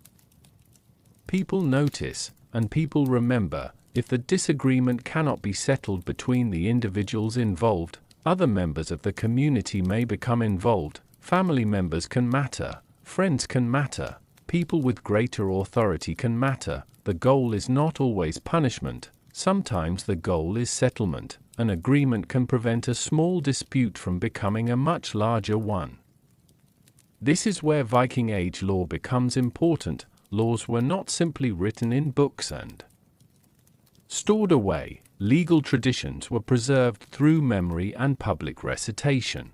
People notice, and people remember. If the disagreement cannot be settled between the individuals involved, other members of the community may become involved. Family members can matter. Friends can matter. People with greater authority can matter. The goal is not always punishment. Sometimes the goal is settlement. An agreement can prevent a small dispute from becoming a much larger one. This is where Viking Age law becomes important. Laws were not simply written in books and stored away. Legal traditions were preserved through memory and public recitation.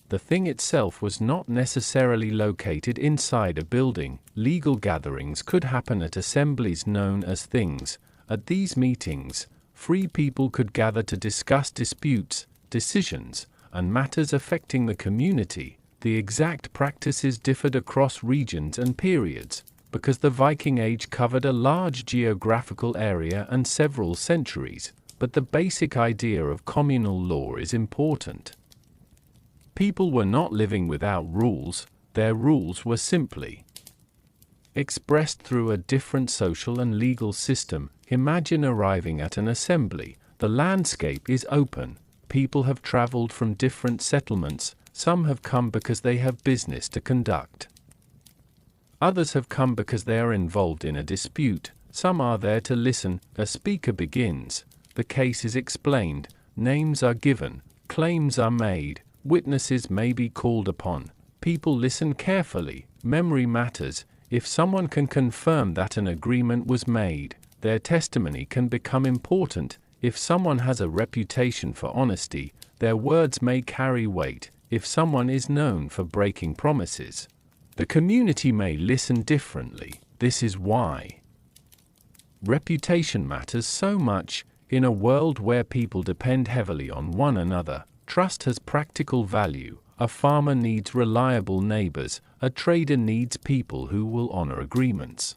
The thing itself was not necessarily located inside a building. Legal gatherings could happen at assemblies known as things. At these meetings, free people could gather to discuss disputes, decisions, and matters affecting the community. The exact practices differed across regions and periods, because the Viking Age covered a large geographical area and several centuries, but the basic idea of communal law is important. People were not living without rules. Their rules were simply expressed through a different social and legal system. Imagine arriving at an assembly. The landscape is open. People have traveled from different settlements. Some have come because they have business to conduct. Others have come because they are involved in a dispute. Some are there to listen. A speaker begins. The case is explained. Names are given. Claims are made. Witnesses may be called upon. People listen carefully. Memory matters. If someone can confirm that an agreement was made, Their testimony can become important. If someone has a reputation for honesty, their words may carry weight. If someone is known for breaking promises, the community may listen differently. This is why reputation matters so much. In a world where people depend heavily on one another, trust has practical value. A farmer needs reliable neighbors. A trader needs people who will honor agreements.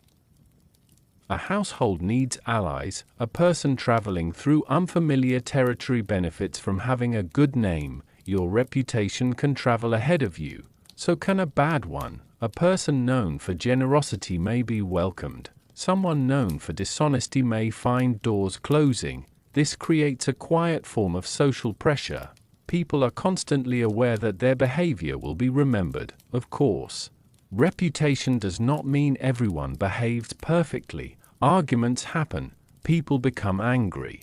A household needs allies. A person traveling through unfamiliar territory benefits from having a good name. Your reputation can travel ahead of you, so can a bad one. A person known for generosity may be welcomed. Someone known for dishonesty may find doors closing. This creates a quiet form of social pressure. People are constantly aware that their behavior will be remembered. Of course, reputation does not mean everyone behaves perfectly. Arguments happen. People become angry.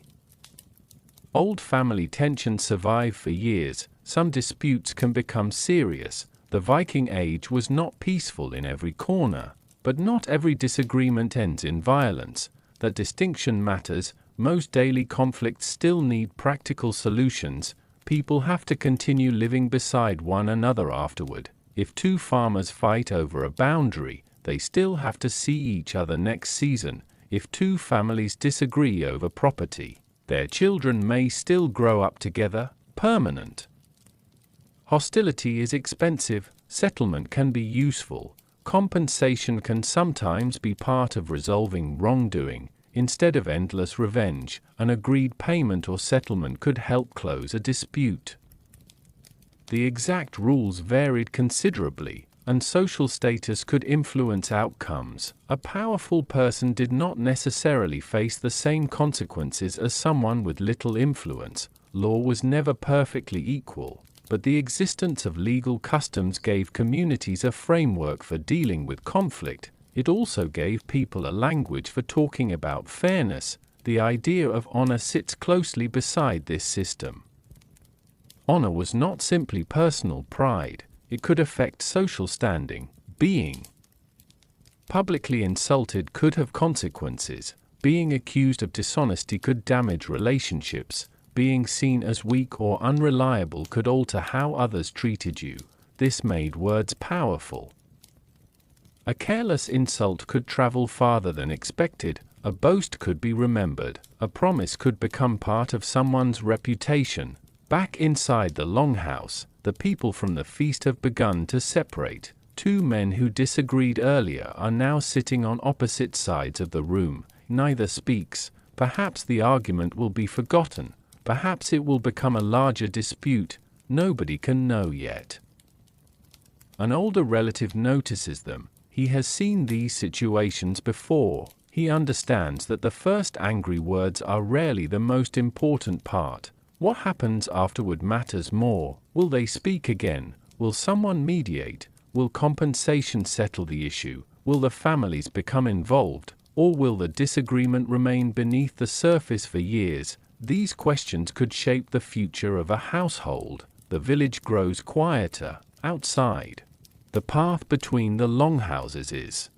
Old family tensions survive for years. Some disputes can become serious. The Viking Age was not peaceful in every corner, but not every disagreement ends in violence. That distinction matters. Most daily conflicts still need practical solutions. People have to continue living beside one another afterward. If two farmers fight over a boundary, they still have to see each other next season. If two families disagree over property, their children may still grow up together. Permanent hostility is expensive. Settlement can be useful. Compensation can sometimes be part of resolving wrongdoing. Instead of endless revenge, an agreed payment or settlement could help close a dispute. The exact rules varied considerably, and social status could influence outcomes. A powerful person did not necessarily face the same consequences as someone with little influence. Law was never perfectly equal, but the existence of legal customs gave communities a framework for dealing with conflict. It also gave people a language for talking about fairness. The idea of honor sits closely beside this system. Honor was not simply personal pride. It could affect social standing. Being publicly insulted could have consequences. Being accused of dishonesty could damage relationships. Being seen as weak or unreliable could alter how others treated you. This made words powerful. A careless insult could travel farther than expected. A boast could be remembered. A promise could become part of someone's reputation. Back inside the longhouse, the people from the feast have begun to separate. Two men who disagreed earlier are now sitting on opposite sides of the room. Neither speaks. Perhaps the argument will be forgotten. Perhaps it will become a larger dispute. Nobody can know yet. An older relative notices them. He has seen these situations before. He understands that the first angry words are rarely the most important part. What happens afterward matters more. Will they speak again? Will someone mediate? Will compensation settle the issue? Will the families become involved? Or will the disagreement remain beneath the surface for years? These questions could shape the future of a household. The village grows quieter. Outside, the path between the longhouses is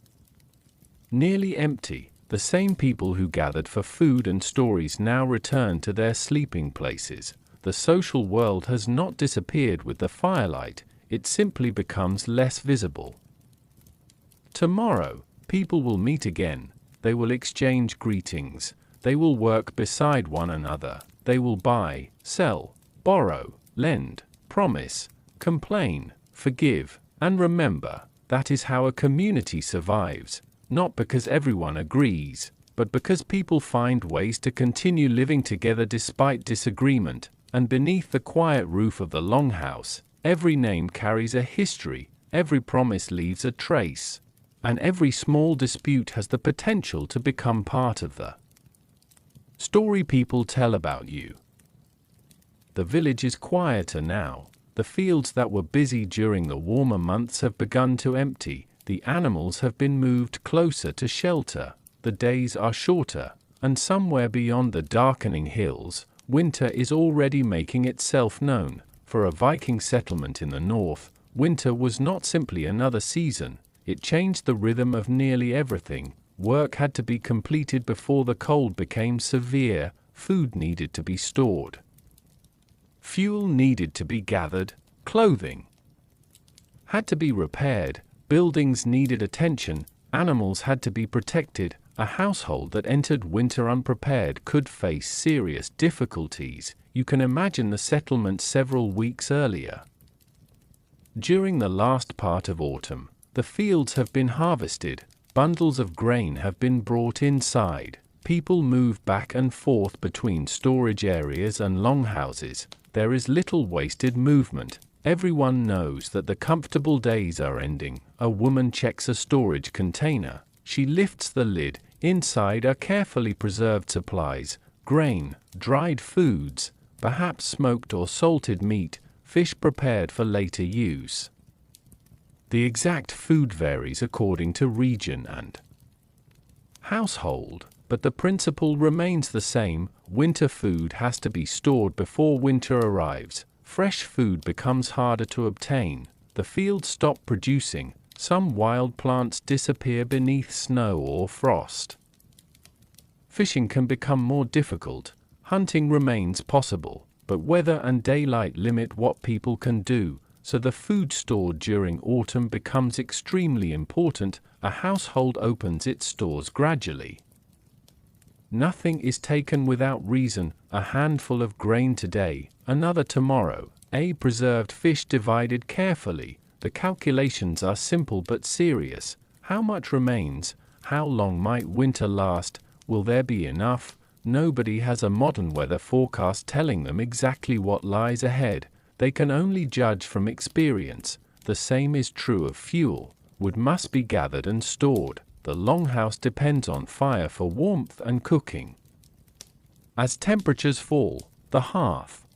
nearly empty. The same people who gathered for food and stories now return to their sleeping places. The social world has not disappeared with the firelight, it simply becomes less visible. Tomorrow, people will meet again. They will exchange greetings. They will work beside one another. They will buy, sell, borrow, lend, promise, complain, forgive, and remember. That is how a community survives. Not because everyone agrees, but because people find ways to continue living together despite disagreement. And beneath the quiet roof of the longhouse, every name carries a history, every promise leaves a trace, and every small dispute has the potential to become part of the story people tell about you. The village is quieter now. The fields that were busy during the warmer months have begun to empty. The animals have been moved closer to shelter. The days are shorter, and somewhere beyond the darkening hills, winter is already making itself known. For a Viking settlement in the north, winter was not simply another season. It changed the rhythm of nearly everything. work had to be completed before the cold became severe, food needed to be stored. Fuel needed to be gathered, clothing had to be repaired, buildings needed attention, animals had to be protected. A household that entered winter unprepared could face serious difficulties. You can imagine the settlement several weeks earlier. During the last part of autumn, the fields have been harvested, bundles of grain have been brought inside, people move back and forth between storage areas and longhouses. There is little wasted movement. Everyone knows that the comfortable days are ending. A woman checks a storage container. She lifts the lid. Inside are carefully preserved supplies, grain, dried foods, perhaps smoked or salted meat, fish prepared for later use. The exact food varies according to region and household, but the principle remains the same. Winter food has to be stored before winter arrives. Fresh food becomes harder to obtain. The fields stop producing. Some wild plants disappear beneath snow or frost. Fishing can become more difficult. Hunting remains possible, but weather and daylight limit what people can do, so the food stored during autumn becomes extremely important. A household opens its stores gradually. Nothing is taken without reason. A handful of grain today, another tomorrow. A preserved fish divided carefully. The calculations are simple but serious. How much remains? How long might winter last? Will there be enough? Nobody has a modern weather forecast telling them exactly what lies ahead. They can only judge from experience. The same is true of fuel. Wood must be gathered and stored. The longhouse depends on fire for warmth and cooking. As temperatures fall, the hearth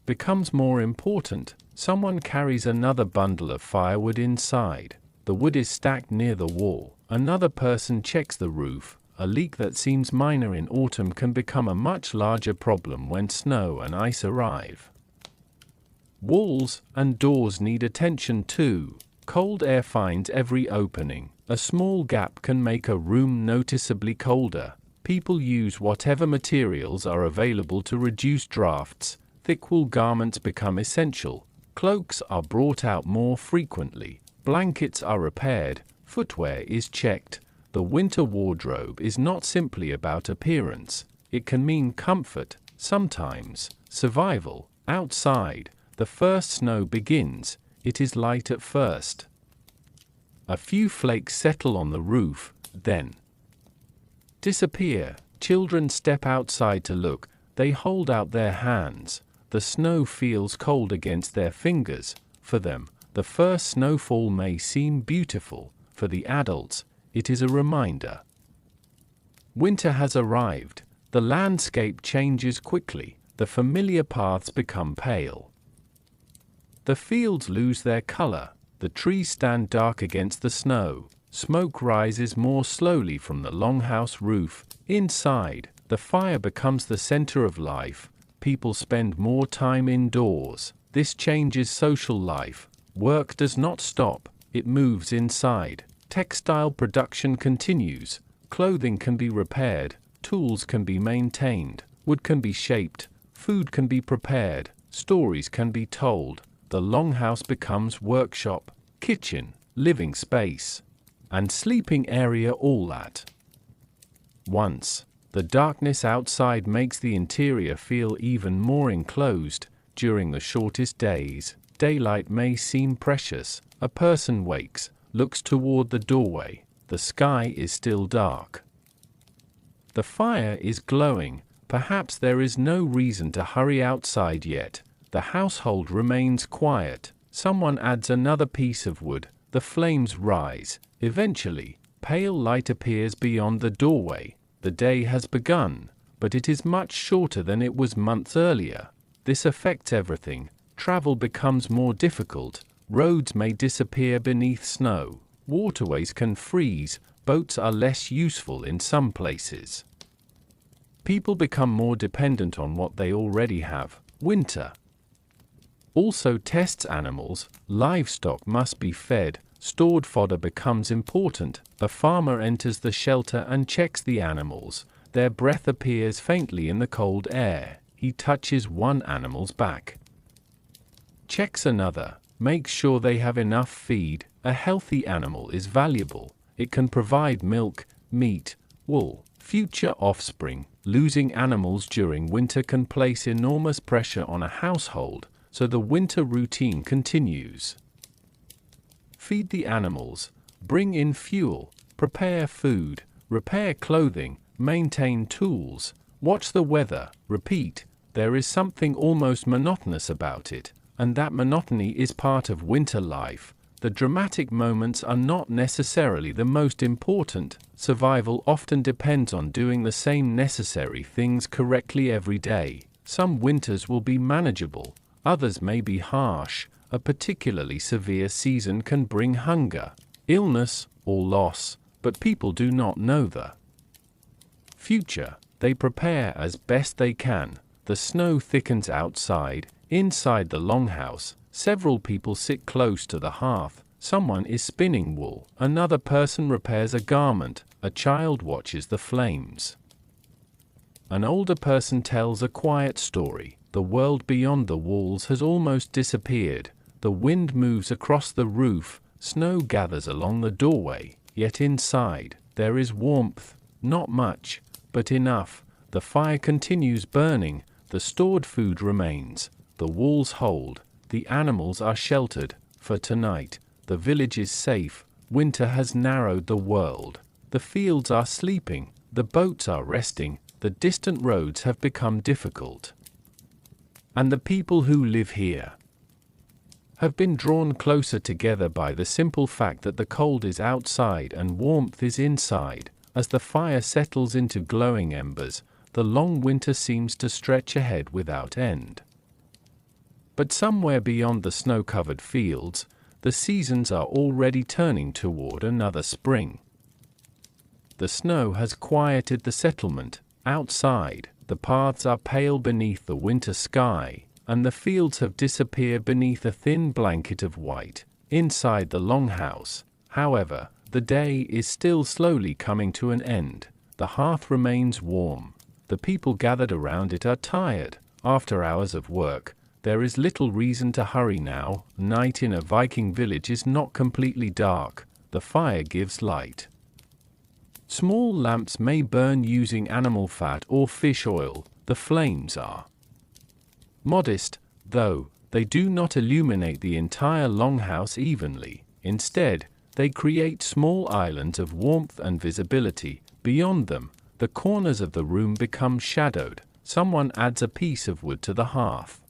becomes more important. Someone carries another bundle of firewood inside. The wood is stacked near the wall. Another person checks the roof. A leak that seems minor in autumn can become a much larger problem when snow and ice arrive. Walls and doors need attention too. Cold air finds every opening. A small gap can make a room noticeably colder. People use whatever materials are available to reduce drafts. Thick wool garments become essential. Cloaks are brought out more frequently. Blankets are repaired. Footwear is checked. The winter wardrobe is not simply about appearance. It can mean comfort, sometimes survival. Outside, the first snow begins. It is light at first. A few flakes settle on the roof, then disappear. Children step outside to look. They hold out their hands. The snow feels cold against their fingers. For them, the first snowfall may seem beautiful. For the adults, it is a reminder. Winter has arrived. The landscape changes quickly. The familiar paths become pale. The fields lose their color. The trees stand dark against the snow. Smoke rises more slowly from the longhouse roof. Inside, the fire becomes the center of life. People spend more time indoors. This changes social life. Work does not stop. It moves inside. Textile production continues. Clothing can be repaired. Tools can be maintained. Wood can be shaped. Food can be prepared. Stories can be told. The longhouse becomes workshop, kitchen, living space, and sleeping area all at once. The darkness outside makes the interior feel even more enclosed. During the shortest days, daylight may seem precious. A person wakes, looks toward the doorway. The sky is still dark. The fire is glowing. Perhaps there is no reason to hurry outside yet. The household remains quiet. Someone adds another piece of wood. The flames rise. Eventually, pale light appears beyond the doorway. The day has begun, but it is much shorter than it was months earlier. This affects everything. Travel becomes more difficult. Roads may disappear beneath snow. Waterways can freeze. Boats are less useful in some places. People become more dependent on what they already have. Winter also tests animals. Livestock must be fed. stored fodder becomes important. A farmer enters the shelter and checks the animals. Their breath appears faintly in the cold air. He touches one animal's back. Checks another. Makes sure they have enough feed. A healthy animal is valuable. It can provide milk, meat, wool, future offspring. Losing animals during winter can place enormous pressure on a household, so the winter routine continues. Feed the animals, bring in fuel, prepare food, repair clothing, maintain tools, watch the weather, repeat. There is something almost monotonous about it, and that monotony is part of winter life. The dramatic moments are not necessarily the most important. Survival often depends on doing the same necessary things correctly every day. Some winters will be manageable, others may be harsh. A particularly severe season can bring hunger, illness, or loss, but people do not know the future. They prepare as best they can. The snow thickens outside. Inside the longhouse, several people sit close to the hearth. Someone is spinning wool. Another person repairs a garment. A child watches the flames. An older person tells a quiet story. The world beyond the walls has almost disappeared. The wind moves across the roof. Snow gathers along the doorway. Yet inside, there is warmth. Not much, but enough. The fire continues burning. The stored food remains. The walls hold. The animals are sheltered. For tonight, the village is safe. Winter has narrowed the world. The fields are sleeping. The boats are resting. The distant roads have become difficult. And the people who live here have been drawn closer together by the simple fact that the cold is outside and warmth is inside. As the fire settles into glowing embers, the long winter seems to stretch ahead without end. But somewhere beyond the snow-covered fields, the seasons are already turning toward another spring. The snow has quieted the settlement. Outside, the paths are pale beneath the winter sky, and the fields have disappeared beneath a thin blanket of white. Inside the longhouse, however, the day is still slowly coming to an end. The hearth remains warm. The people gathered around it are tired. After hours of work, there is little reason to hurry now. Night in a Viking village is not completely dark. The fire gives light. Small lamps may burn using animal fat or fish oil. The flames are modest, though, they do not illuminate the entire longhouse evenly. Instead, they create small islands of warmth and visibility. Beyond them, the corners of the room become shadowed. Someone adds a piece of wood to the hearth.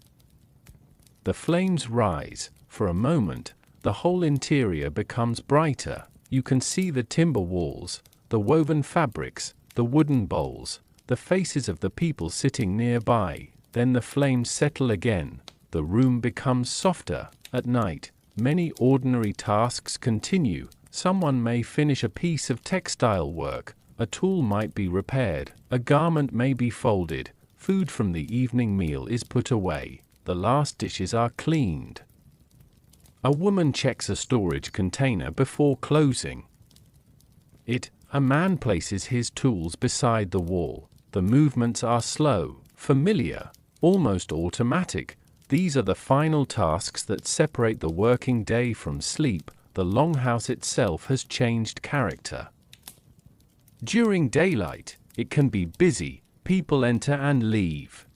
The flames rise. For a moment, the whole interior becomes brighter. You can see the timber walls, the woven fabrics, the wooden bowls, the faces of the people sitting nearby. Then the flames settle again. The room becomes softer. At night, many ordinary tasks continue. Someone may finish a piece of textile work. A tool might be repaired. A garment may be folded. Food from the evening meal is put away. The last dishes are cleaned. A woman checks a storage container before closing it. A man places his tools beside the wall. The movements are slow, familiar, almost automatic. These are the final tasks that separate the working day from sleep. The longhouse itself has changed character. During daylight, it can be busy. People enter and leave.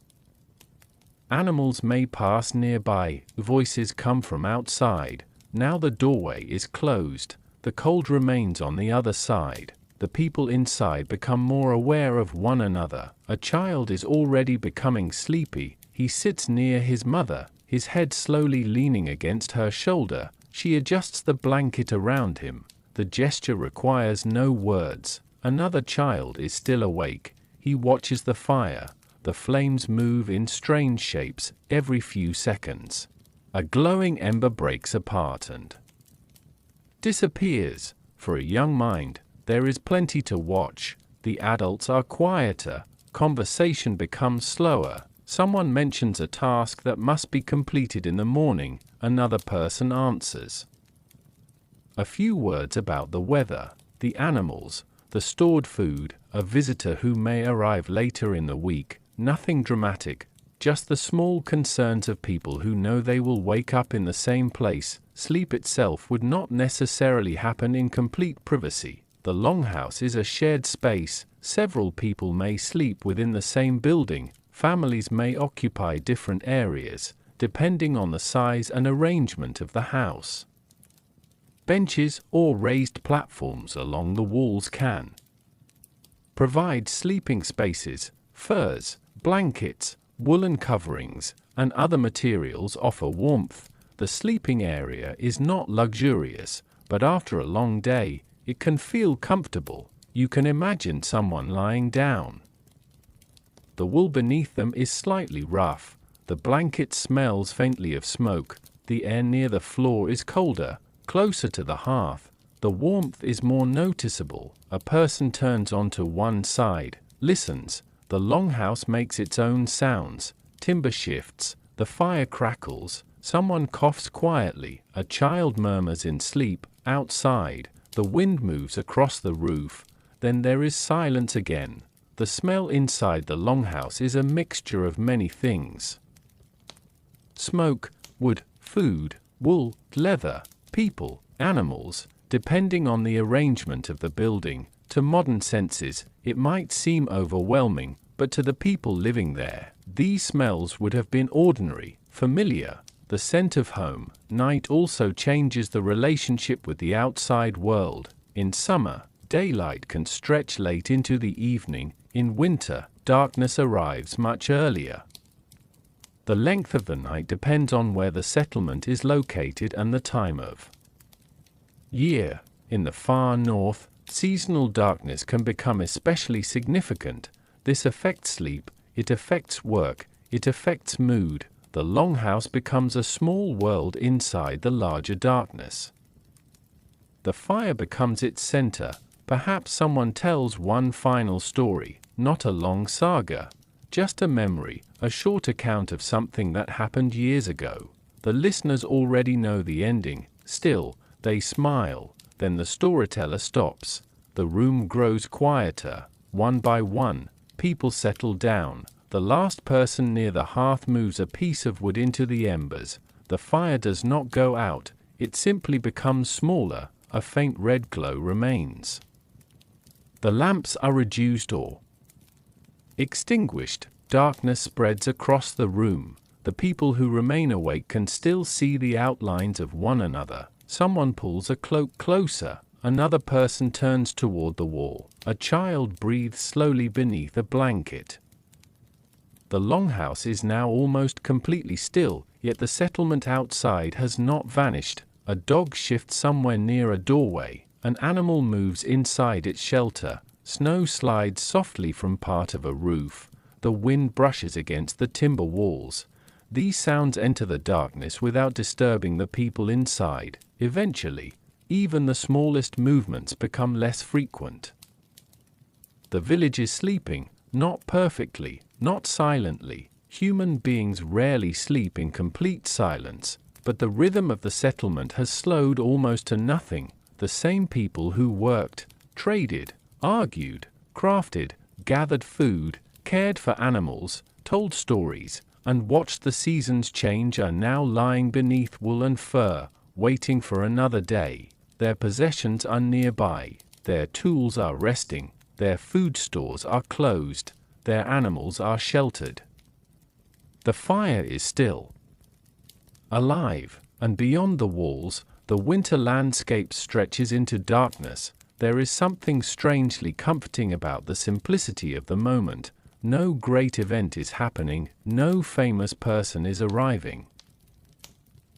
Animals may pass nearby. Voices come from outside. Now the doorway is closed. The cold remains on the other side. The people inside become more aware of one another. A child is already becoming sleepy. He sits near his mother, his head slowly leaning against her shoulder. She adjusts the blanket around him. The gesture requires no words. Another child is still awake. He watches the fire. The flames move in strange shapes every few seconds. A glowing ember breaks apart and disappears. For a young mind, there is plenty to watch. The adults are quieter. Conversation becomes slower. Someone mentions a task that must be completed in the morning. Another person answers. A few words about the weather, the animals, the stored food, a visitor who may arrive later in the week. Nothing dramatic, just the small concerns of people who know they will wake up in the same place. Sleep itself would not necessarily happen in complete privacy. The longhouse is a shared space. Several people may sleep within the same building. Families may occupy different areas, depending on the size and arrangement of the house. Benches or raised platforms along the walls can provide sleeping spaces. Furs, blankets, woolen coverings, and other materials offer warmth. The sleeping area is not luxurious, but after a long day, it can feel comfortable. You can imagine someone lying down. The wool beneath them is slightly rough. The blanket smells faintly of smoke. The air near the floor is colder, closer to the hearth. The warmth is more noticeable. A person turns onto one side, listens. The longhouse makes its own sounds. Timber shifts, the fire crackles, someone coughs quietly, a child murmurs in sleep. Outside, the wind moves across the roof. Then there is silence again. The smell inside the longhouse is a mixture of many things: smoke, wood, food, wool, leather, people, animals, depending on the arrangement of the building. To modern senses, it might seem overwhelming, but to the people living there, these smells would have been ordinary, familiar. The scent of home. Night also changes the relationship with the outside world. In summer, daylight can stretch late into the evening. In winter, darkness arrives much earlier. The length of the night depends on where the settlement is located and the time of year. In the far north, seasonal darkness can become especially significant. This affects sleep, it affects work, it affects mood. The longhouse becomes a small world inside the larger darkness. The fire becomes its center. Perhaps someone tells one final story, not a long saga, just a memory, a short account of something that happened years ago. The listeners already know the ending. Still, they smile. Then the storyteller stops. The room grows quieter. One by one, people settle down. The last person near the hearth moves a piece of wood into the embers. The fire does not go out, it simply becomes smaller. A faint red glow remains. The lamps are reduced or extinguished. Darkness spreads across the room. The people who remain awake can still see the outlines of one another. Someone pulls a cloak closer. Another person turns toward the wall. A child breathes slowly beneath a blanket. The longhouse is now almost completely still, yet the settlement outside has not vanished. A dog shifts somewhere near a doorway. An animal moves inside its shelter. Snow slides softly from part of a roof. The wind brushes against the timber walls. These sounds enter the darkness without disturbing the people inside. Eventually, even the smallest movements become less frequent. The village is sleeping, not perfectly, not silently. Human beings rarely sleep in complete silence, but the rhythm of the settlement has slowed almost to nothing. The same people who worked, traded, argued, crafted, gathered food, cared for animals, told stories, and watched the seasons change are now lying beneath wool and fur, waiting for another day. Their possessions are nearby, their tools are resting, their food stores are closed, their animals are sheltered. The fire is still alive, and beyond the walls, the winter landscape stretches into darkness. There is something strangely comforting about the simplicity of the moment. No great event is happening, no famous person is arriving.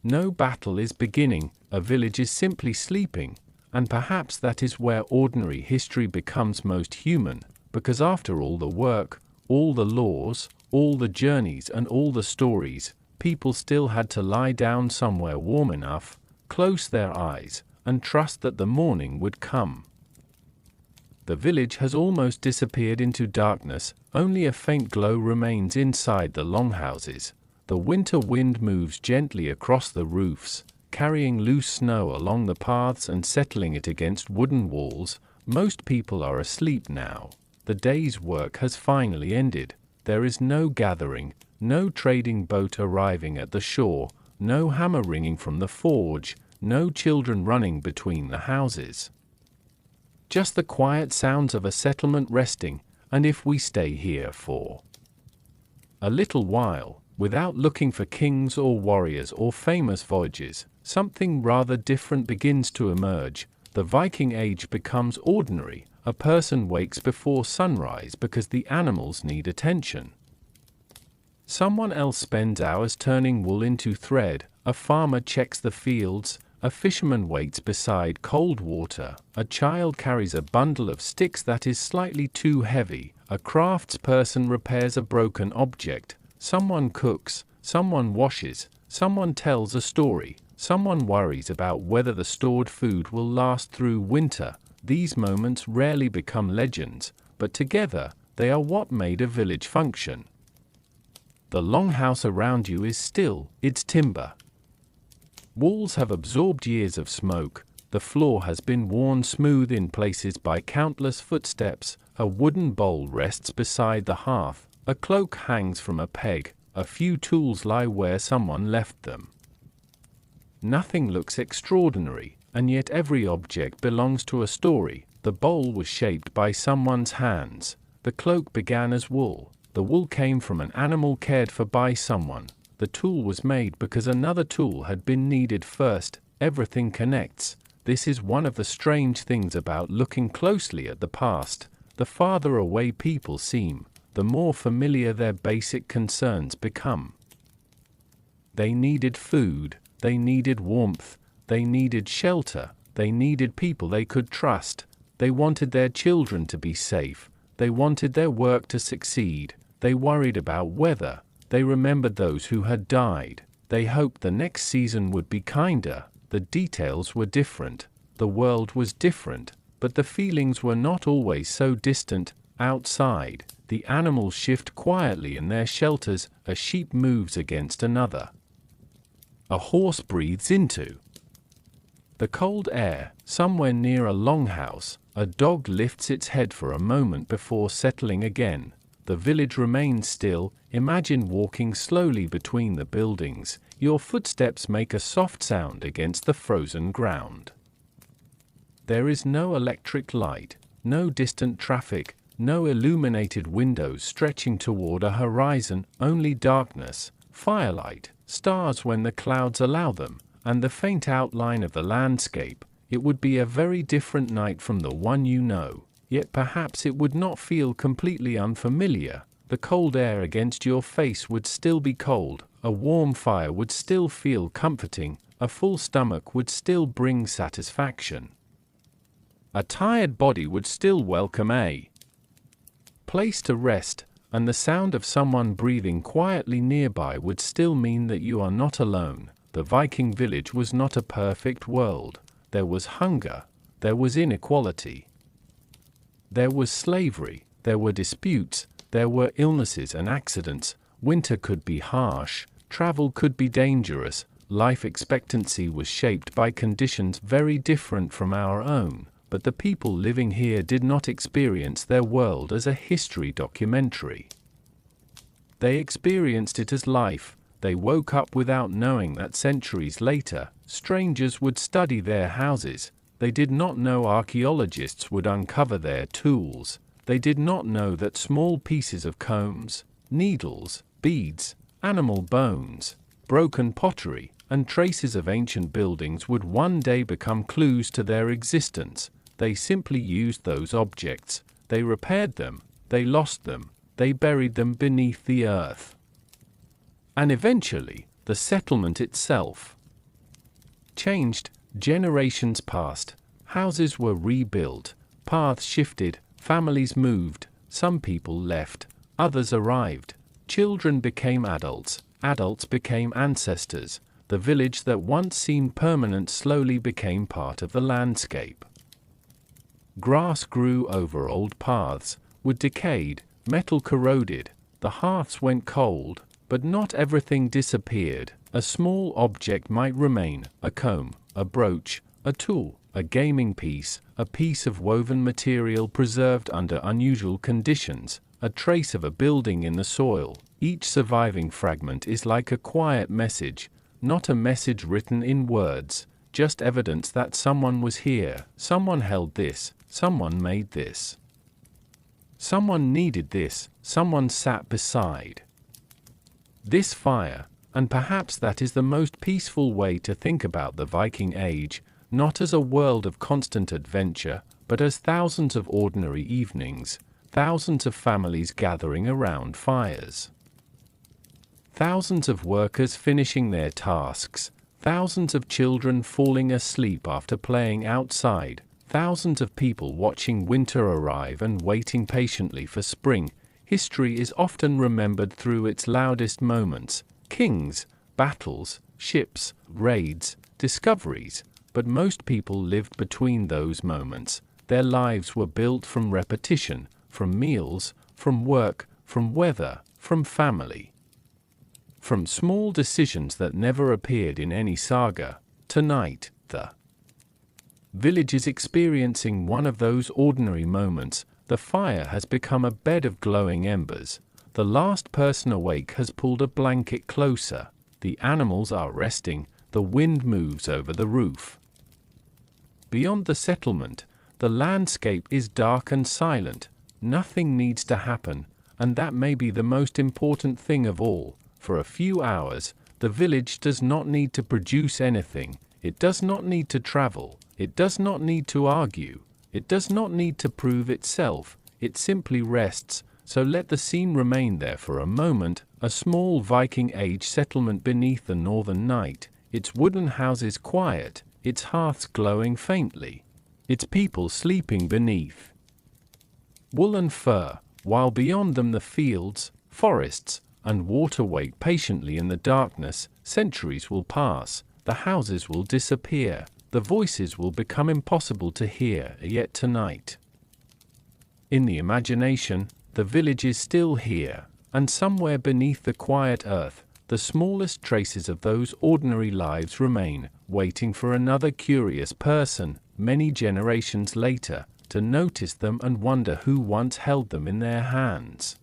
No battle is beginning, a village is simply sleeping, and perhaps that is where ordinary history becomes most human, because after all the work, all the laws, all the journeys and all the stories, people still had to lie down somewhere warm enough, close their eyes, and trust that the morning would come. The village has almost disappeared into darkness, only a faint glow remains inside the longhouses. The winter wind moves gently across the roofs, carrying loose snow along the paths and settling it against wooden walls. Most people are asleep now. The day's work has finally ended. There is no gathering, no trading boat arriving at the shore, no hammer ringing from the forge, no children running between the houses. Just the quiet sounds of a settlement resting, and if we stay here for a little while, without looking for kings or warriors or famous voyages, something rather different begins to emerge. The Viking Age becomes ordinary. A person wakes before sunrise because the animals need attention. Someone else spends hours turning wool into thread. A farmer checks the fields. A fisherman waits beside cold water. A child carries a bundle of sticks that is slightly too heavy. A craftsperson repairs a broken object. Someone cooks. Someone washes. Someone tells a story. Someone worries about whether the stored food will last through winter. These moments rarely become legends, but together, they are what made a village function. The longhouse around you is still, its timber. Walls have absorbed years of smoke. The floor has been worn smooth in places by countless footsteps. A wooden bowl rests beside the hearth. A cloak hangs from a peg. A few tools lie where someone left them. Nothing looks extraordinary, and yet every object belongs to a story. The bowl was shaped by someone's hands. The cloak began as wool. The wool came from an animal cared for by someone. The tool was made because another tool had been needed first. Everything connects. This is one of the strange things about looking closely at the past. The farther away people seem, the more familiar their basic concerns become. They needed food. They needed warmth. They needed shelter. They needed people they could trust. They wanted their children to be safe. They wanted their work to succeed. They worried about weather. They remembered those who had died. They hoped the next season would be kinder. The details were different. The world was different. But the feelings were not always so distant. Outside, the animals shift quietly in their shelters. A sheep moves against another. A horse breathes into the cold air. Somewhere near a longhouse, a dog lifts its head for a moment before settling again. The village remains still. Imagine walking slowly between the buildings. Your footsteps make a soft sound against the frozen ground. There is no electric light, no distant traffic, no illuminated windows stretching toward a horizon, only darkness, firelight, stars when the clouds allow them, and the faint outline of the landscape. It would be a very different night from the one you know, yet perhaps it would not feel completely unfamiliar. The cold air against your face would still be cold, a warm fire would still feel comforting, a full stomach would still bring satisfaction. A tired body would still welcome a place to rest, and the sound of someone breathing quietly nearby would still mean that you are not alone. The Viking village was not a perfect world. There was hunger, there was inequality, there was slavery, there were disputes, there were illnesses and accidents. Winter could be harsh, travel could be dangerous, life expectancy was shaped by conditions very different from our own. But the people living here did not experience their world as a history documentary. They experienced it as life. They woke up without knowing that centuries later, strangers would study their houses. They did not know archaeologists would uncover their tools. They did not know that small pieces of combs, needles, beads, animal bones, broken pottery, and traces of ancient buildings would one day become clues to their existence. They simply used those objects. They repaired them. They lost them. They buried them beneath the earth. And eventually, the settlement itself changed. Generations passed. Houses were rebuilt. Paths shifted. Families moved. Some people left. Others arrived. Children became adults. Adults became ancestors. The village that once seemed permanent slowly became part of the landscape. Grass grew over old paths. Wood decayed. Metal corroded. The hearths went cold. But not everything disappeared. A small object might remain: a comb, a brooch, a tool, a gaming piece, a piece of woven material preserved under unusual conditions, a trace of a building in the soil. Each surviving fragment is like a quiet message, not a message written in words, just evidence that someone was here, someone held this, someone made this. Someone needed this, someone sat beside this fire. And perhaps that is the most peaceful way to think about the Viking Age, not as a world of constant adventure, but as thousands of ordinary evenings, thousands of families gathering around fires, thousands of workers finishing their tasks, thousands of children falling asleep after playing outside, thousands of people watching winter arrive and waiting patiently for spring. History is often remembered through its loudest moments: kings, battles, ships, raids, discoveries. But most people lived between those moments. Their lives were built from repetition, from meals, from work, from weather, from family, from small decisions that never appeared in any saga. Tonight, the village is experiencing one of those ordinary moments. The fire has become a bed of glowing embers. The last person awake has pulled a blanket closer. The animals are resting. The wind moves over the roof. Beyond the settlement, the landscape is dark and silent. Nothing needs to happen, and that may be the most important thing of all. For a few hours, the village does not need to produce anything. It does not need to travel. It does not need to argue. It does not need to prove itself. It simply rests. So let the scene remain there for a moment: a small Viking Age settlement beneath the northern night, its wooden houses quiet, its hearths glowing faintly, its people sleeping beneath wool and fur, while beyond them the fields, forests, and water wait patiently in the darkness. Centuries will pass, the houses will disappear, the voices will become impossible to hear, yet tonight, in the imagination, the village is still here, and somewhere beneath the quiet earth, the smallest traces of those ordinary lives remain, waiting for another curious person, many generations later, to notice them and wonder who once held them in their hands.